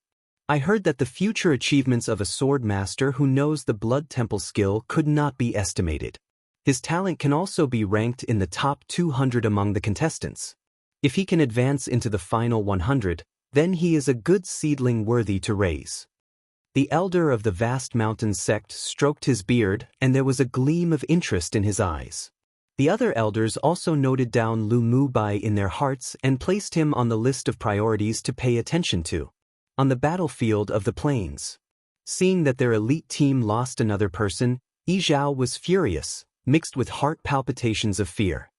I heard that the future achievements of a sword master who knows the blood temple skill could not be estimated. His talent can also be ranked in the top 200 among the contestants. If he can advance into the final 100, then he is a good seedling worthy to raise." The elder of the vast mountains sect stroked his beard, and there was a gleam of interest in his eyes. The other elders also noted down Lu Mu Bai in their hearts and placed him on the list of priorities to pay attention to. On the battlefield of the plains, seeing that their elite team lost another person, Yi Zhao was furious, mixed with heart palpitations of fear.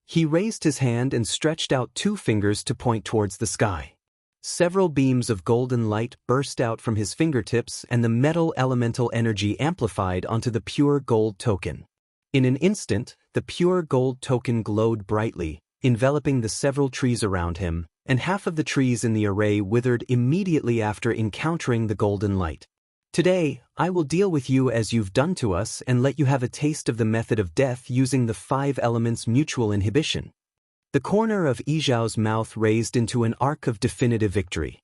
He raised his hand and stretched out 2 fingers to point towards the sky. Several beams of golden light burst out from his fingertips, and the metal elemental energy amplified onto the pure gold token. In an instant, the pure gold token glowed brightly, enveloping the several trees around him, and half of the trees in the array withered immediately after encountering the golden light. Today, I will deal with you as you've done to us and let you have a taste of the method of death using the 5 elements mutual inhibition. The corner of Yijiao's mouth raised into an arc of definitive victory.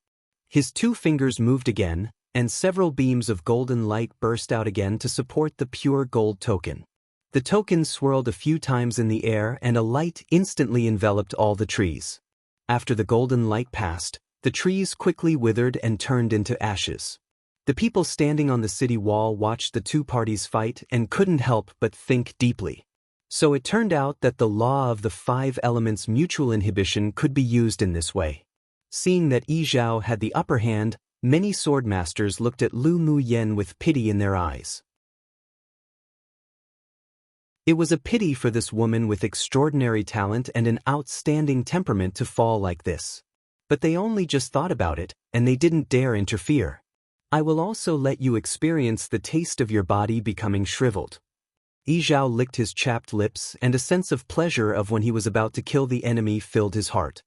His 2 fingers moved again, and several beams of golden light burst out again to support the pure gold token. The token swirled a few times in the air and a light instantly enveloped all the trees. After the golden light passed, the trees quickly withered and turned into ashes. The people standing on the city wall watched the 2 parties fight and couldn't help but think deeply. So it turned out that the law of the 5 elements mutual inhibition could be used in this way. Seeing that Yijiao had the upper hand, many swordmasters looked at Lu Muyen with pity in their eyes. It was a pity for this woman with extraordinary talent and an outstanding temperament to fall like this. But they only just thought about it, and they didn't dare interfere. I will also let you experience the taste of your body becoming shriveled. Yijiao licked his chapped lips, and a sense of pleasure of when he was about to kill the enemy filled his heart.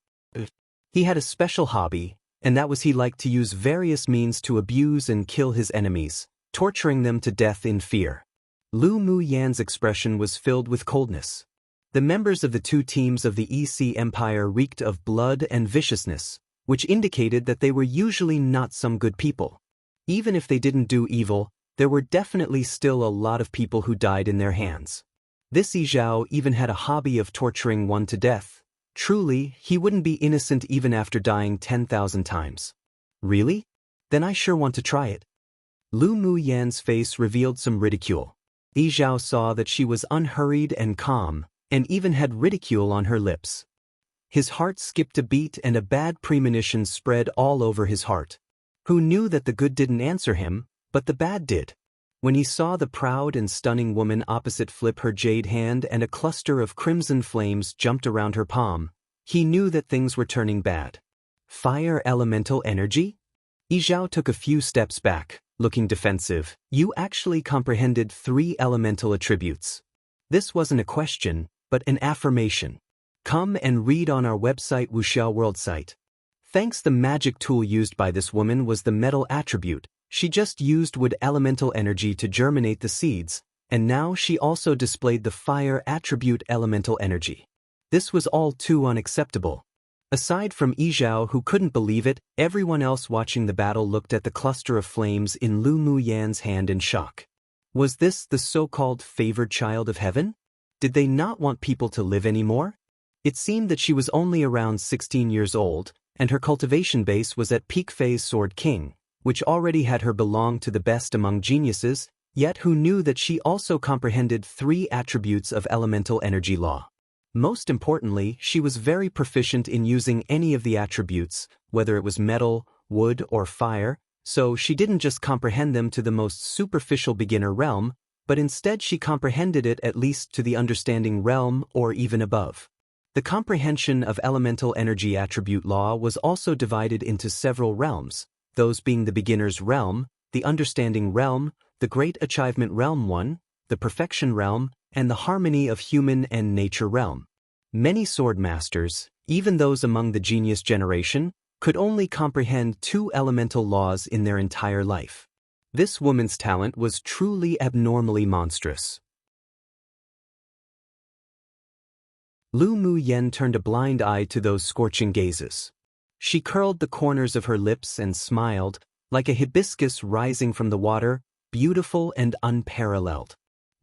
He had a special hobby, and that was he liked to use various means to abuse and kill his enemies, torturing them to death in fear. Lu Muyan's expression was filled with coldness. The members of the 2 teams of the EC Empire reeked of blood and viciousness, which indicated that they were usually not some good people. Even if they didn't do evil, there were definitely still a lot of people who died in their hands. This Yijiao even had a hobby of torturing one to death. Truly, he wouldn't be innocent even after dying 10,000 times. Really? Then I sure want to try it. Lu Muyan's face revealed some ridicule. Yijiao saw that she was unhurried and calm, and even had ridicule on her lips. His heart skipped a beat and a bad premonition spread all over his heart. Who knew that the good didn't answer him, but the bad did? When he saw the proud and stunning woman opposite flip her jade hand and a cluster of crimson flames jumped around her palm, he knew that things were turning bad. Fire elemental energy? Yijiao took a few steps back, looking defensive. You actually comprehended 3 elemental attributes. This wasn't a question, but an affirmation. Come and read on our website Wuxia World site. Thanks, the magic tool used by this woman was the metal attribute. She just used wood elemental energy to germinate the seeds, and now she also displayed the fire attribute elemental energy. This was all too unacceptable. Aside from Yijiao, who couldn't believe it, everyone else watching the battle looked at the cluster of flames in Lu Muyan's hand in shock. Was this the so-called favored child of heaven? Did they not want people to live anymore? It seemed that she was only around 16 years old, and her cultivation base was at peak phase Sword King, which already had her belong to the best among geniuses, yet who knew that she also comprehended 3 attributes of elemental energy law. Most importantly, she was very proficient in using any of the attributes, whether it was metal, wood, or fire, so she didn't just comprehend them to the most superficial beginner realm, but instead she comprehended it at least to the understanding realm or even above. The comprehension of elemental energy attribute law was also divided into several realms, those being the beginner's realm, the understanding realm, the great achievement realm 1, the perfection realm, and the harmony of human and nature realm. Many sword masters, even those among the genius generation, could only comprehend 2 elemental laws in their entire life. This woman's talent was truly abnormally monstrous. Lu Muyen turned a blind eye to those scorching gazes. She curled the corners of her lips and smiled, like a hibiscus rising from the water, beautiful and unparalleled.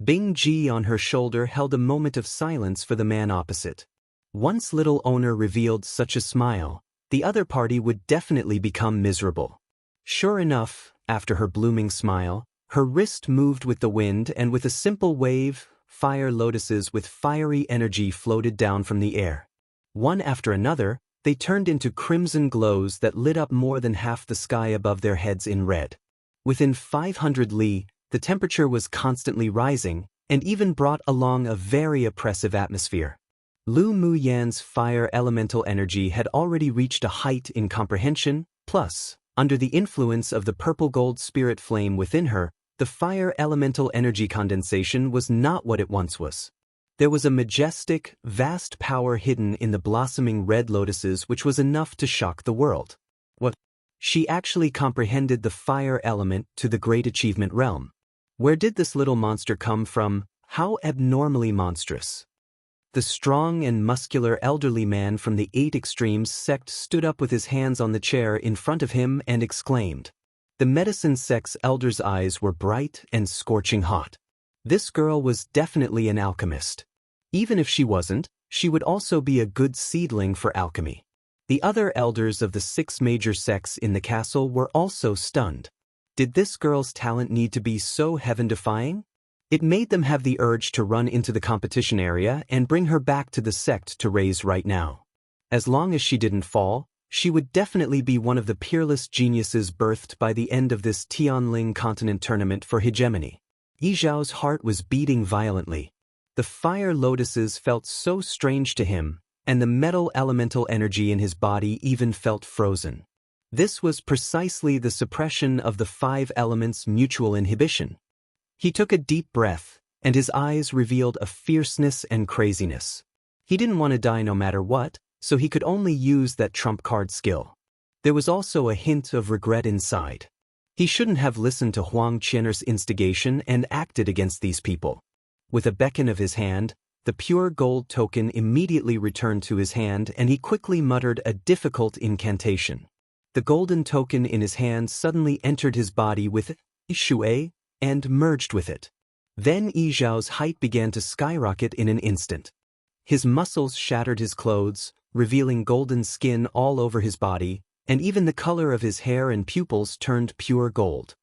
Bing Ji on her shoulder held a moment of silence for the man opposite. Once little owner revealed such a smile, the other party would definitely become miserable. Sure enough, after her blooming smile, her wrist moved with the wind, and with a simple wave, fire lotuses with fiery energy floated down from the air. One after another, they turned into crimson glows that lit up more than half the sky above their heads in red. Within 500 li, the temperature was constantly rising, and even brought along a very oppressive atmosphere. Lu Muyan's fire elemental energy had already reached a height in comprehension, plus, under the influence of the purple gold spirit flame within her, the fire elemental energy condensation was not what it once was. There was a majestic, vast power hidden in the blossoming red lotuses which was enough to shock the world. What? She actually comprehended the fire element to the great achievement realm. Where did this little monster come from? How abnormally monstrous. The strong and muscular elderly man from the 8 Extremes sect stood up with his hands on the chair in front of him and exclaimed. The medicine sect's elder's eyes were bright and scorching hot. This girl was definitely an alchemist. Even if she wasn't, she would also be a good seedling for alchemy. The other elders of the 6 major sects in the castle were also stunned. Did this girl's talent need to be so heaven-defying? It made them have the urge to run into the competition area and bring her back to the sect to raise right now. As long as she didn't fall, she would definitely be one of the peerless geniuses birthed by the end of this Tianling continent tournament for hegemony. Yi Zhao's heart was beating violently. The fire lotuses felt so strange to him, and the metal elemental energy in his body even felt frozen. This was precisely the suppression of the 5 elements' mutual inhibition. He took a deep breath, and his eyes revealed a fierceness and craziness. He didn't want to die no matter what, so he could only use that trump card skill. There was also a hint of regret inside. He shouldn't have listened to Huang Qian'er's instigation and acted against these people. With a beckon of his hand, the pure gold token immediately returned to his hand and he quickly muttered a difficult incantation. The golden token in his hand suddenly entered his body with Shui and merged with it. Then Yi Zhao's height began to skyrocket in an instant. His muscles shattered his clothes, revealing golden skin all over his body, and even the color of his hair and pupils turned pure gold.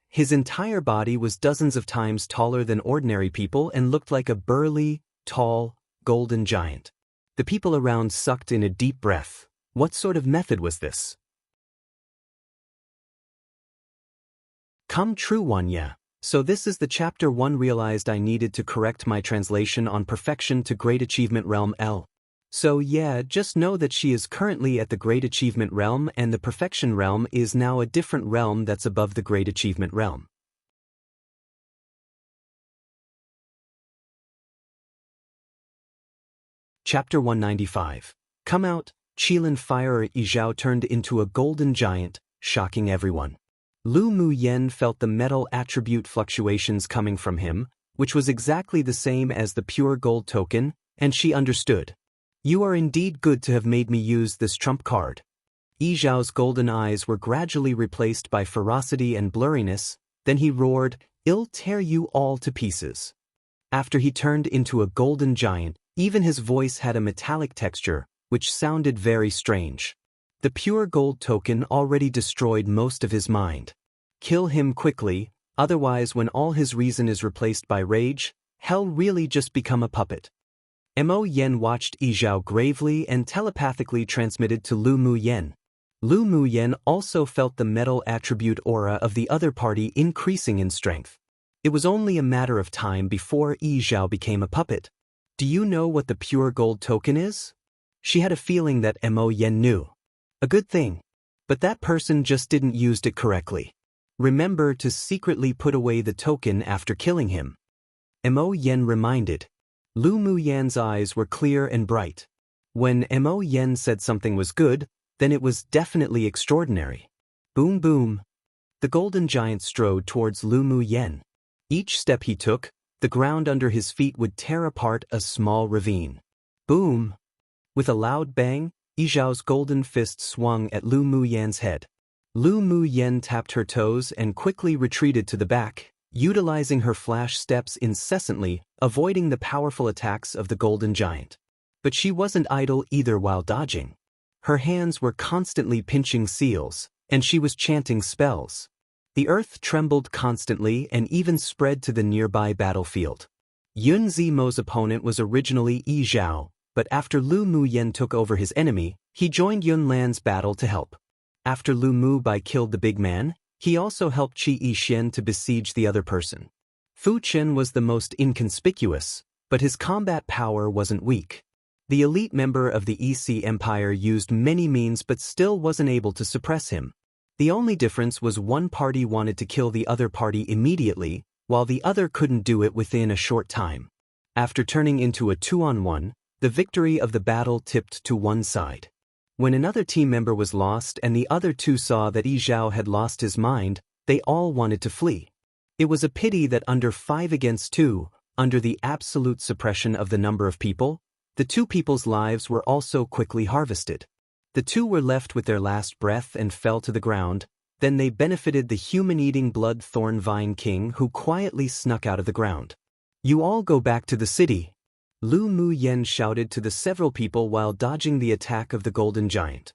His entire body was dozens of times taller than ordinary people and looked like a burly, tall, golden giant. The people around sucked in a deep breath. What sort of method was this? Come true one, yeah. So this is the chapter 1 realized I needed to correct my translation on perfection to Great Achievement Realm L. So yeah, just know that she is currently at the Great Achievement Realm and the Perfection Realm is now a different realm that's above the Great Achievement Realm. Chapter 195. Come out, Qilin Fire. Yi Zhao turned into a golden giant, shocking everyone. Lu Mu Yen felt the metal attribute fluctuations coming from him, which was exactly the same as the pure gold token, and she understood. You are indeed good to have made me use this trump card. Yi Zhao's golden eyes were gradually replaced by ferocity and blurriness, then he roared, I'll tear you all to pieces. After he turned into a golden giant, even his voice had a metallic texture, which sounded very strange. The pure gold token already destroyed most of his mind. Kill him quickly, otherwise when all his reason is replaced by rage, he'll really just become a puppet. Mo Yen watched Yi Zhao gravely and telepathically transmitted to Lu Mu Yen. Lu Mu Yen also felt the metal attribute aura of the other party increasing in strength. It was only a matter of time before Yi Zhao became a puppet. Do you know what the pure gold token is? She had a feeling that Mo Yen knew. A good thing. But that person just didn't use it correctly. Remember to secretly put away the token after killing him. Mo Yen reminded. Lu Mu Yan's eyes were clear and bright. When Mo Yen said something was good, then it was definitely extraordinary. Boom boom. The golden giant strode towards Lu Mu Yen. Each step he took, the ground under his feet would tear apart a small ravine. Boom. With a loud bang, Yi Zhao's golden fist swung at Lu Mu Yan's head. Lu Mu Yen tapped her toes and quickly retreated to the back, utilizing her flash steps incessantly, avoiding the powerful attacks of the golden giant. But she wasn't idle either while dodging. Her hands were constantly pinching seals, and she was chanting spells. The earth trembled constantly and even spread to the nearby battlefield. Yun Zimo's opponent was originally Yi Zhao, but after Lu Mu Yen took over his enemy, he joined Yun Lan's battle to help. After Lu Mu Bai killed the big man, he also helped Qi Yixian to besiege the other person. Fu Chen was the most inconspicuous, but his combat power wasn't weak. The elite member of the EC Empire used many means but still wasn't able to suppress him. The only difference was one party wanted to kill the other party immediately, while the other couldn't do it within a short time. After turning into a 2-on-1, the victory of the battle tipped to one side. When another team member was lost and the other two saw that Yi Zhao had lost his mind, they all wanted to flee. It was a pity that under 5 against 2, under the absolute suppression of the number of people, the two people's lives were also quickly harvested. The two were left with their last breath and fell to the ground. Then they benefited the human-eating blood thorn vine king who quietly snuck out of the ground. "You all go back to the city," Lu Mu Yen shouted to the several people while dodging the attack of the golden giant.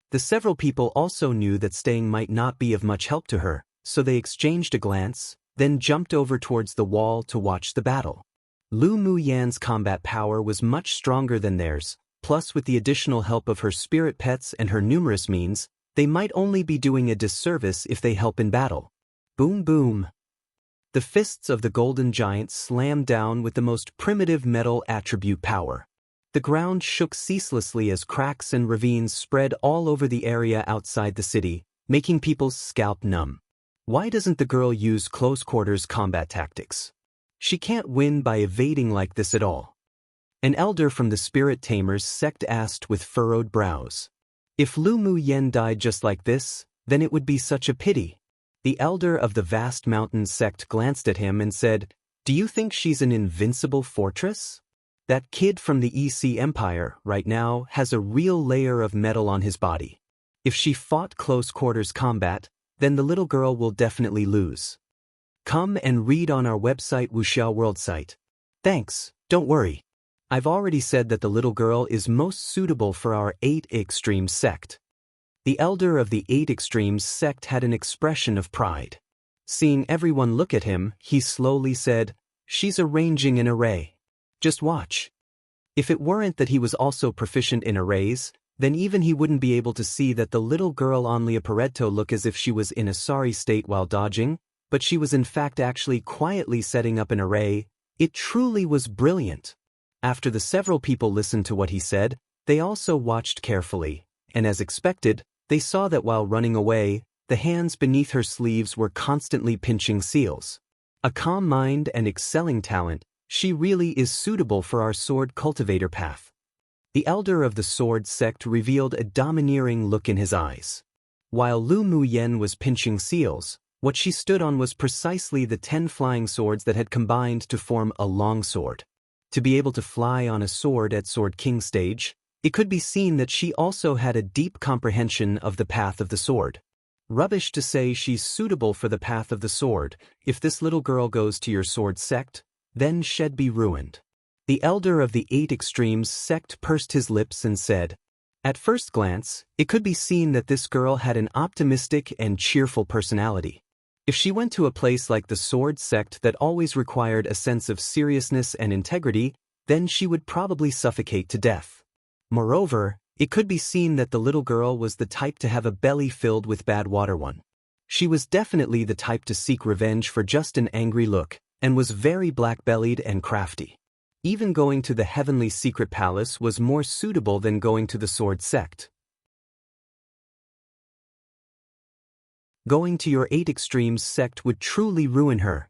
The several people also knew that staying might not be of much help to her, so they exchanged a glance, then jumped over towards the wall to watch the battle. Lu Mu Yan's combat power was much stronger than theirs, plus with the additional help of her spirit pets and her numerous means, they might only be doing a disservice if they help in battle. Boom boom. The fists of the golden giant slammed down with the most primitive metal attribute power. The ground shook ceaselessly as cracks and ravines spread all over the area outside the city, making people's scalp numb. Why doesn't the girl use close-quarters combat tactics? She can't win by evading like this at all. An elder from the Spirit Tamers sect asked with furrowed brows. If Lu Mu Yen died just like this, then it would be such a pity. The elder of the vast mountain sect glanced at him and said, "Do you think she's an invincible fortress? That kid from the EC Empire, right now, has a real layer of metal on his body. If she fought close-quarters combat, then the little girl will definitely lose. Come and read on our website Wuxia World site. Thanks, don't worry. I've already said that the little girl is most suitable for our 8 Extremes sect." The elder of the 8 Extremes sect had an expression of pride. Seeing everyone look at him, he slowly said, "She's arranging an array. Just watch." If it weren't that he was also proficient in arrays, then even he wouldn't be able to see that the little girl on Leoporeto looked as if she was in a sorry state while dodging, but she was in fact actually quietly setting up an array. It truly was brilliant. After the several people listened to what he said, they also watched carefully, and as expected, they saw that while running away, the hands beneath her sleeves were constantly pinching seals. A calm mind and excelling talent, she really is suitable for our sword cultivator path. The elder of the sword sect revealed a domineering look in his eyes. While Lu Mu Yen was pinching seals, what she stood on was precisely the 10 flying swords that had combined to form a longsword. To be able to fly on a sword at Sword King stage, it could be seen that she also had a deep comprehension of the path of the sword. Rubbish to say she's suitable for the path of the sword. If this little girl goes to your sword sect, then she'd be ruined. The elder of the 8 Extremes sect pursed his lips and said, "At first glance, it could be seen that this girl had an optimistic and cheerful personality. If she went to a place like the sword sect that always required a sense of seriousness and integrity, then she would probably suffocate to death. Moreover, it could be seen that the little girl was the type to have a belly filled with bad water one. She was definitely the type to seek revenge for just an angry look, and was very black-bellied and crafty. Even going to the heavenly secret palace was more suitable than going to the sword sect. Going to your 8 Extremes sect would truly ruin her."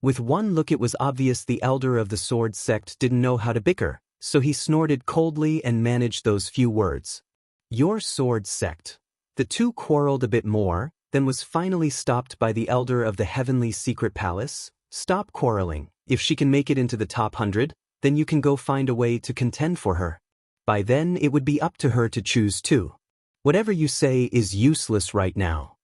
With one look it was obvious the elder of the sword sect didn't know how to bicker, so he snorted coldly and managed those few words. "Your sword sect." The two quarreled a bit more, then was finally stopped by the elder of the heavenly secret palace. "Stop quarreling. If she can make it into the top 100, then you can go find a way to contend for her. By then it would be up to her to choose too. Whatever you say is useless right now."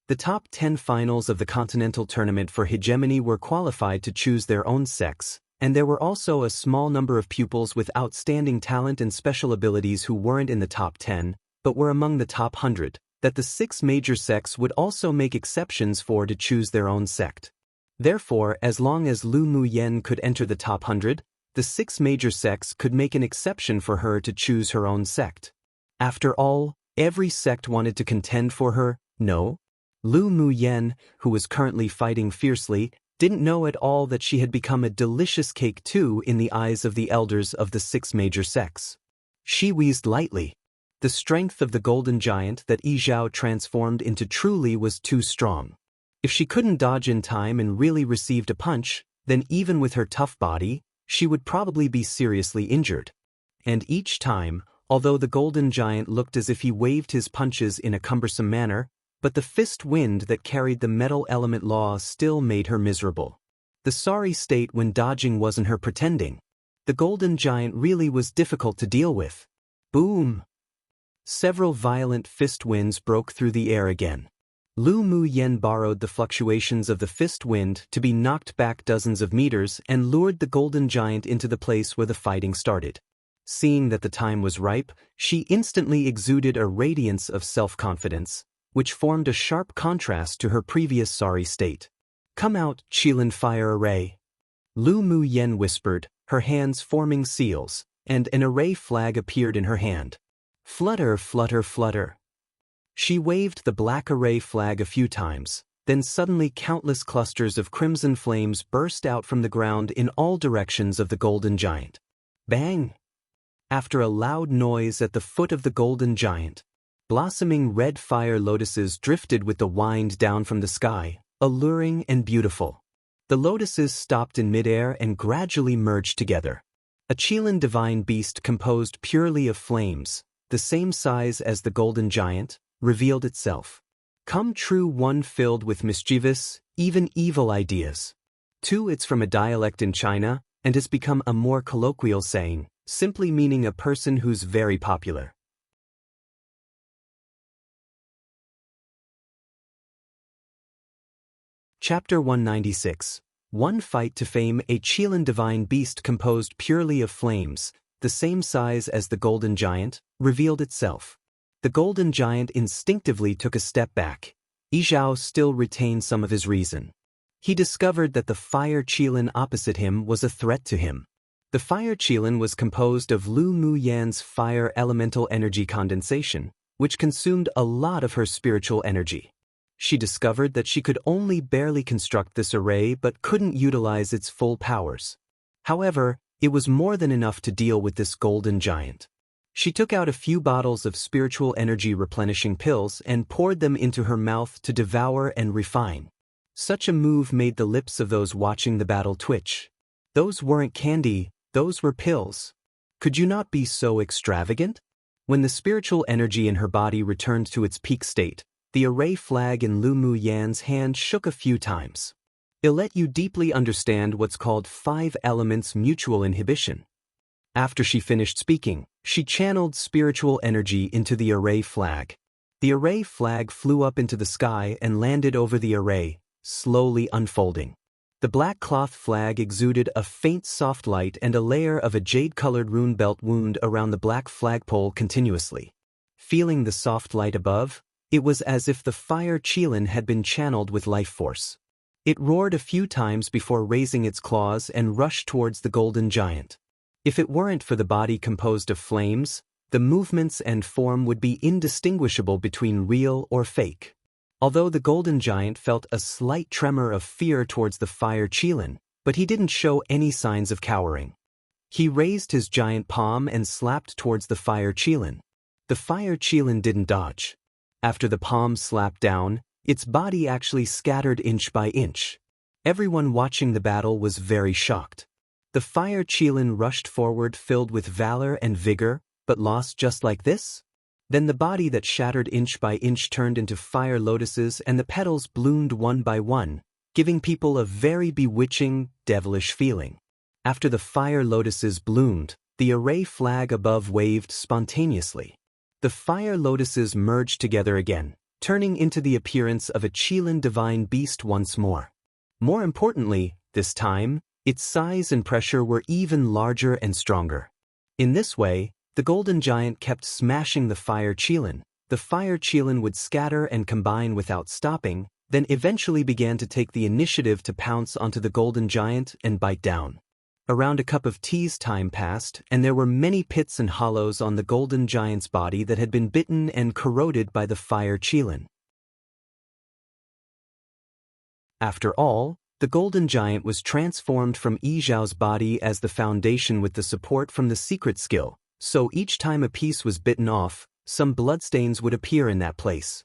The top 10 finals of the Continental Tournament for Hegemony were qualified to choose their own sects, and there were also a small number of pupils with outstanding talent and special abilities who weren't in the top 10, but were among the top 100, that the 6 major sects would also make exceptions for to choose their own sect. Therefore, as long as Lu Mu Yen could enter the top 100, the 6 major sects could make an exception for her to choose her own sect. After all, every sect wanted to contend for her, no? Lu Mu Yen, who was currently fighting fiercely, didn't know at all that she had become a delicious cake too in the eyes of the elders of the 6 major sects. She wheezed lightly. The strength of the golden giant that Yi Zhao transformed into truly was too strong. If she couldn't dodge in time and really received a punch, then even with her tough body, she would probably be seriously injured. and each time, although the golden giant looked as if he waved his punches in a cumbersome manner, but the fist wind that carried the metal element law still made her miserable. The sorry state when dodging wasn't her pretending. The golden giant really was difficult to deal with. Boom! Several violent fist winds broke through the air again. Lu Mu Yen borrowed the fluctuations of the fist wind to be knocked back dozens of meters and lured the golden giant into the place where the fighting started. Seeing that the time was ripe, she instantly exuded a radiance of self-confidence, which formed a sharp contrast to her previous sorry state. "Come out, Qilin Fire Array," Lu Mu Yen whispered, her hands forming seals, and an array flag appeared in her hand. "Flutter, flutter, flutter." She waved the black array flag a few times, then suddenly countless clusters of crimson flames burst out from the ground in all directions of the golden giant. Bang! After a loud noise at the foot of the golden giant, blossoming red fire lotuses drifted with the wind down from the sky, alluring and beautiful. The lotuses stopped in midair and gradually merged together. A Qilin divine beast composed purely of flames, the same size as the golden giant, revealed itself. Come true, one filled with mischievous, even evil ideas. 2. It's from a dialect in China, and has become a more colloquial saying, simply meaning a person who's very popular. Chapter 196. One Fight to Fame. A Qilin divine beast composed purely of flames, the same size as the golden giant, revealed itself. The golden giant instinctively took a step back. Yizhao still retained some of his reason. He discovered that the fire Qilin opposite him was a threat to him. The fire Qilin was composed of Lu Mu Yan's fire elemental energy condensation, which consumed a lot of her spiritual energy. She discovered that she could only barely construct this array but couldn't utilize its full powers. However, it was more than enough to deal with this golden giant. She took out a few bottles of spiritual energy replenishing pills and poured them into her mouth to devour and refine. Such a move made the lips of those watching the battle twitch. Those weren't candy, those were pills. Could you not be so extravagant? When the spiritual energy in her body returned to its peak state, the array flag in Lu Mu Yan's hand shook a few times. It'll let you deeply understand what's called 5 elements mutual inhibition. After she finished speaking, she channeled spiritual energy into the array flag. The array flag flew up into the sky and landed over the array, slowly unfolding. The black cloth flag exuded a faint soft light and a layer of a jade-colored rune belt wound around the black flagpole continuously. Feeling the soft light above, it was as if the fire Qilin had been channeled with life force. It roared a few times before raising its claws and rushed towards the golden giant. If it weren't for the body composed of flames, the movements and form would be indistinguishable between real or fake. Although the golden giant felt a slight tremor of fear towards the fire Qilin, but he didn't show any signs of cowering. He raised his giant palm and slapped towards the fire Qilin. The fire Qilin didn't dodge. After the palm slapped down, its body actually scattered inch by inch. Everyone watching the battle was very shocked. The fire Qilin rushed forward filled with valor and vigor, but lost just like this? Then the body that shattered inch by inch turned into fire lotuses and the petals bloomed one by one, giving people a very bewitching, devilish feeling. After the fire lotuses bloomed, the array flag above waved spontaneously. The fire lotuses merged together again, turning into the appearance of a Qilin divine beast once more. More importantly, this time, its size and pressure were even larger and stronger. In this way, the golden giant kept smashing the fire Qilin. The fire Qilin would scatter and combine without stopping, then eventually began to take the initiative to pounce onto the golden giant and bite down. Around a cup of tea's time passed, and there were many pits and hollows on the golden giant's body that had been bitten and corroded by the fire Qilin. After all, the golden giant was transformed from Yizhao's body as the foundation with the support from the secret skill, so each time a piece was bitten off, some bloodstains would appear in that place.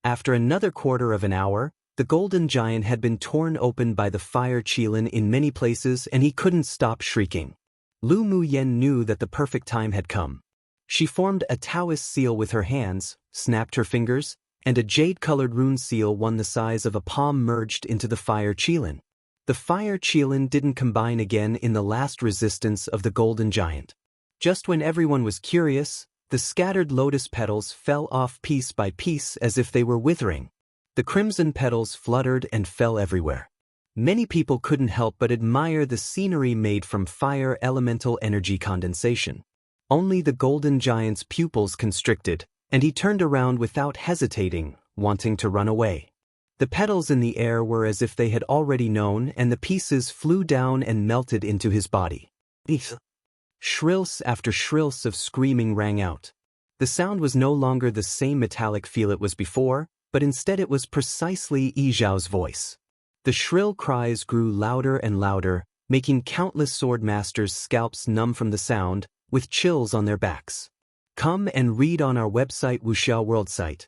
After another quarter of an hour, the golden giant had been torn open by the fire Qilin in many places and he couldn't stop shrieking. Lu Muyen knew that the perfect time had come. She formed a Taoist seal with her hands, snapped her fingers, and a jade-colored rune seal one the size of a palm merged into the fire qilin. The fire qilin didn't combine again in the last resistance of the golden giant. Just when everyone was curious, the scattered lotus petals fell off piece by piece as if they were withering. The crimson petals fluttered and fell everywhere. Many people couldn't help but admire the scenery made from fire elemental energy condensation. Only the golden giant's pupils constricted, and he turned around without hesitating, wanting to run away. The petals in the air were as if they had already known, and the pieces flew down and melted into his body. Shrills after shrills of screaming rang out. The sound was no longer the same metallic feel it was before, but instead it was precisely Yi Zhao's voice. The shrill cries grew louder and louder, making countless sword masters' scalps numb from the sound, with chills on their backs. Come and read on our website Wuxia World site.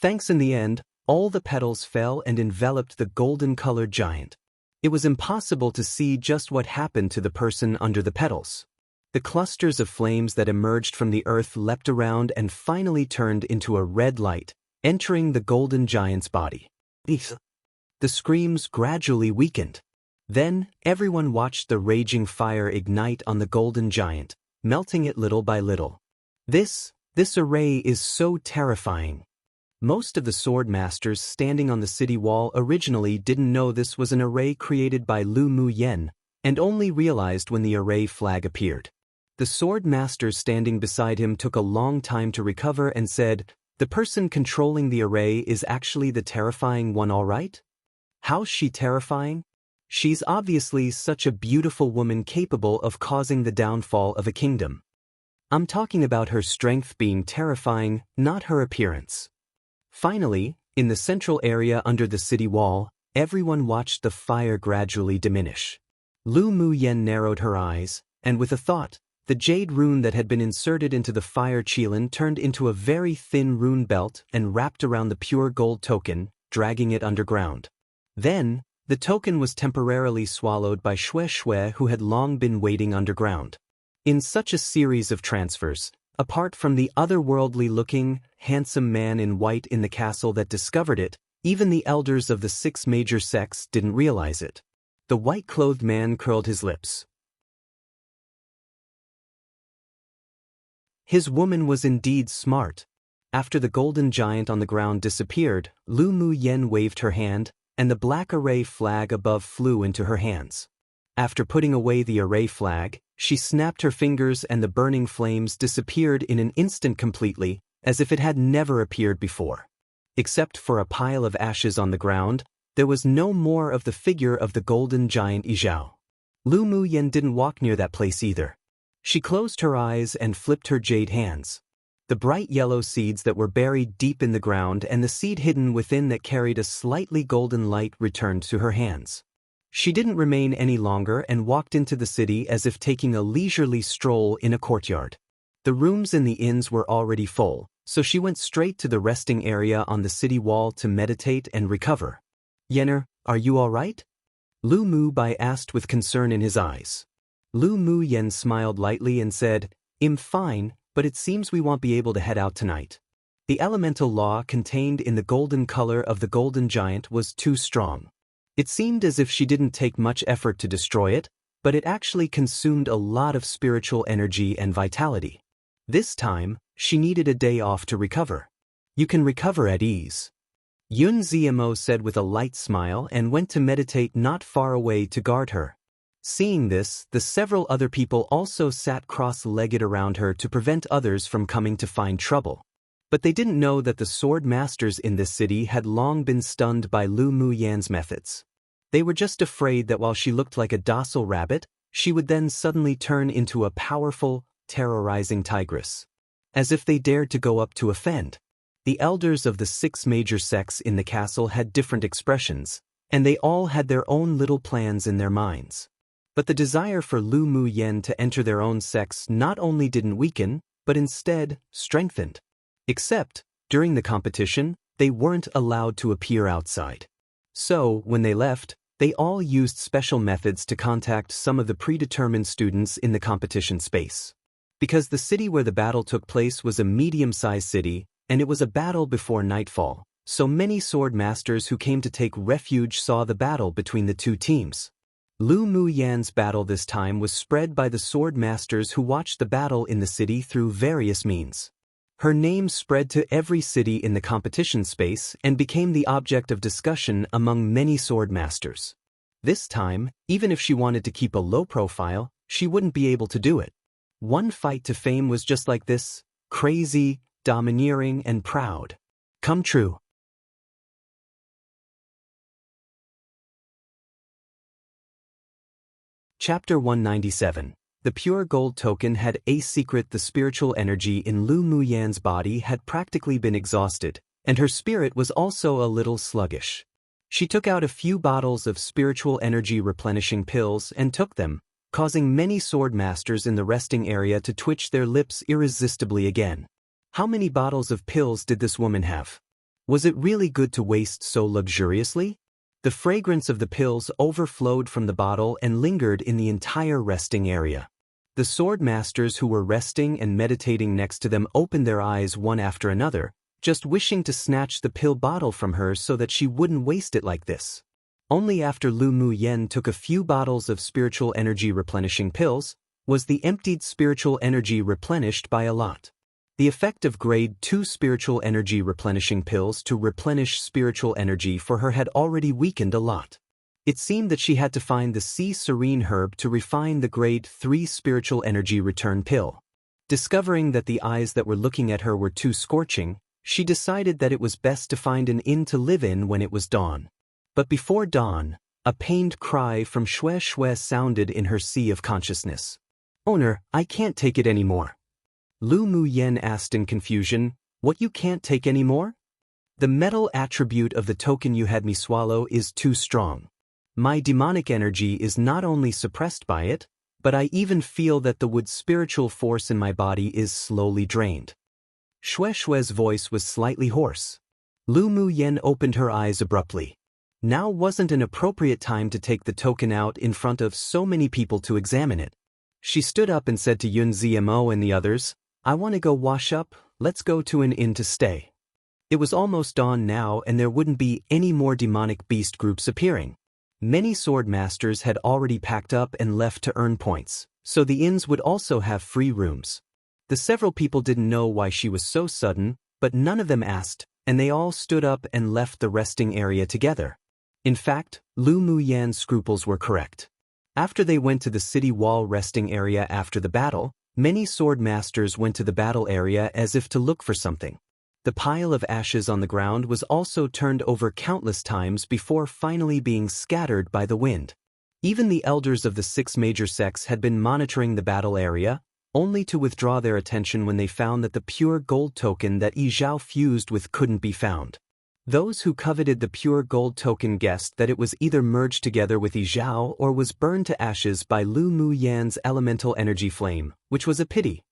Thanks. In the end, all the petals fell and enveloped the golden-colored giant. It was impossible to see just what happened to the person under the petals. The clusters of flames that emerged from the earth leapt around and finally turned into a red light, entering the golden giant's body. The screams gradually weakened. Then, everyone watched the raging fire ignite on the golden giant, melting it little by little. This array is so terrifying. Most of the sword masters standing on the city wall originally didn't know this was an array created by Lu Muyen, and only realized when the array flag appeared. The sword masters standing beside him took a long time to recover and said, "The person controlling the array is actually the terrifying one, all right? How's she terrifying? She's obviously such a beautiful woman capable of causing the downfall of a kingdom. I'm talking about her strength being terrifying, not her appearance." Finally, in the central area under the city wall, everyone watched the fire gradually diminish. Lu Muyen narrowed her eyes, and with a thought, the jade rune that had been inserted into the fire qilin turned into a very thin rune belt and wrapped around the pure gold token, dragging it underground. Then, the token was temporarily swallowed by Xue Xue, who had long been waiting underground. In such a series of transfers, apart from the otherworldly-looking, handsome man in white in the castle that discovered it, even the elders of the 6 major sects didn't realize it. The white-clothed man curled his lips. His woman was indeed smart. After the golden giant on the ground disappeared, Lu Muyen waved her hand, and the black array flag above flew into her hands. After putting away the array flag, she snapped her fingers and the burning flames disappeared in an instant completely, as if it had never appeared before. Except for a pile of ashes on the ground, there was no more of the figure of the golden giant Yi Zhao. Lu Muyen didn't walk near that place either. She closed her eyes and flipped her jade hands. The bright yellow seeds that were buried deep in the ground and the seed hidden within that carried a slightly golden light returned to her hands. She didn't remain any longer and walked into the city as if taking a leisurely stroll in a courtyard. The rooms in the inns were already full, so she went straight to the resting area on the city wall to meditate and recover. "Yenner, are you all right?" Lu Mubai asked with concern in his eyes. Lu Muyen smiled lightly and said, "I'm fine, but it seems we won't be able to head out tonight. The elemental law contained in the golden color of the golden giant was too strong. It seemed as if she didn't take much effort to destroy it, but it actually consumed a lot of spiritual energy and vitality. This time, she needed a day off to recover. You can recover at ease." Yun Ziamo said with a light smile and went to meditate not far away to guard her. Seeing this, the several other people also sat cross-legged around her to prevent others from coming to find trouble. But they didn't know that the sword masters in this city had long been stunned by Lu Muyen's methods. They were just afraid that while she looked like a docile rabbit, she would then suddenly turn into a powerful, terrorizing tigress. As if they dared to go up to offend. The elders of the 6 major sects in the castle had different expressions, and they all had their own little plans in their minds. But the desire for Lu Muyen to enter their own sects not only didn't weaken, but instead strengthened. Except, during the competition, they weren't allowed to appear outside. So, when they left, They all used special methods to contact some of the predetermined students in the competition space. Because the city where the battle took place was a medium-sized city, and it was a battle before nightfall, so many sword masters who came to take refuge saw the battle between the two teams. Lu Muyan's battle this time was spread by the sword masters who watched the battle in the city through various means. Her name spread to every city in the competition space and became the object of discussion among many sword masters. This time, even if she wanted to keep a low profile, she wouldn't be able to do it. One fight to fame was just like this, crazy, domineering, and proud. Come true. Chapter 197. The pure gold token had a secret. The spiritual energy in Lu Muyan's body had practically been exhausted, and her spirit was also a little sluggish. She took out a few bottles of spiritual energy replenishing pills and took them, causing many sword masters in the resting area to twitch their lips irresistibly again. How many bottles of pills did this woman have? Was it really good to waste so luxuriously? The fragrance of the pills overflowed from the bottle and lingered in the entire resting area. The sword masters who were resting and meditating next to them opened their eyes one after another, just wishing to snatch the pill bottle from her so that she wouldn't waste it like this. Only after Lu Muyan took a few bottles of spiritual energy replenishing pills was the emptied spiritual energy replenished by a lot. The effect of grade 2 spiritual energy replenishing pills to replenish spiritual energy for her had already weakened a lot. It seemed that she had to find the sea serene herb to refine the grade 3 spiritual energy return pill. Discovering that the eyes that were looking at her were too scorching, she decided that it was best to find an inn to live in when it was dawn. But before dawn, a pained cry from Xue Xue sounded in her sea of consciousness. "Owner, I can't take it anymore." Lu Muyan asked in confusion, "What, you can't take anymore?" "The metal attribute of the token you had me swallow is too strong. My demonic energy is not only suppressed by it, but I even feel that the wood spiritual force in my body is slowly drained." Xue Xue's voice was slightly hoarse. Lu Muyan opened her eyes abruptly. Now wasn't an appropriate time to take the token out in front of so many people to examine it. She stood up and said to Yun Zmo and the others, "I want to go wash up, let's go to an inn to stay." It was almost dawn now and there wouldn't be any more demonic beast groups appearing. Many sword masters had already packed up and left to earn points, so the inns would also have free rooms. The several people didn't know why she was so sudden, but none of them asked, and they all stood up and left the resting area together. In fact, Lu Muyan's scruples were correct. After they went to the city wall resting area after the battle, many sword masters went to the battle area as if to look for something. The pile of ashes on the ground was also turned over countless times before finally being scattered by the wind. Even the elders of the 6 major sects had been monitoring the battle area, only to withdraw their attention when they found that the pure gold token that Yi Zhao fused with couldn't be found. Those who coveted the pure gold token guessed that it was either merged together with Yi Zhao or was burned to ashes by Lu Muyan's elemental energy flame, which was a pity.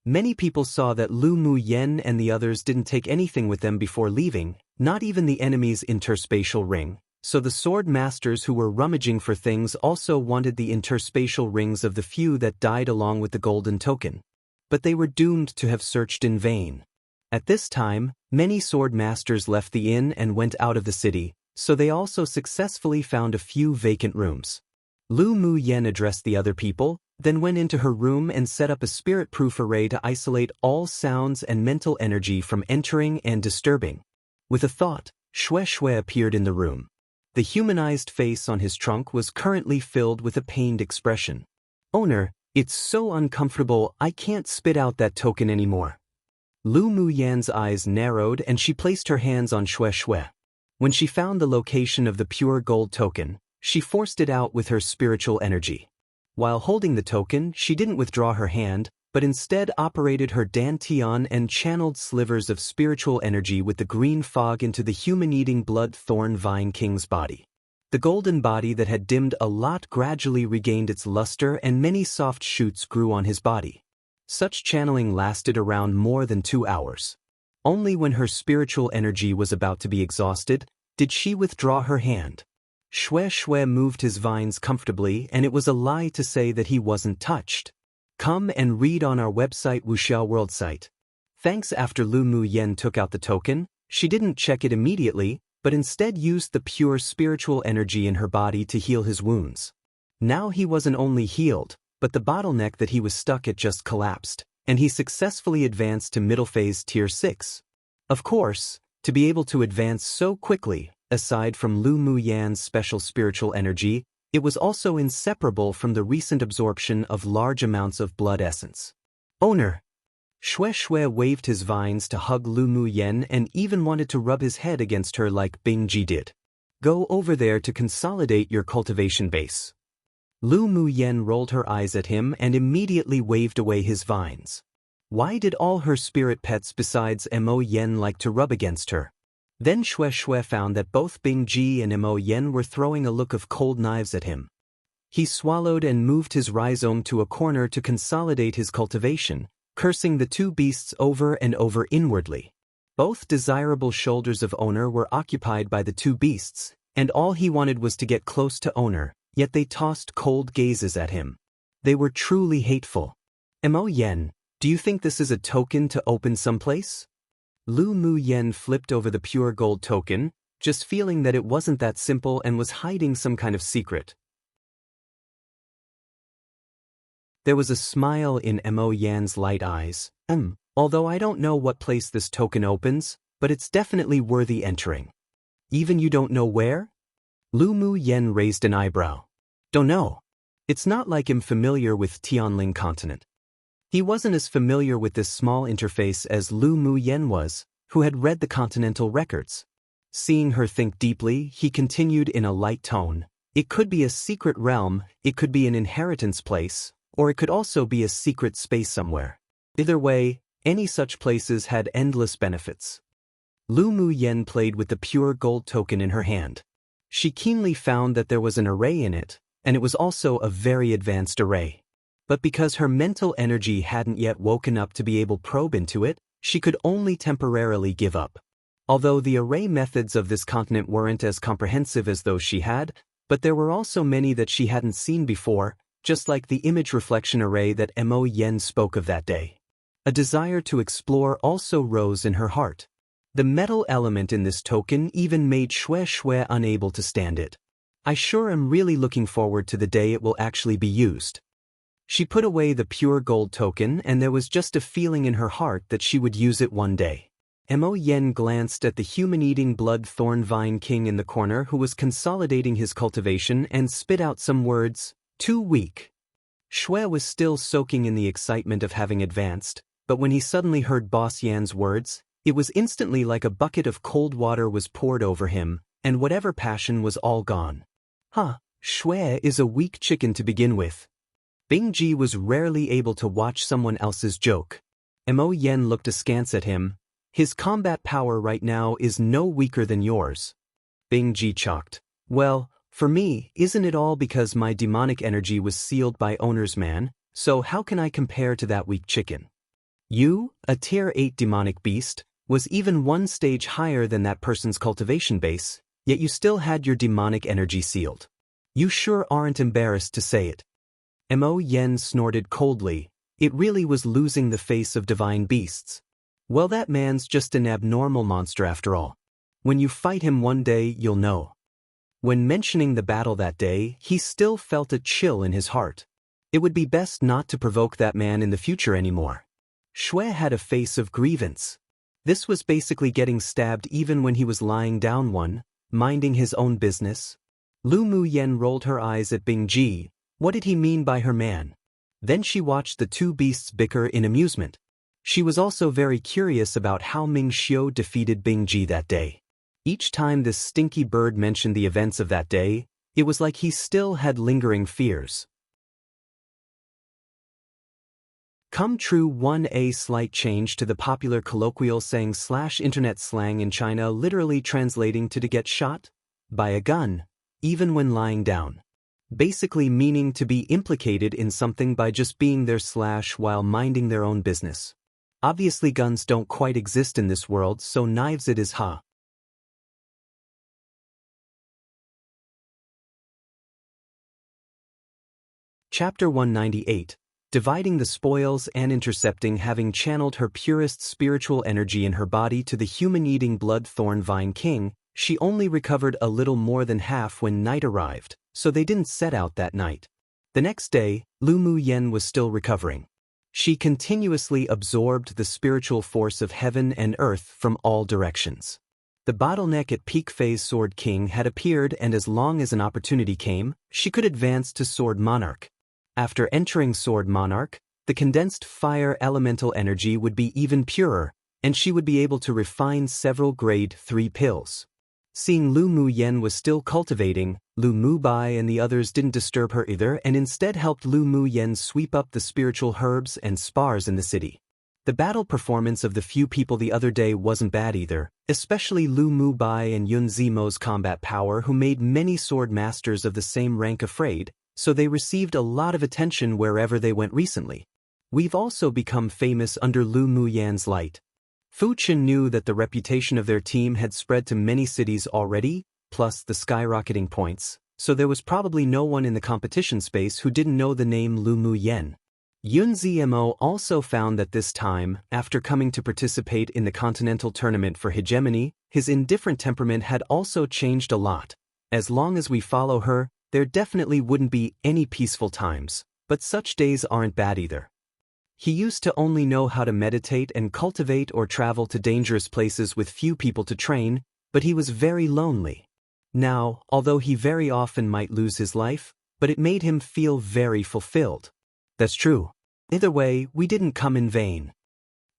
Many people saw that Lu Muyan and the others didn't take anything with them before leaving, not even the enemy's interspatial ring, so the sword masters who were rummaging for things also wanted the interspatial rings of the few that died along with the golden token. But they were doomed to have searched in vain. At this time, many sword masters left the inn and went out of the city, so they also successfully found a few vacant rooms. Lu Muyan addressed the other people, then went into her room and set up a spirit-proof array to isolate all sounds and mental energy from entering and disturbing. With a thought, Xue Xue appeared in the room. The humanized face on his trunk was currently filled with a pained expression. "Owner, it's so uncomfortable, I can't spit out that token anymore." Lu Muyan's eyes narrowed and she placed her hands on Xue Xue. When she found the location of the pure gold token, she forced it out with her spiritual energy. While holding the token, she didn't withdraw her hand, but instead operated her dantian and channeled slivers of spiritual energy with the green fog into the human-eating blood thorn vine king's body. The golden body that had dimmed a lot gradually regained its luster and many soft shoots grew on his body. Such channeling lasted around more than 2 hours. Only when her spiritual energy was about to be exhausted, Did she withdraw her hand? Shui moved his vines comfortably, and it was a lie to say that he wasn't touched. Come and read on our website Wuxia World site. Thanks. After Lu Mu Yen took out the token, she didn't check it immediately, but instead used the pure spiritual energy in her body to heal his wounds. Now he wasn't only healed, but the bottleneck that he was stuck at just collapsed, and he successfully advanced to middle phase tier 6. Of course, to be able to advance so quickly, aside from Lu Mu Yan's special spiritual energy, it was also inseparable from the recent absorption of large amounts of blood essence. Owner. Shui waved his vines to hug Lu Mu Yen and even wanted to rub his head against her like Bingji did. Go over there to consolidate your cultivation base. Lu Mu Yen rolled her eyes at him and immediately waved away his vines. Why did all her spirit pets besides Mo Yen like to rub against her? Then Shui found that both Bingji and Mo Yen were throwing a look of cold knives at him. He swallowed and moved his rhizome to a corner to consolidate his cultivation, cursing the two beasts over and over inwardly. Both desirable shoulders of Owner were occupied by the two beasts, and all he wanted was to get close to Owner, yet they tossed cold gazes at him. They were truly hateful. Mo Yen, do you think this is a token to open someplace? Lu Mu Yen flipped over the pure gold token, just feeling that it wasn't that simple and was hiding some kind of secret. There was a smile in Mo Yan's light eyes. Although I don't know what place this token opens, but it's definitely worthy entering. Even you don't know where? Lu Mu Yen raised an eyebrow. Don't know. It's not like I'm familiar with Tianling continent. He wasn't as familiar with this small interface as Lu Mu Yen was, who had read the continental records. Seeing her think deeply, he continued in a light tone. It could be a secret realm, it could be an inheritance place, or it could also be a secret space somewhere. Either way, any such places had endless benefits. Lu Mu Yen played with the pure gold token in her hand. She keenly found that there was an array in it, and it was also a very advanced array. But because her mental energy hadn't yet woken up to be able to probe into it, she could only temporarily give up. Although the array methods of this continent weren't as comprehensive as those she had, but there were also many that she hadn't seen before, just like the image reflection array that Mo Yen spoke of that day. A desire to explore also rose in her heart. The metal element in this token even made Shui unable to stand it. I sure am really looking forward to the day it will actually be used. She put away the pure gold token, and there was just a feeling in her heart that she would use it one day. Mo Yen glanced at the human-eating blood thorn vine king in the corner who was consolidating his cultivation and spit out some words. Too weak. Shui was still soaking in the excitement of having advanced, but when he suddenly heard Boss Yan's words, it was instantly like a bucket of cold water was poured over him, and whatever passion was all gone. Shui is a weak chicken to begin with. Bingji was rarely able to watch someone else's joke. Mo Yen looked askance at him. His combat power right now is no weaker than yours. Bingji chalked. Well, for me, isn't it all because my demonic energy was sealed by Owner's man, so how can I compare to that weak chicken? You, a tier 8 demonic beast, was even one stage higher than that person's cultivation base, yet you still had your demonic energy sealed. You sure aren't embarrassed to say it. Mo Yen snorted coldly. It really was losing the face of divine beasts. Well, that man's just an abnormal monster after all. When you fight him one day, you'll know. When mentioning the battle that day, he still felt a chill in his heart. It would be best not to provoke that man in the future anymore. Shui had a face of grievance. This was basically getting stabbed even when he was lying down minding his own business. Lu Mu Yen rolled her eyes at Bingji. What did he mean by her man? Then she watched the two beasts bicker in amusement. She was also very curious about how Ming Xiu defeated Bingji that day. Each time this stinky bird mentioned the events of that day, it was like he still had lingering fears. Come true. 1. A slight change to the popular colloquial saying/internet slang in China, literally translating to get shot by a gun, even when lying down. Basically meaning to be implicated in something by just being there while minding their own business. Obviously guns don't quite exist in this world, so knives it is. Chapter 198. Dividing the spoils and intercepting. Having channeled her purest spiritual energy in her body to the human-eating blood thorn vine king, she only recovered a little more than half when night arrived, so they didn't set out that night. The next day, Lu Mu Yen was still recovering. She continuously absorbed the spiritual force of heaven and earth from all directions. The bottleneck at peak phase Sword King had appeared, and as long as an opportunity came, she could advance to Sword Monarch. After entering Sword Monarch, the condensed fire elemental energy would be even purer, and she would be able to refine several grade 3 pills. Seeing Lu Mu Yen was still cultivating, Lu Mu Bai and the others didn't disturb her either and instead helped Lu Mu Yen sweep up the spiritual herbs and spars in the city. The battle performance of the few people the other day wasn't bad either, especially Lu Mu Bai and Yun Zimo's combat power, who made many sword masters of the same rank afraid, so they received a lot of attention wherever they went recently. We've also become famous under Lu Mu Yan's light. Fu Chen knew that the reputation of their team had spread to many cities already, plus the skyrocketing points, so there was probably no one in the competition space who didn't know the name Lu Mu Yen. Yun Zimo also found that this time, after coming to participate in the continental tournament for hegemony, his indifferent temperament had also changed a lot. As long as we follow her, there definitely wouldn't be any peaceful times, but such days aren't bad either. He used to only know how to meditate and cultivate or travel to dangerous places with few people to train, but he was very lonely. Now, although he very often might lose his life, but it made him feel very fulfilled. That's true. Either way, we didn't come in vain.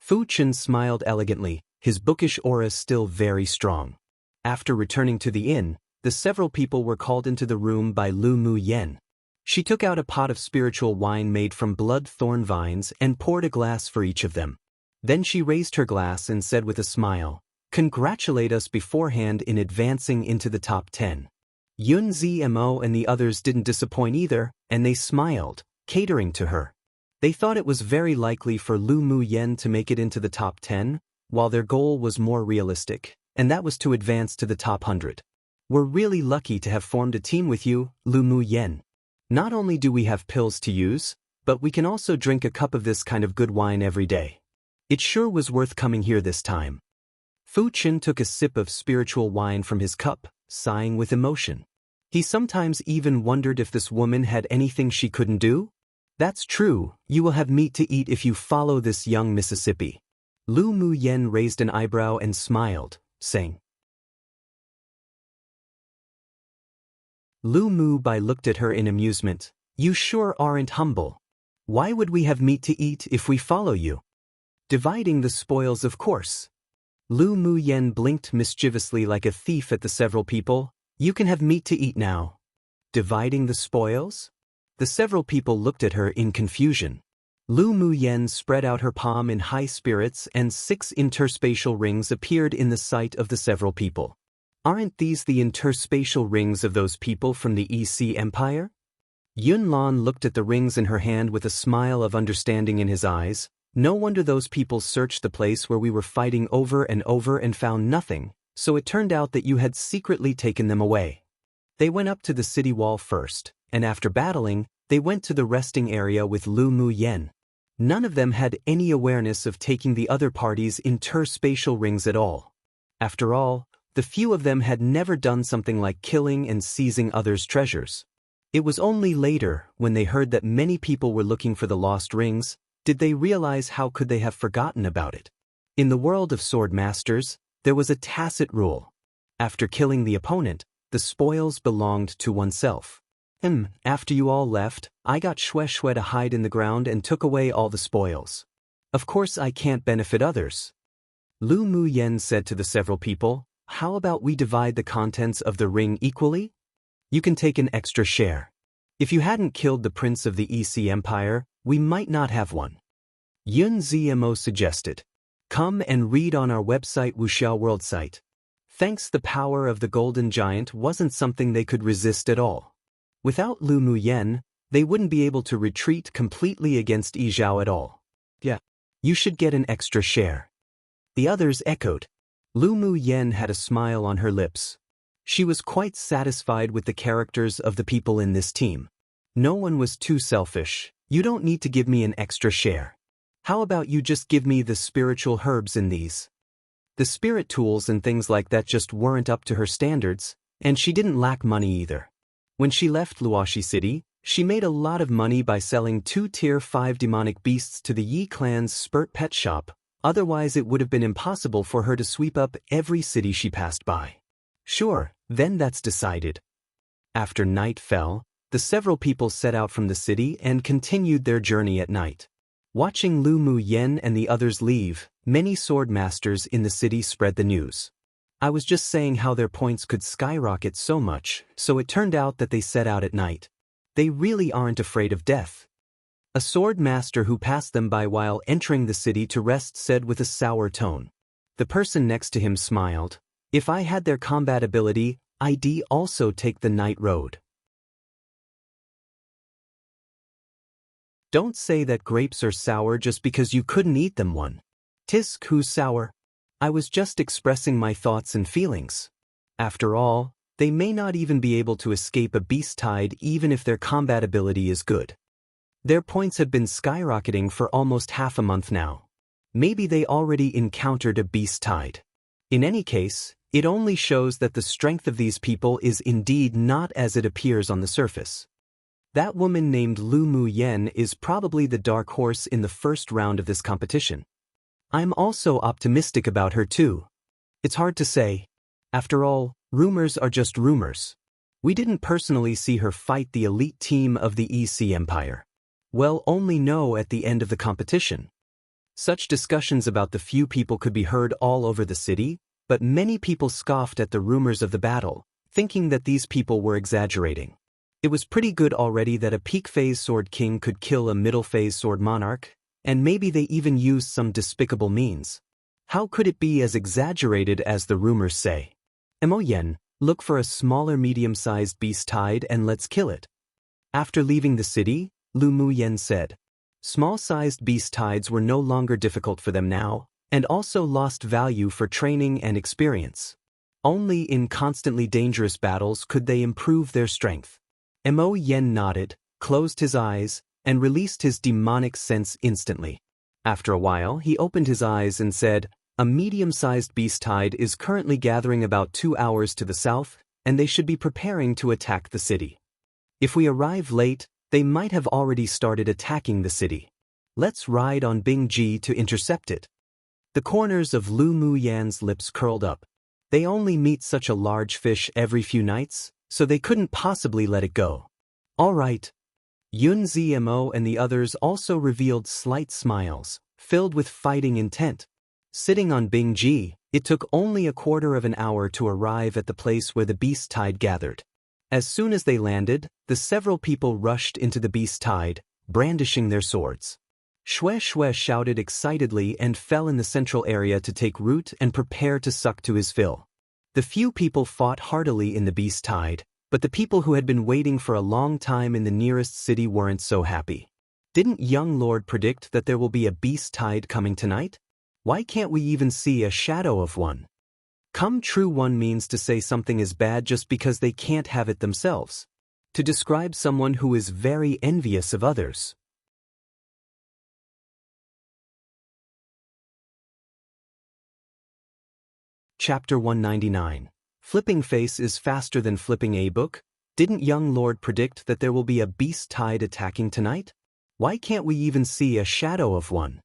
Fu Chen smiled elegantly, his bookish aura still very strong. After returning to the inn, the several people were called into the room by Lu Mu Yen. She took out a pot of spiritual wine made from blood thorn vines and poured a glass for each of them. Then she raised her glass and said with a smile, "Congratulate us beforehand in advancing into the top 10. Yun Zimo and the others didn't disappoint either, and they smiled, catering to her. They thought it was very likely for Lu Mu Yen to make it into the top 10, while their goal was more realistic, and that was to advance to the top 100. We're really lucky to have formed a team with you, Lu Mu Yen. Not only do we have pills to use, but we can also drink a cup of this kind of good wine every day. It sure was worth coming here this time." Fu Chen took a sip of spiritual wine from his cup, sighing with emotion. He sometimes even wondered if this woman had anything she couldn't do. "That's true, you will have meat to eat if you follow this young Mississippi." Lu Mu Yen raised an eyebrow and smiled, saying. Lu Mu Bai looked at her in amusement. "You sure aren't humble. Why would we have meat to eat if we follow you?" "Dividing the spoils, of course." Lu Mu Yen blinked mischievously like a thief at the several people. "You can have meat to eat now." "Dividing the spoils?" The several people looked at her in confusion. Lu Mu Yen spread out her palm in high spirits and 6 interspatial rings appeared in the sight of the several people. "Aren't these the interspatial rings of those people from the EC Empire?" Yun Lan looked at the rings in her hand with a smile of understanding in his eyes. "No wonder those people searched the place where we were fighting over and found nothing, so it turned out that you had secretly taken them away." They went up to the city wall first, and after battling, they went to the resting area with Lu Mu Yen. None of them had any awareness of taking the other party's interspatial rings at all. After all, the few of them had never done something like killing and seizing others' treasures. It was only later, when they heard that many people were looking for the lost rings, did they realize how could they have forgotten about it. In the world of sword masters, there was a tacit rule. After killing the opponent, the spoils belonged to oneself. After you all left, I got Shue to hide in the ground and took away all the spoils. Of course I can't benefit others." Lu Mu Yen said to the several people, "How about we divide the contents of the ring equally? You can take an extra share. If you hadn't killed the prince of the EC Empire, we might not have one." Yun Zimo suggested. "Come and read on our website Wuxia World site." Thanks, the power of the Golden Giant wasn't something they could resist at all. Without Lu Mu Yen, they wouldn't be able to retreat completely against Yizhao at all. "Yeah, you should get an extra share." The others echoed. Lu Mu Yen had a smile on her lips. She was quite satisfied with the characters of the people in this team. No one was too selfish. You don't need to give me an extra share. How about you just give me the spiritual herbs in these? The spirit tools and things like that just weren't up to her standards, and she didn't lack money either. When she left Luoshi City, she made a lot of money by selling 2 Tier 5 demonic beasts to the Yi clan's Spurt pet shop, otherwise it would have been impossible for her to sweep up every city she passed by. Sure, then that's decided. After night fell, the several people set out from the city and continued their journey at night. Watching Lu Mu Yen and the others leave, many sword masters in the city spread the news. I was just saying how their points could skyrocket so much, so it turned out that they set out at night. They really aren't afraid of death. A sword master who passed them by while entering the city to rest said with a sour tone. The person next to him smiled. If I had their combat ability, I'd also take the night road. Don't say that grapes are sour just because you couldn't eat them one. Tisk, who's sour? I was just expressing my thoughts and feelings. After all, they may not even be able to escape a beast tide even if their combat ability is good. Their points have been skyrocketing for almost half a month now. Maybe they already encountered a beast tide. In any case, it only shows that the strength of these people is indeed not as it appears on the surface. That woman named Lu Mu Yen is probably the dark horse in the first round of this competition. I'm also optimistic about her too. It's hard to say. After all, rumors are just rumors. We didn't personally see her fight the elite team of the EC Empire. We'll only know at the end of the competition. Such discussions about the few people could be heard all over the city, but many people scoffed at the rumors of the battle, thinking that these people were exaggerating. It was pretty good already that a peak phase sword king could kill a middle phase sword monarch, and maybe they even used some despicable means. How could it be as exaggerated as the rumors say? Mo Yen, look for a smaller medium-sized beast tide and let's kill it. After leaving the city, Lu Mu Yen said. Small-sized beast tides were no longer difficult for them now, and also lost value for training and experience. Only in constantly dangerous battles could they improve their strength. Mo Yen nodded, closed his eyes, and released his demonic sense instantly. After a while, he opened his eyes and said, a medium-sized beast tide is currently gathering about 2 hours to the south, and they should be preparing to attack the city. If we arrive late, they might have already started attacking the city. Let's ride on Bingji to intercept it. The corners of Lu Mu Yan's lips curled up. They only meet such a large fish every few nights, so they couldn't possibly let it go. All right. Yun Zmo and the others also revealed slight smiles, filled with fighting intent. Sitting on Bingji, it took only a quarter of an hour to arrive at the place where the beast tide gathered. As soon as they landed, the several people rushed into the beast tide, brandishing their swords. Shue Shue shouted excitedly and fell in the central area to take root and prepare to suck to his fill. The few people fought heartily in the beast tide, but the people who had been waiting for a long time in the nearest city weren't so happy. Didn't young Lord predict that there will be a beast tide coming tonight? Why can't we even see a shadow of one? Come true one means to say something is bad just because they can't have it themselves. To describe someone who is very envious of others. Chapter 199. Flipping face is faster than flipping a book? Didn't young Lord predict that there will be a beast tide attacking tonight? Why can't we even see a shadow of one?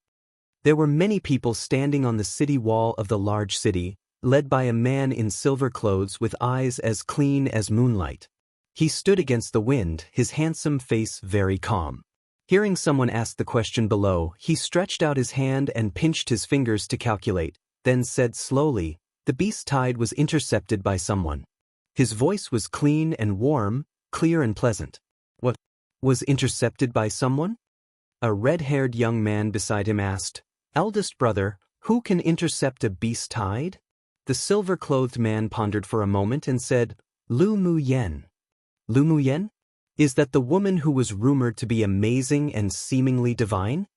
There were many people standing on the city wall of the large city, led by a man in silver clothes with eyes as clean as moonlight. He stood against the wind, his handsome face very calm. Hearing someone ask the question below, he stretched out his hand and pinched his fingers to calculate, then said slowly, the beast tide was intercepted by someone. His voice was clean and warm, clear and pleasant. What? Was intercepted by someone? A red-haired young man beside him asked, Eldest brother, who can intercept a beast tide? The silver-clothed man pondered for a moment and said, Lu Mu Yen. Lu Mu Yen? Is that the woman who was rumored to be amazing and seemingly divine?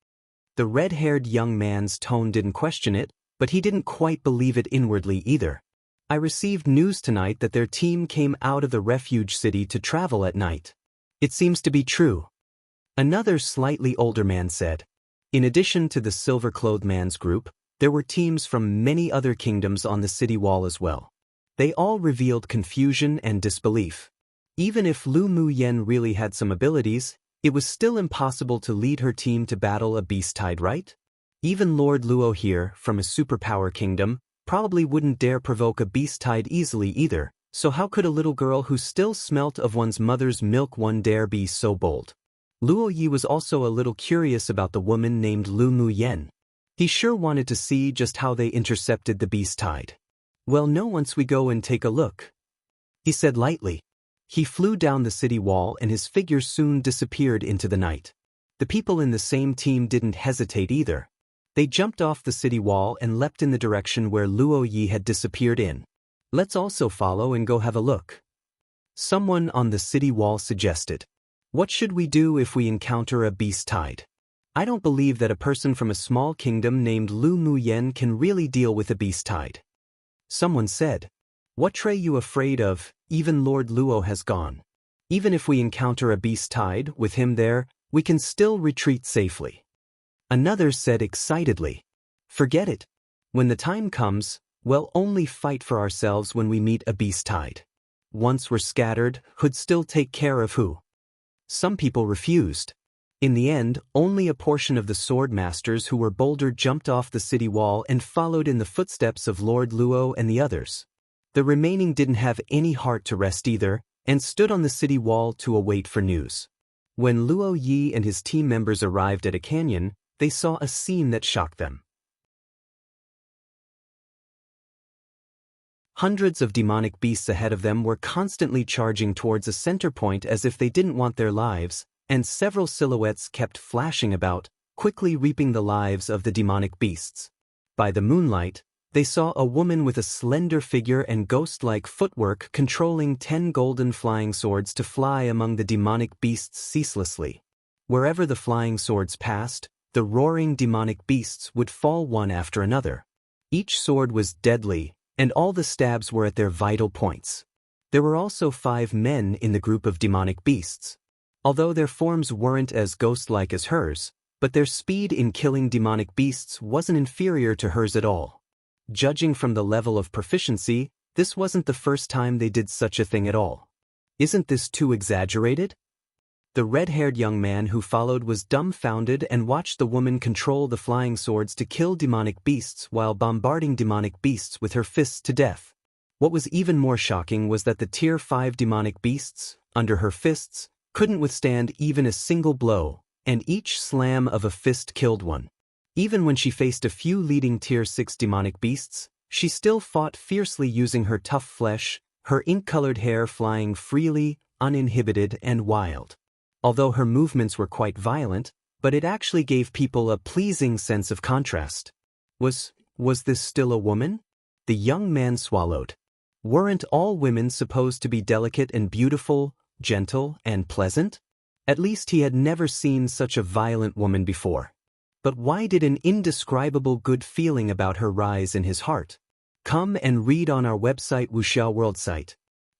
The red-haired young man's tone didn't question it, but he didn't quite believe it inwardly either. I received news tonight that their team came out of the refuge city to travel at night. It seems to be true. Another slightly older man said. In addition to the silver-clothed man's group, there were teams from many other kingdoms on the city wall as well. They all revealed confusion and disbelief. Even if Lu Mu Yen really had some abilities, it was still impossible to lead her team to battle a beast tide, right? Even Lord Luo here, from a superpower kingdom, probably wouldn't dare provoke a beast tide easily either, so how could a little girl who still smelt of one's mother's milk one dare be so bold? Luo Yi was also a little curious about the woman named Lu Mu Yen. He sure wanted to see just how they intercepted the beast tide. Well, no, once we go and take a look, he said lightly. He flew down the city wall and his figure soon disappeared into the night. The people in the same team didn't hesitate either. They jumped off the city wall and leapt in the direction where Luo Yi had disappeared in. Let's also follow and go have a look. Someone on the city wall suggested. What should we do if we encounter a beast tide? I don't believe that a person from a small kingdom named Lu Mu Yen can really deal with a beast tide. Someone said. What are you afraid of? Even Lord Luo has gone. Even if we encounter a beast tide, with him there, we can still retreat safely. Another said excitedly. Forget it. When the time comes, we'll only fight for ourselves when we meet a beast tide. Once we're scattered, who'd still take care of who? Some people refused. In the end, only a portion of the sword masters who were bolder jumped off the city wall and followed in the footsteps of Lord Luo and the others. The remaining didn't have any heart to rest either, and stood on the city wall to await for news. When Luo Yi and his team members arrived at a canyon, they saw a scene that shocked them. Hundreds of demonic beasts ahead of them were constantly charging towards a center point as if they didn't want their lives, and several silhouettes kept flashing about, quickly reaping the lives of the demonic beasts. By the moonlight, they saw a woman with a slender figure and ghost-like footwork controlling 10 golden flying swords to fly among the demonic beasts ceaselessly. Wherever the flying swords passed, the roaring demonic beasts would fall one after another. Each sword was deadly, and all the stabs were at their vital points. There were also 5 men in the group of demonic beasts. Although their forms weren't as ghost-like as hers, but their speed in killing demonic beasts wasn't inferior to hers at all. Judging from the level of proficiency, this wasn't the first time they did such a thing at all. Isn't this too exaggerated? The red-haired young man who followed was dumbfounded and watched the woman control the flying swords to kill demonic beasts while bombarding demonic beasts with her fists to death. What was even more shocking was that the Tier 5 demonic beasts, under her fists, couldn't withstand even a single blow, and each slam of a fist killed one. Even when she faced a few leading Tier 6 demonic beasts, she still fought fiercely using her tough flesh, her ink-colored hair flying freely, uninhibited and wild. Although her movements were quite violent, but it actually gave people a pleasing sense of contrast. Was this still a woman? The young man swallowed. Weren't all women supposed to be delicate and beautiful, gentle and pleasant? At least he had never seen such a violent woman before. But why did an indescribable good feeling about her rise in his heart? Come and read on our website Wuxia World site.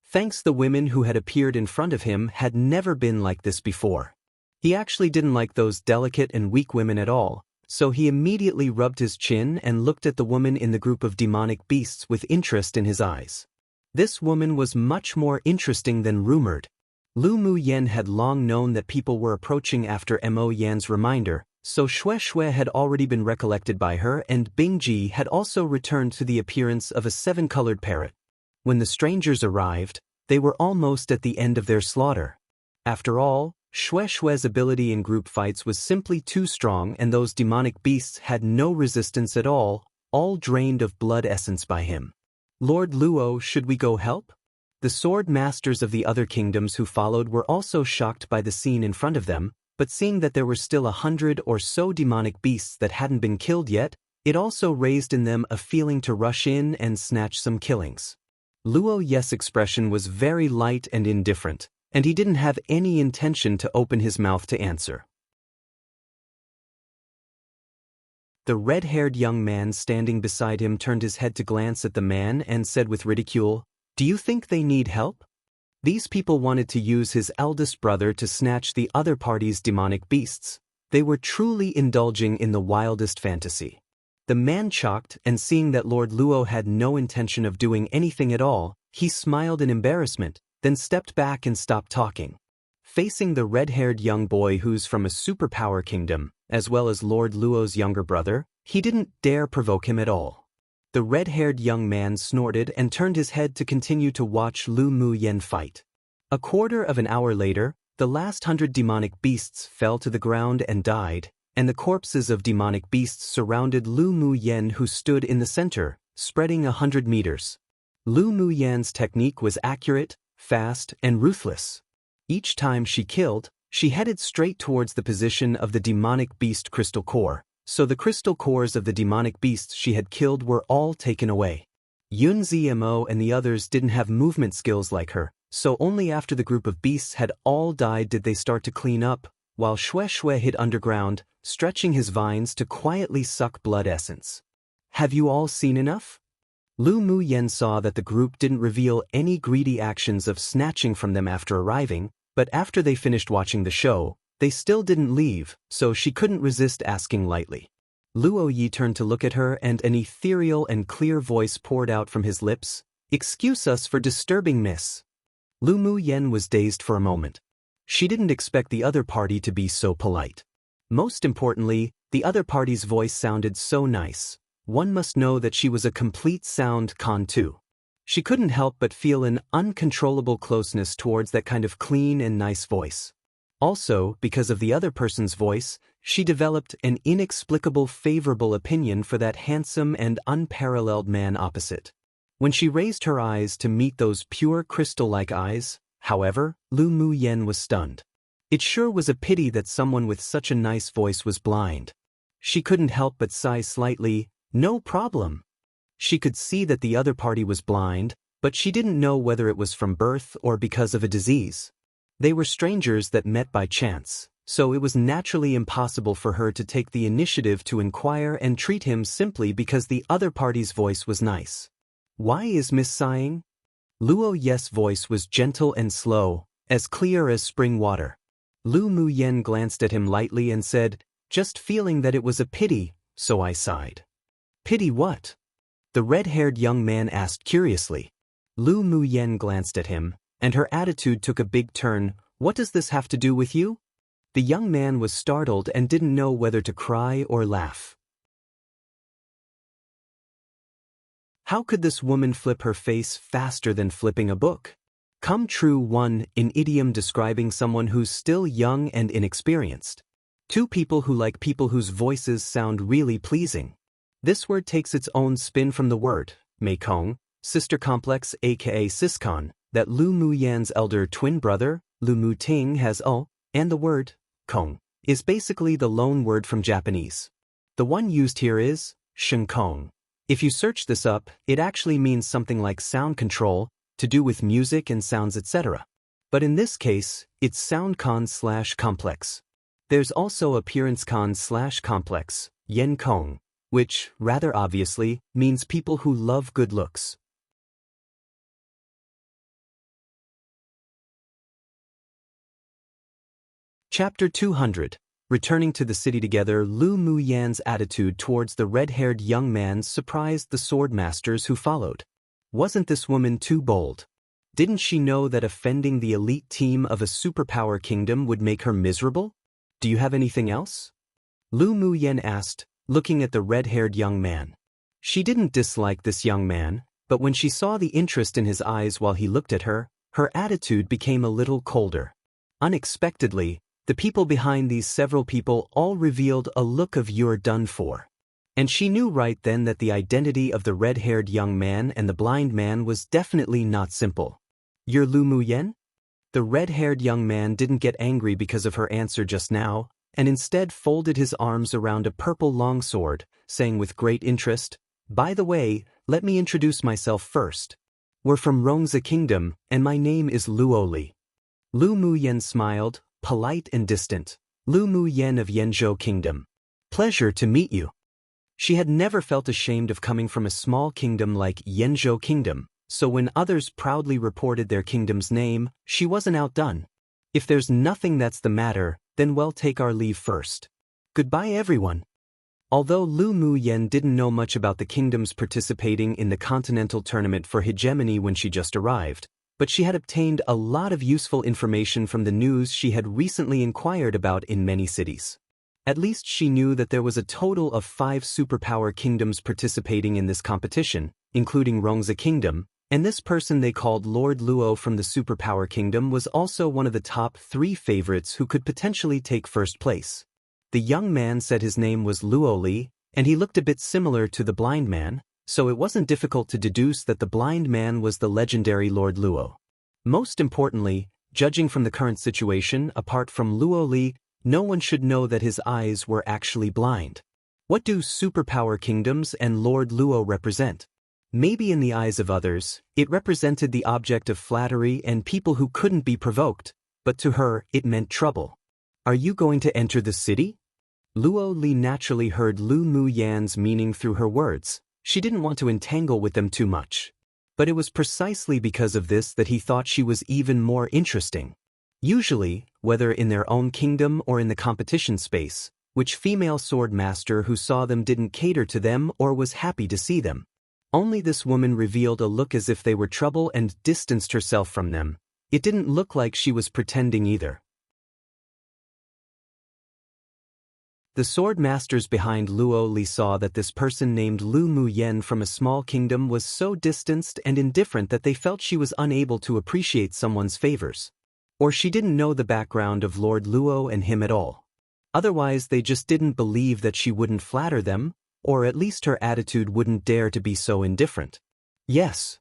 Thanks, the women who had appeared in front of him had never been like this before. He actually didn't like those delicate and weak women at all, so he immediately rubbed his chin and looked at the woman in the group of demonic beasts with interest in his eyes. This woman was much more interesting than rumored. Lu Mu Yen had long known that people were approaching after Mo Yan's reminder, so Xue Xue had already been recollected by her, and Bingji had also returned to the appearance of a 7-colored parrot. When the strangers arrived, they were almost at the end of their slaughter. After all, Xue Xue's ability in group fights was simply too strong, and those demonic beasts had no resistance at all drained of blood essence by him. Lord Luo, should we go help? The sword masters of the other kingdoms who followed were also shocked by the scene in front of them, but seeing that there were still 100 or so demonic beasts that hadn't been killed yet, it also raised in them a feeling to rush in and snatch some killings. Luo Ye's expression was very light and indifferent, and he didn't have any intention to open his mouth to answer. The red-haired young man standing beside him turned his head to glance at the man and said with ridicule, "Do you think they need help?" These people wanted to use his eldest brother to snatch the other party's demonic beasts. They were truly indulging in the wildest fantasy. The man shocked, and seeing that Lord Luo had no intention of doing anything at all, he smiled in embarrassment, then stepped back and stopped talking. Facing the red-haired young boy who's from a superpower kingdom, as well as Lord Luo's younger brother, he didn't dare provoke him at all. The red-haired young man snorted and turned his head to continue to watch Lu Mu Yen fight. A quarter of an hour later, the last 100 demonic beasts fell to the ground and died, and the corpses of demonic beasts surrounded Lu Mu Yen, who stood in the center, spreading 100 meters. Lu Mu Yan's technique was accurate, fast, and ruthless. Each time she killed, she headed straight towards the position of the demonic beast crystal core, so the crystal cores of the demonic beasts she had killed were all taken away. Yun Zmo and the others didn't have movement skills like her, so only after the group of beasts had all died did they start to clean up, while Xue Xue hid underground, stretching his vines to quietly suck blood essence. Have you all seen enough? Lu Mu Yen saw that the group didn't reveal any greedy actions of snatching from them after arriving, but after they finished watching the show, they still didn't leave, so she couldn't resist asking lightly. Luo Yi turned to look at her, and an ethereal and clear voice poured out from his lips. "Excuse us for disturbing, miss." Lu Mu Yen was dazed for a moment. She didn't expect the other party to be so polite. Most importantly, the other party's voice sounded so nice. One must know that she was a complete sound con too. She couldn't help but feel an uncontrollable closeness towards that kind of clean and nice voice. Also, because of the other person's voice, she developed an inexplicable favorable opinion for that handsome and unparalleled man opposite. When she raised her eyes to meet those pure crystal-like eyes, however, Lu Mu Yen was stunned. It sure was a pity that someone with such a nice voice was blind. She couldn't help but sigh slightly. No problem. She could see that the other party was blind, but she didn't know whether it was from birth or because of a disease. They were strangers that met by chance, so it was naturally impossible for her to take the initiative to inquire and treat him simply because the other party's voice was nice. "Why is Miss sighing?" Luo Ye's voice was gentle and slow, as clear as spring water. Lu Mu Yen glanced at him lightly and said, "Just feeling that it was a pity, so I sighed." "Pity what?" the red-haired young man asked curiously. Lu Mu Yen glanced at him, and her attitude took a big turn. "What does this have to do with you?" The young man was startled and didn't know whether to cry or laugh. How could this woman flip her face faster than flipping a book? Come true. 1. An idiom describing someone who's still young and inexperienced. 2. People who like people whose voices sound really pleasing. This word takes its own spin from the word, Meikong, sister complex aka Siscon, that Lu Mu Yan's elder twin brother, Lu Mu Ting, has and the word, Kong, is basically the loan word from Japanese. The one used here is, Shenkong. If you search this up, it actually means something like sound control, to do with music and sounds etc. But in this case, it's sound con/complex. There's also appearance con/complex, Yen Kong, which, rather obviously, means people who love good looks. Chapter 200. Returning to the city together, Lu Mu Yan's attitude towards the red-haired young man surprised the sword masters who followed. Wasn't this woman too bold? Didn't she know that offending the elite team of a superpower kingdom would make her miserable? "Do you have anything else?" Lu Mu Yen asked, looking at the red-haired young man. She didn't dislike this young man, but when she saw the interest in his eyes while he looked at her, her attitude became a little colder. Unexpectedly, the people behind these several people all revealed a look of "you're done for." And she knew right then that the identity of the red-haired young man and the blind man was definitely not simple. "You're Lu Mu Yen?" The red-haired young man didn't get angry because of her answer just now, and instead folded his arms around a purple longsword, saying with great interest, "By the way, let me introduce myself first. We're from Rongzi Kingdom, and my name is Luo Li." Lu Mu Yen smiled, polite and distant. "Lu Mu Yen of Yanzhou Kingdom. Pleasure to meet you." She had never felt ashamed of coming from a small kingdom like Yanzhou Kingdom, so when others proudly reported their kingdom's name, she wasn't outdone. If there's nothing that's the matter, then we'll take our leave first. Goodbye everyone. Although Lu Muyen didn't know much about the kingdoms participating in the continental tournament for hegemony when she just arrived, but she had obtained a lot of useful information from the news she had recently inquired about in many cities. At least she knew that there was a total of 5 superpower kingdoms participating in this competition, including Rongzi Kingdom, and this person they called Lord Luo from the superpower kingdom was also one of the top 3 favorites who could potentially take first place. The young man said his name was Luo Li, and he looked a bit similar to the blind man, so it wasn't difficult to deduce that the blind man was the legendary Lord Luo. Most importantly, judging from the current situation, apart from Luo Li, no one should know that his eyes were actually blind. What do superpower kingdoms and Lord Luo represent? Maybe in the eyes of others, it represented the object of flattery and people who couldn't be provoked, but to her, it meant trouble. Are you going to enter the city? Luo Li naturally heard Lu Muyan's meaning through her words. She didn't want to entangle with them too much. But it was precisely because of this that he thought she was even more interesting. Usually, whether in their own kingdom or in the competition space, which female sword master who saw them didn't cater to them or was happy to see them. Only this woman revealed a look as if they were trouble and distanced herself from them. It didn't look like she was pretending either. The sword masters behind Luo Li saw that this person named Lu Muyen from a small kingdom was so distanced and indifferent that they felt she was unable to appreciate someone's favors. Or she didn't know the background of Lord Luo and him at all. Otherwise they just didn't believe that she wouldn't flatter them, or at least her attitude wouldn't dare to be so indifferent. Yes.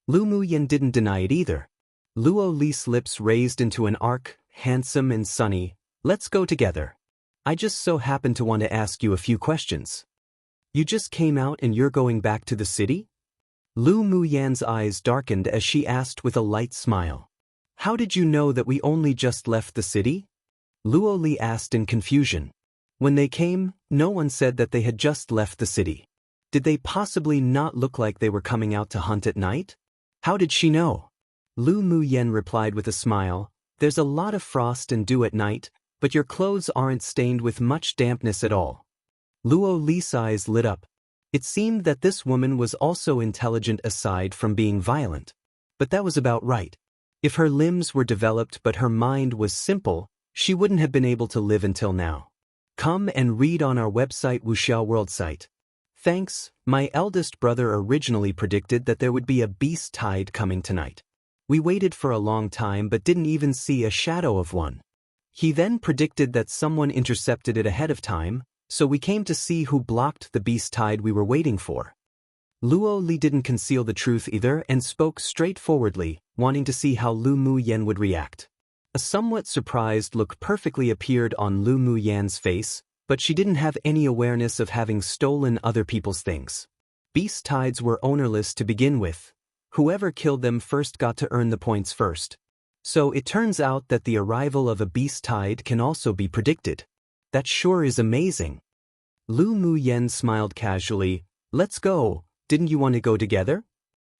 Lu Muyen didn't deny it either. Luo Li's lips raised into an arc, handsome and sunny. Let's go together. I just so happen to want to ask you a few questions. You just came out and you're going back to the city? Lu Muyan's eyes darkened as she asked with a light smile. How did you know that we only just left the city? Luo Li asked in confusion. When they came, no one said that they had just left the city. Did they possibly not look like they were coming out to hunt at night? How did she know? Lu Muyen replied with a smile. There's a lot of frost and dew at night, but your clothes aren't stained with much dampness at all. Luo Li's eyes lit up. It seemed that this woman was also intelligent aside from being violent. But that was about right. If her limbs were developed but her mind was simple, she wouldn't have been able to live until now. Come and read on our website Wuxia World site. Thanks, my eldest brother originally predicted that there would be a beast tide coming tonight. We waited for a long time but didn't even see a shadow of one. He then predicted that someone intercepted it ahead of time, so we came to see who blocked the beast tide we were waiting for. Luo Li didn't conceal the truth either and spoke straightforwardly, wanting to see how Lu Muyen would react. A somewhat surprised look perfectly appeared on Lu Muyan's face, but she didn't have any awareness of having stolen other people's things. Beast tides were ownerless to begin with. Whoever killed them first got to earn the points first. So it turns out that the arrival of a beast tide can also be predicted. That sure is amazing. Lu Muyen smiled casually. Let's go, didn't you want to go together?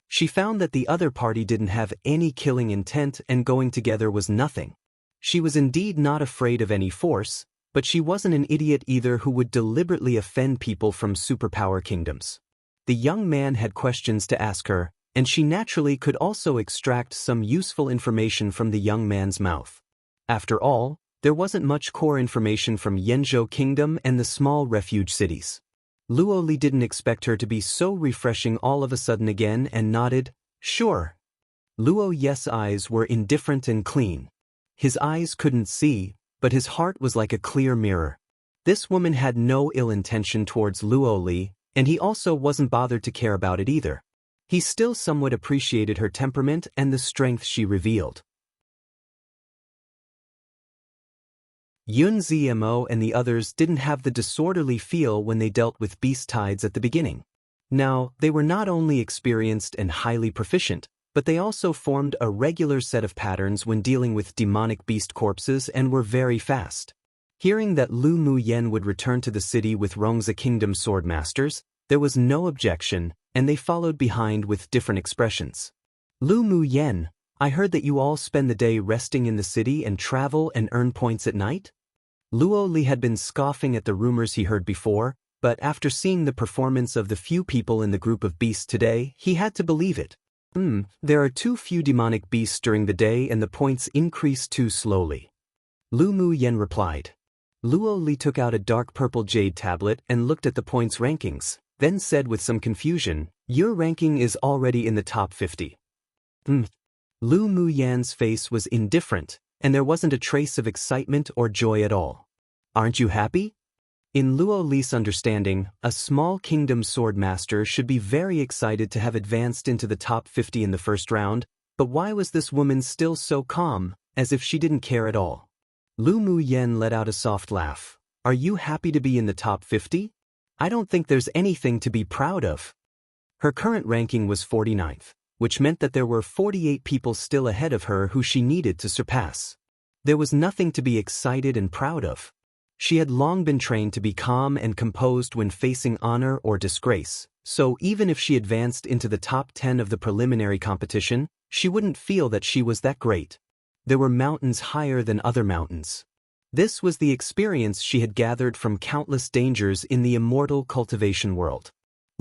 She found that the other party didn't have any killing intent and going together was nothing. She was indeed not afraid of any force, but she wasn't an idiot either who would deliberately offend people from superpower kingdoms. The young man had questions to ask her, and she naturally could also extract some useful information from the young man's mouth. After all, there wasn't much core information from Yanzhou Kingdom and the small refuge cities. Luo Li didn't expect her to be so refreshing all of a sudden again and nodded, sure. Luo Ye's eyes were indifferent and clean. His eyes couldn't see, but his heart was like a clear mirror. This woman had no ill intention towards Luo Li, and he also wasn't bothered to care about it either. He still somewhat appreciated her temperament and the strength she revealed. Yun Zmo and the others didn't have the disorderly feel when they dealt with beast tides at the beginning. Now, they were not only experienced and highly proficient, but they also formed a regular set of patterns when dealing with demonic beast corpses and were very fast. Hearing that Lu Muyen would return to the city with Rongzi Kingdom sword masters, there was no objection, and they followed behind with different expressions. Lu Mu Yen, I heard that you all spend the day resting in the city and travel and earn points at night? Luo Li had been scoffing at the rumors he heard before, but after seeing the performance of the few people in the group of beasts today, he had to believe it. There are too few demonic beasts during the day and the points increase too slowly. Lu Mu Yen replied. Luo Li took out a dark purple jade tablet and looked at the points rankings, then said with some confusion, your ranking is already in the top 50. Lu Mu Yan's face was indifferent, and there wasn't a trace of excitement or joy at all. Aren't you happy? In Luo Li's understanding, a small kingdom sword master should be very excited to have advanced into the top 50 in the first round, but why was this woman still so calm, as if she didn't care at all? Lu Mu Yen let out a soft laugh. Are you happy to be in the top 50? I don't think there's anything to be proud of. Her current ranking was 49th, which meant that there were 48 people still ahead of her who she needed to surpass. There was nothing to be excited and proud of. She had long been trained to be calm and composed when facing honor or disgrace, so even if she advanced into the top 10 of the preliminary competition, she wouldn't feel that she was that great. There were mountains higher than other mountains. This was the experience she had gathered from countless dangers in the immortal cultivation world.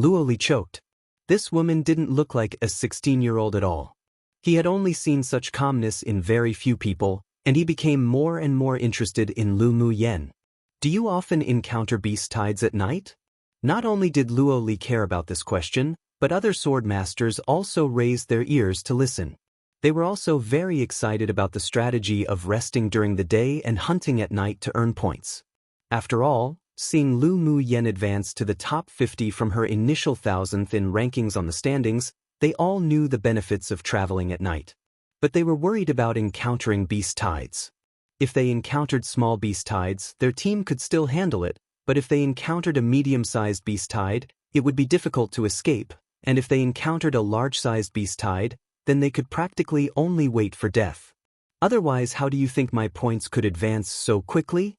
Luo Li choked. This woman didn't look like a 16-year-old at all. He had only seen such calmness in very few people, and he became more and more interested in Lu Mu Yen. Do you often encounter beast tides at night? Not only did Luo Li care about this question, but other sword masters also raised their ears to listen. They were also very excited about the strategy of resting during the day and hunting at night to earn points. After all, seeing Lu Mu Yen advance to the top 50 from her initial 1000th in rankings on the standings, they all knew the benefits of traveling at night. But they were worried about encountering beast tides. If they encountered small beast tides, their team could still handle it, but if they encountered a medium-sized beast tide, it would be difficult to escape, and if they encountered a large-sized beast tide, then they could practically only wait for death. Otherwise, how do you think my points could advance so quickly?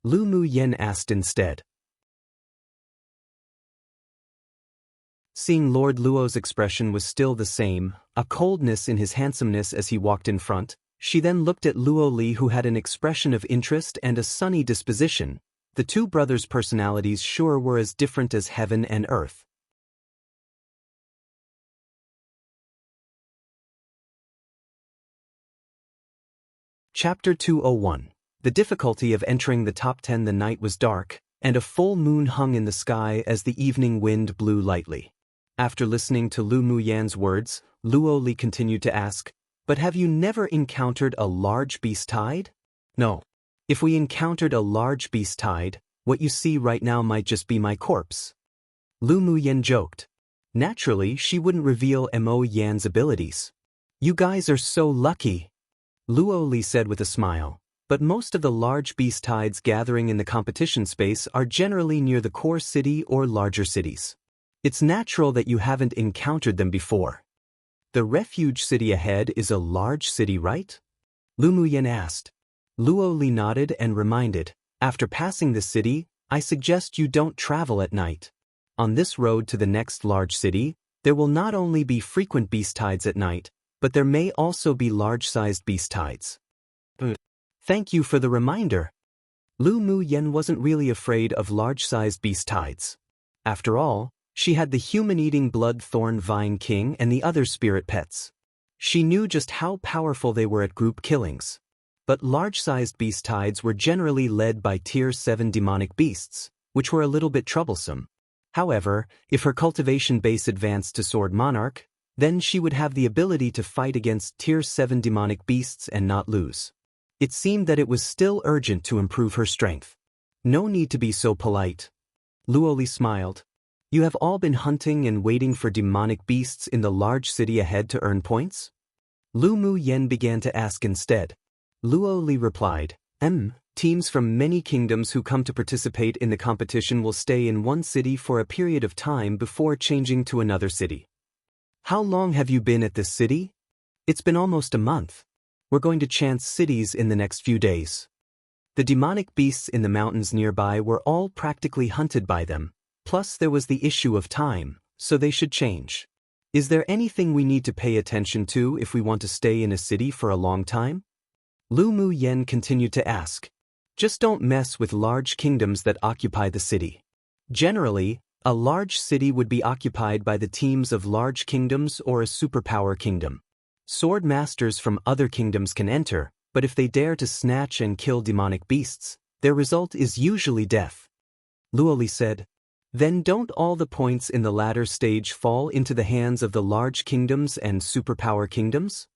Lu Mu Yen asked instead. Seeing Lord Luo's expression was still the same, a coldness in his handsomeness as he walked in front, she then looked at Luo Li, who had an expression of interest and a sunny disposition. The two brothers' personalities sure were as different as heaven and earth. Chapter 201. The difficulty of entering the top 10. The night was dark, and a full moon hung in the sky as the evening wind blew lightly. After listening to Lu Mu Yan's words, Luo Li continued to ask, but have you never encountered a large beast tide? No. If we encountered a large beast tide, what you see right now might just be my corpse. Lu Mu Yan joked. Naturally, she wouldn't reveal Mo Yan's abilities. You guys are so lucky, Luo Li said with a smile. But most of the large beast tides gathering in the competition space are generally near the core city or larger cities. It's natural that you haven't encountered them before. The refuge city ahead is a large city, right? Lu Mu Yan asked. Luo Li nodded and reminded, after passing this city, I suggest you don't travel at night. On this road to the next large city, there will not only be frequent beast tides at night, but there may also be large-sized beast tides. Thank you for the reminder. Lu Mu Yan wasn't really afraid of large-sized beast tides. After all, she had the human-eating blood thorn vine king and the other spirit pets. She knew just how powerful they were at group killings. But large-sized beast tides were generally led by Tier 7 demonic beasts, which were a little bit troublesome. However, if her cultivation base advanced to Sword Monarch, then she would have the ability to fight against Tier 7 demonic beasts and not lose. It seemed that it was still urgent to improve her strength. No need to be so polite. Luo Li smiled. You have all been hunting and waiting for demonic beasts in the large city ahead to earn points? Lu Mu Yan began to ask instead. Luo Li replied, Teams from many kingdoms who come to participate in the competition will stay in one city for a period of time before changing to another city. How long have you been at this city? It's been almost a month. We're going to chance cities in the next few days. The demonic beasts in the mountains nearby were all practically hunted by them, plus there was the issue of time, so they should change. Is there anything we need to pay attention to if we want to stay in a city for a long time? Lu Mu Yen continued to ask. Just don't mess with large kingdoms that occupy the city. Generally, a large city would be occupied by the teams of large kingdoms or a superpower kingdom. Sword masters from other kingdoms can enter, but if they dare to snatch and kill demonic beasts, their result is usually death. Luoli said, then don't all the points in the latter stage fall into the hands of the large kingdoms and superpower kingdoms?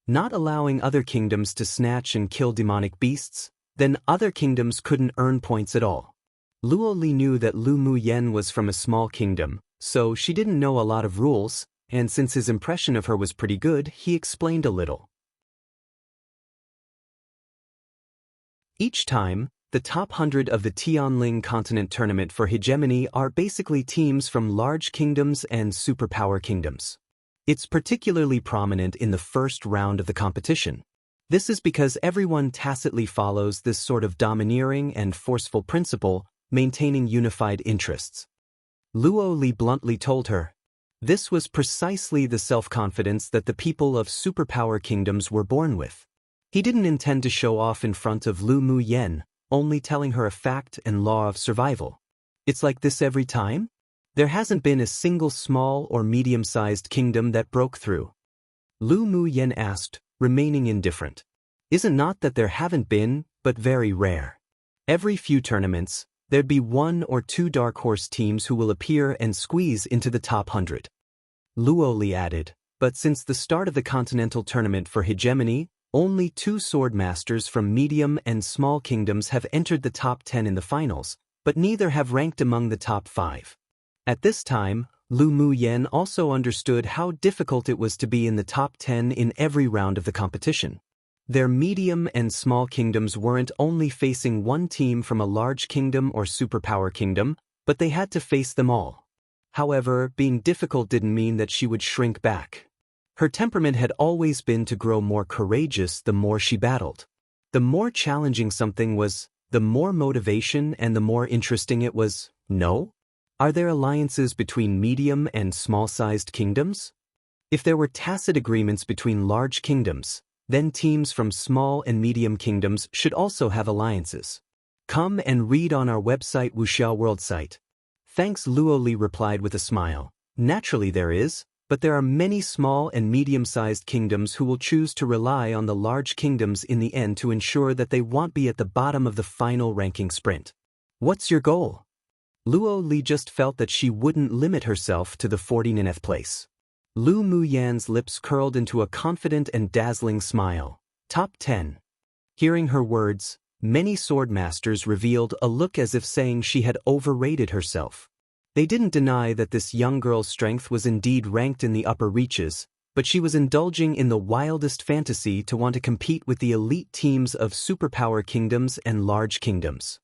Not allowing other kingdoms to snatch and kill demonic beasts, then other kingdoms couldn't earn points at all. Luoli knew that Lu Mu Yen was from a small kingdom, so she didn't know a lot of rules, and since his impression of her was pretty good, he explained a little. Each time, the top 100 of the Tianling Continent Tournament for Hegemony are basically teams from large kingdoms and superpower kingdoms. It's particularly prominent in the first round of the competition. This is because everyone tacitly follows this sort of domineering and forceful principle, maintaining unified interests. Luo Li bluntly told her, this was precisely the self-confidence that the people of superpower kingdoms were born with. He didn't intend to show off in front of Lu Mu Yen, only telling her a fact and law of survival. It's like this every time? There hasn't been a single small or medium-sized kingdom that broke through. Lu Mu Yen asked, remaining indifferent. Isn't not that there haven't been, but very rare. Every few tournaments, there'd be 1 or 2 dark horse teams who will appear and squeeze into the top 100. Luo Li added, but since the start of the continental tournament for hegemony, only 2 sword masters from medium and small kingdoms have entered the top 10 in the finals, but neither have ranked among the top 5. At this time, Lu Mu Yen also understood how difficult it was to be in the top 10 in every round of the competition. Their medium and small kingdoms weren't only facing one team from a large kingdom or superpower kingdom, but they had to face them all. However, being difficult didn't mean that she would shrink back. Her temperament had always been to grow more courageous the more she battled. The more challenging something was, the more motivation and the more interesting it was. No? Are there alliances between medium and small-sized kingdoms? If there were tacit agreements between large kingdoms, then teams from small and medium kingdoms should also have alliances. Come and read on our website Wuxia World site. Thanks, Luo Li replied with a smile. Naturally there is, but there are many small and medium-sized kingdoms who will choose to rely on the large kingdoms in the end to ensure that they won't be at the bottom of the final ranking sprint. What's your goal? Luo Li just felt that she wouldn't limit herself to the 49th place. Lu Mu Yan's lips curled into a confident and dazzling smile. Top 10. Hearing her words, many sword masters revealed a look as if saying she had overrated herself. They didn't deny that this young girl's strength was indeed ranked in the upper reaches, but she was indulging in the wildest fantasy to want to compete with the elite teams of superpower kingdoms and large kingdoms.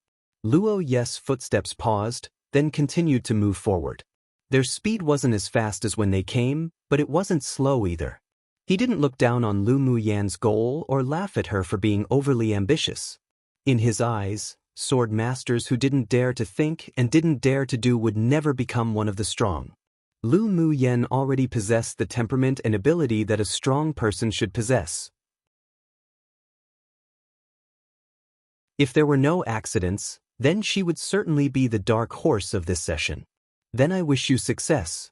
Luo Ye's footsteps paused, then continued to move forward. Their speed wasn't as fast as when they came, but it wasn't slow either. He didn't look down on Lu Mu Yan's goal or laugh at her for being overly ambitious. In his eyes, sword masters who didn't dare to think and didn't dare to do would never become one of the strong. Lu Mu Yan already possessed the temperament and ability that a strong person should possess. If there were no accidents, then she would certainly be the dark horse of this session. Then I wish you success.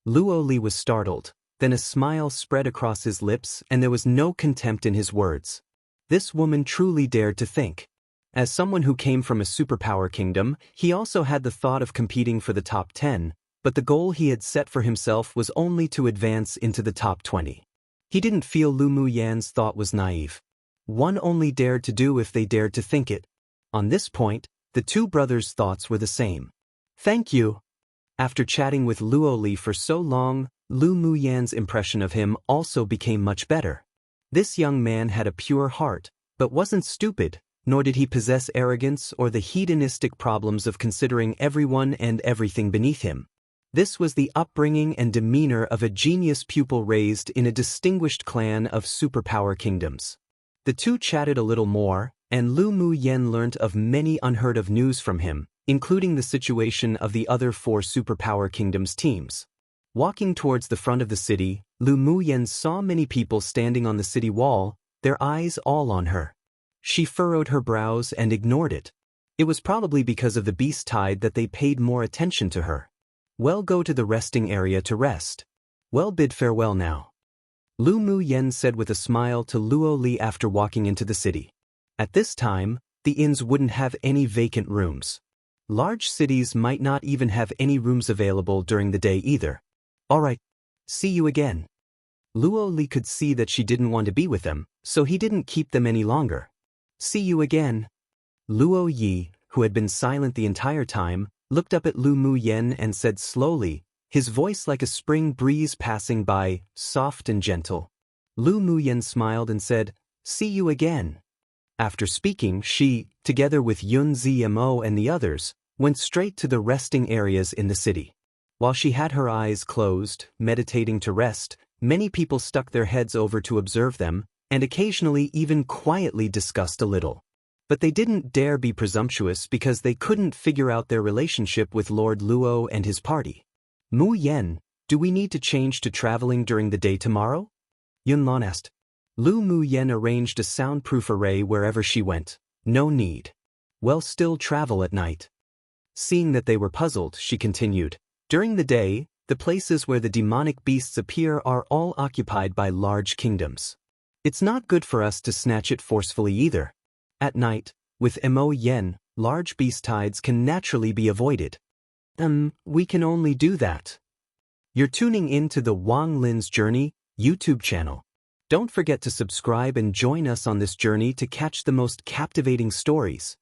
Luo Li was startled, then a smile spread across his lips and there was no contempt in his words. This woman truly dared to think. As someone who came from a superpower kingdom, he also had the thought of competing for the top 10, but the goal he had set for himself was only to advance into the top 20. He didn't feel Lu Mu Yan's thought was naive. One only dared to do if they dared to think it. On this point, the two brothers' thoughts were the same. Thank you. After chatting with Luo Li for so long, Lu Mu Yan's impression of him also became much better. This young man had a pure heart, but wasn't stupid, nor did he possess arrogance or the hedonistic problems of considering everyone and everything beneath him. This was the upbringing and demeanor of a genius pupil raised in a distinguished clan of superpower kingdoms. The two chatted a little more, and Lu Mu Yan learnt of many unheard-of news from him, including the situation of the other 4 superpower kingdoms teams. Walking towards the front of the city, Lu Muyen saw many people standing on the city wall, their eyes all on her. She furrowed her brows and ignored it. It was probably because of the beast tide that they paid more attention to her. Well, go to the resting area to rest. Well, bid farewell now. Lu Muyen said with a smile to Luo Li after walking into the city. At this time, the inns wouldn't have any vacant rooms. Large cities might not even have any rooms available during the day either. Alright, see you again. Luo Li could see that she didn't want to be with them, so he didn't keep them any longer. See you again. Luo Yi, who had been silent the entire time, looked up at Lu Muyen and said slowly, his voice like a spring breeze passing by, soft and gentle. Lu Muyen smiled and said, see you again. After speaking, she, together with Yun Zmo and the others, went straight to the resting areas in the city. While she had her eyes closed, meditating to rest, many people stuck their heads over to observe them, and occasionally even quietly discussed a little. But they didn't dare be presumptuous because they couldn't figure out their relationship with Lord Luo and his party. Mu Yen, do we need to change to traveling during the day tomorrow? Yunlon asked. Lu Muyen arranged a soundproof array wherever she went. No need. Well, still travel at night. Seeing that they were puzzled, she continued. During the day, the places where the demonic beasts appear are all occupied by large kingdoms. It's not good for us to snatch it forcefully either. At night, with Mo Yen, large beast tides can naturally be avoided. We can only do that. You're tuning in to the Wang Lin's Journey YouTube channel. Don't forget to subscribe and join us on this journey to catch the most captivating stories.